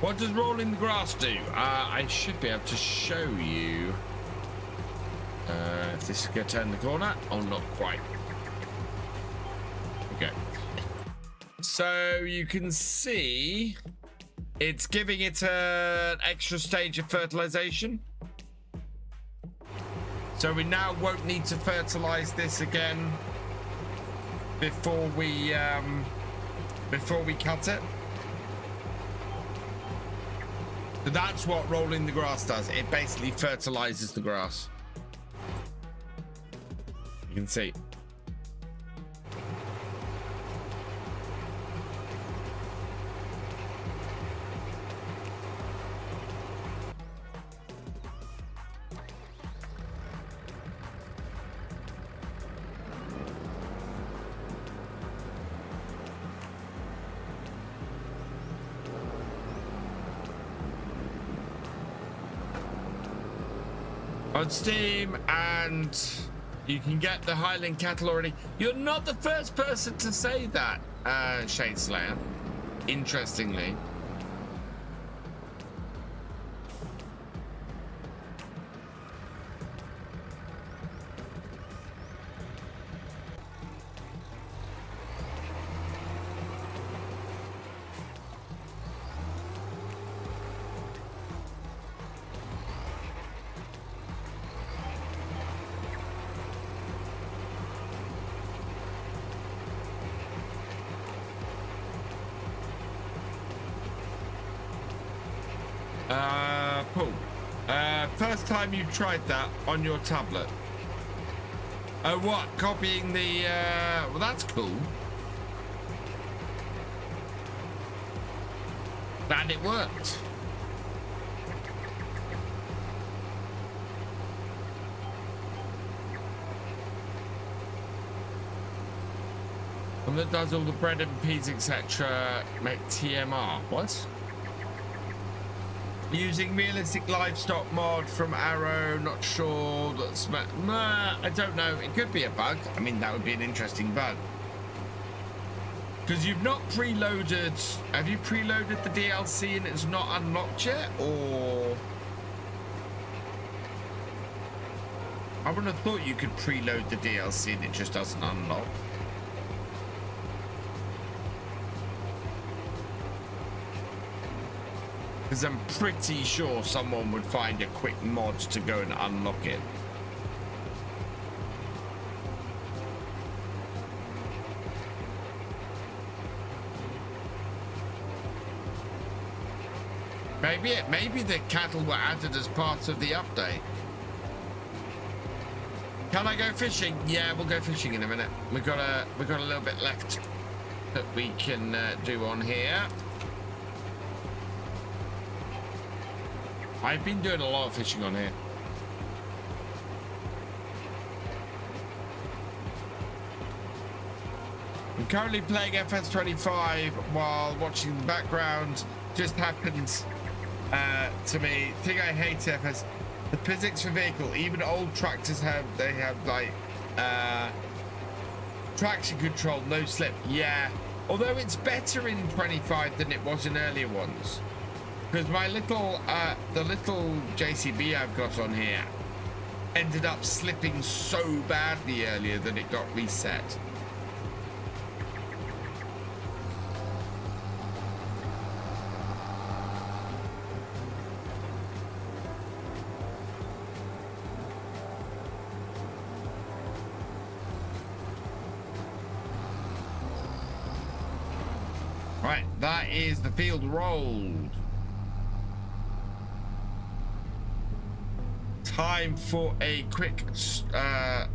What does rolling the grass do? I should be able to show you if this is going to turn the corner. Oh, not quite. Okay. So you can see it's giving it an extra stage of fertilization. So we now won't need to fertilize this again before we cut it. So that's what rolling the grass does. It basically fertilizes the grass. You can see. On Steam, and you can get the Highland cattle already. You're not the first person to say that, Shade Slayer, interestingly. Paul, first time you tried that on your tablet. Oh, what? Copying the, well, that's cool. And it worked. And that does all the bread and peas, etc. Make TMR. What? Using realistic livestock mod from Arrow, not sure. That's I don't know. It could be a bug. I mean, that would be an interesting bug. Because you've not preloaded. Have you preloaded the DLC and it's not unlocked yet, or? I would have thought you could preload the DLC and it just doesn't unlock. Because I'm pretty sure someone would find a quick mod to go and unlock it. Maybe the cattle were added as part of the update. Can I go fishing? Yeah, we'll go fishing in a minute. We've got a little bit left that we can do on here. I've been doing a lot of fishing on here. I'm currently playing FS25 while watching the background. Just happened to me. Thing I hate FS. The physics for vehicle. Even old tractors have like traction control, no slip. Yeah. Although it's better in 25 than it was in earlier ones. Because my little the little JCB I've got on here ended up slipping so badly earlier that it got reset. Right, that is the field rolled. Time for a quick stock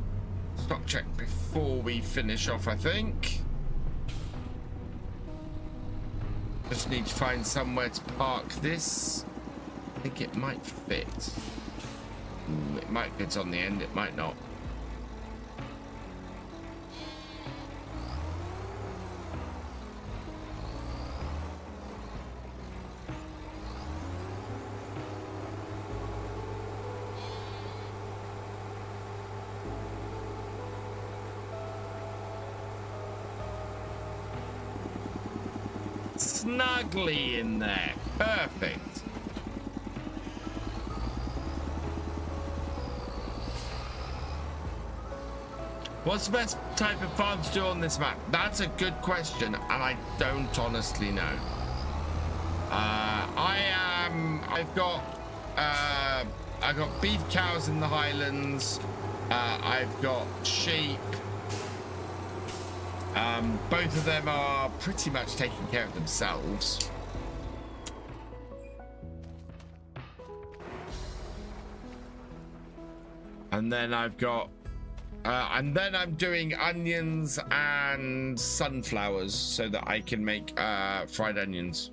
check before we finish off, I think. Just need to find somewhere to park this. I think it might fit. Ooh, it might fit on the end, it might not. Snugly in there. Perfect. What's the best type of farm to do on this map? That's a good question, and I don't honestly know. I've got beef cows in the Highlands. I've got sheep. Both of them are pretty much taking care of themselves. And then I've got, and then I'm doing onions and sunflowers so that I can make fried onions.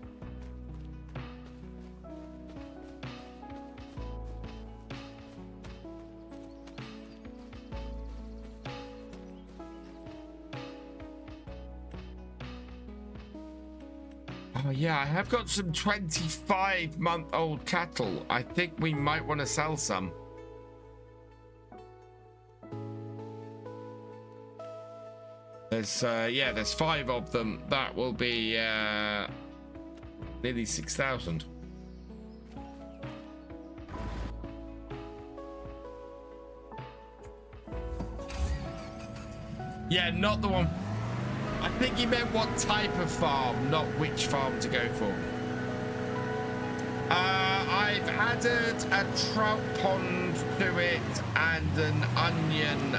Oh yeah, I have got some 25-month-old cattle. I think we might want to sell some. There's yeah, there's 5 of them. That will be nearly 6,000. Yeah, not the one. I think he meant what type of farm, not which farm to go for. I've added a trout pond to it and an onion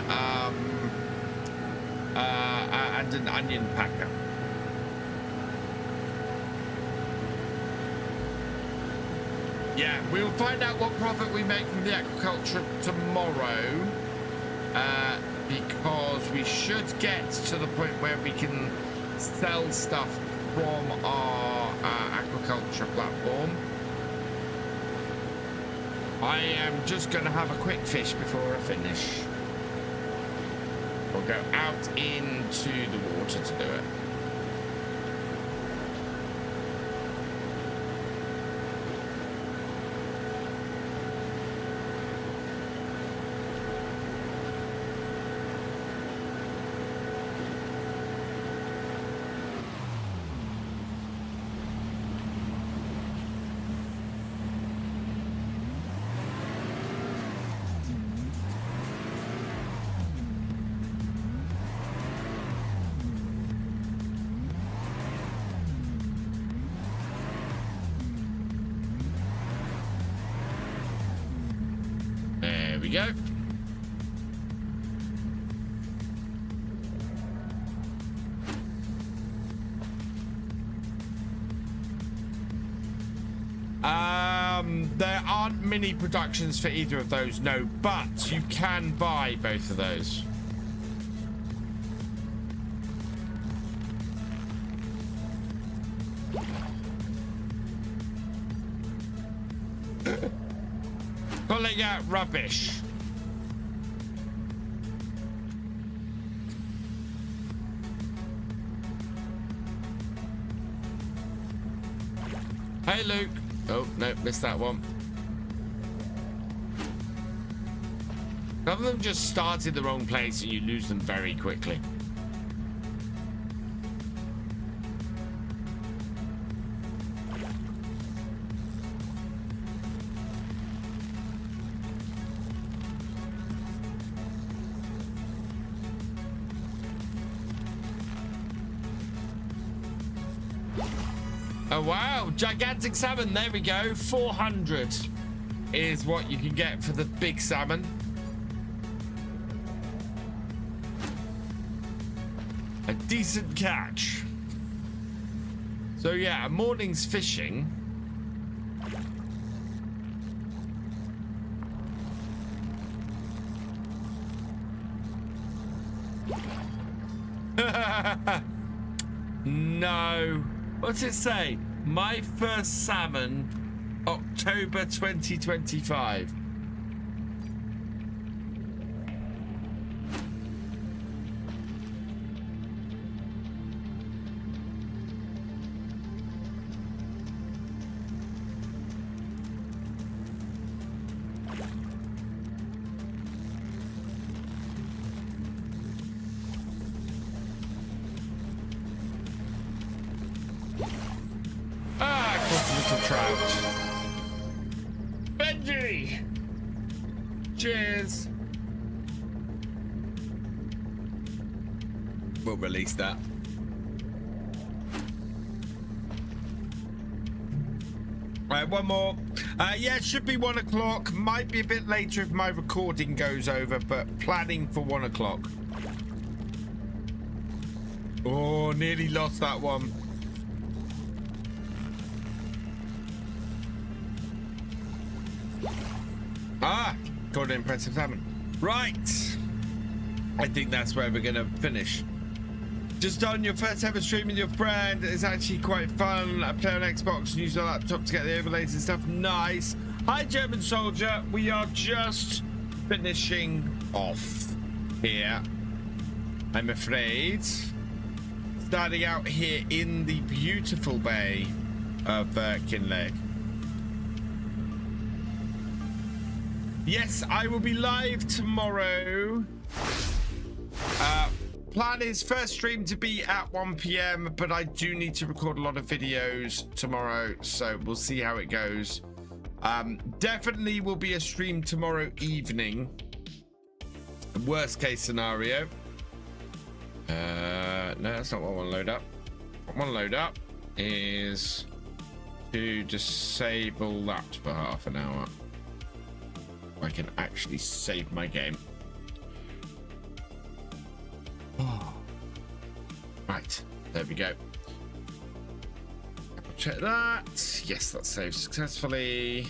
packer. Yeah, we'll find out what profit we make from the aquaculture tomorrow. Because we should get to the point where we can sell stuff from our aquaculture platform. I am just going to have a quick fish before I finish. We'll go out into the water to do it. We go. There aren't mini productions for either of those, no, but you can buy both of those. Pulling out rubbish. Hey, Luke. Oh, no, missed that one. Some of them just start in the wrong place and you lose them very quickly. Oh, wow. Gigantic salmon. There we go. 400 is what you can get for the big salmon. A decent catch. So, yeah, a morning's fishing. No. What's it say? My first salmon, October 2025. Cheers. We'll release that. Right, one more. Yeah, it should be 1 o'clock. Might be a bit later if my recording goes over, but planning for 1 o'clock. Oh, nearly lost that one. Ah, got an impressive salmon. Right. I think that's where we're going to finish. Just on your first ever stream with your friend. It's actually quite fun. I play on Xbox and use a laptop to get the overlays and stuff. Nice. Hi, German soldier. We are just finishing off here, I'm afraid. Starting out here in the beautiful bay of Kinlaig. Yes, I will be live tomorrow. Plan is first stream to be at 1 PM, but I do need to record a lot of videos tomorrow, so we'll see how it goes. Definitely will be a stream tomorrow evening. Worst case scenario. No, that's not what I want to load up. What I want to load up is to disable that for half an hour. I can actually save my game. Oh. Right, there we go. Check that. Yes, that's saved successfully.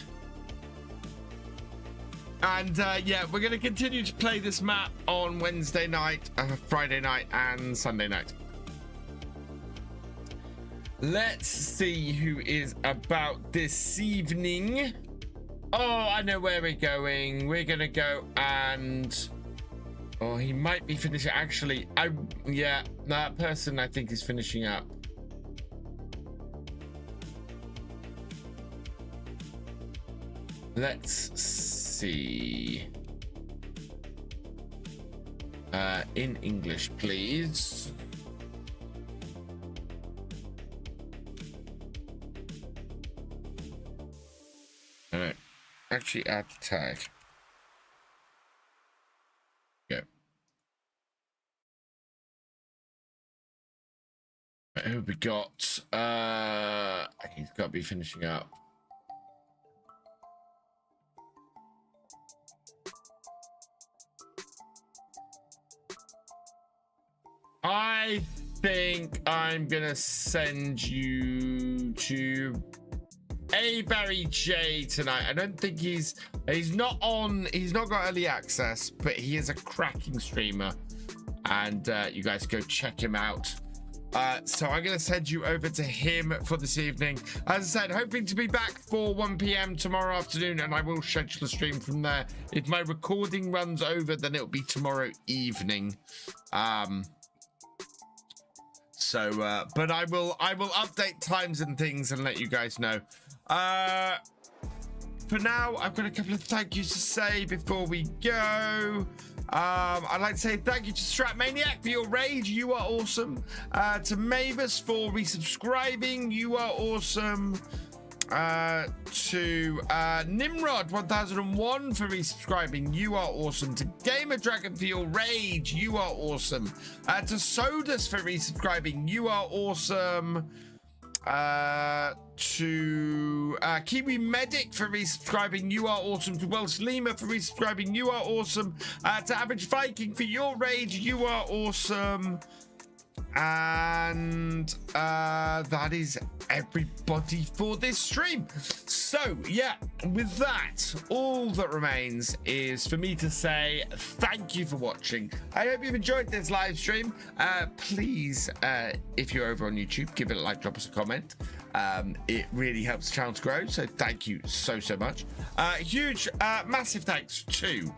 And yeah, we're going to continue to play this map on Wednesday night, Friday night, and Sunday night. Let's see who is about this evening. Oh, I know where we're going. We're gonna go and... Oh, he might be finishing. Actually, yeah, that person I think is finishing up. Let's see. In English, please. All right. Actually add the tag. Go. Right, who have we got? He's got to be finishing up. I think I'm gonna send you to A Barry J tonight. I don't think he's not got early access, but he is a cracking streamer, and you guys go check him out. So I'm going to send you over to him for this evening. As I said, hoping to be back for 1 p.m. tomorrow afternoon, and I will schedule a stream from there. If my recording runs over, then it'll be tomorrow evening. But I will update times and things and let you guys know. For now, I've got a couple of thank yous to say before we go. I'd like to say thank you to Stratmaniac for your raid. You are awesome. To Mavis for resubscribing. You are awesome. To Nimrod 1001 for resubscribing. You are awesome. To Gamer Dragon for your raid. You are awesome. To Sodus for resubscribing. You are awesome. To KiwiMedic for resubscribing. You are awesome. To Welsh Lima for resubscribing. You are awesome. To Average Viking for your raid. You are awesome. And that is everybody for this stream. So yeah, with that, all that remains is for me to say thank you for watching. I hope you've enjoyed this live stream. Please, if you're over on YouTube, give it a like, drop us a comment. It really helps the channel to grow, so thank you so much. Huge massive thanks to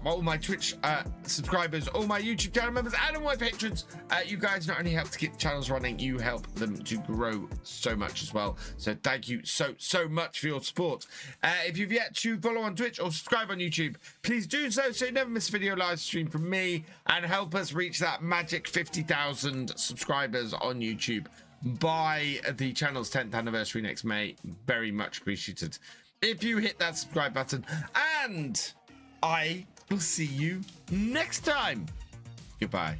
all my Twitch subscribers, all my YouTube channel members, and all my patrons. You guys not only help to keep the channels running, you help them to grow so much as well. So thank you so much for your support. If you've yet to follow on Twitch or subscribe on YouTube, please do so you never miss a video live stream from me, and help us reach that magic 50,000 subscribers on YouTube by the channel's 10th anniversary next May. Very much appreciated if you hit that subscribe button, and I will see you next time. Goodbye.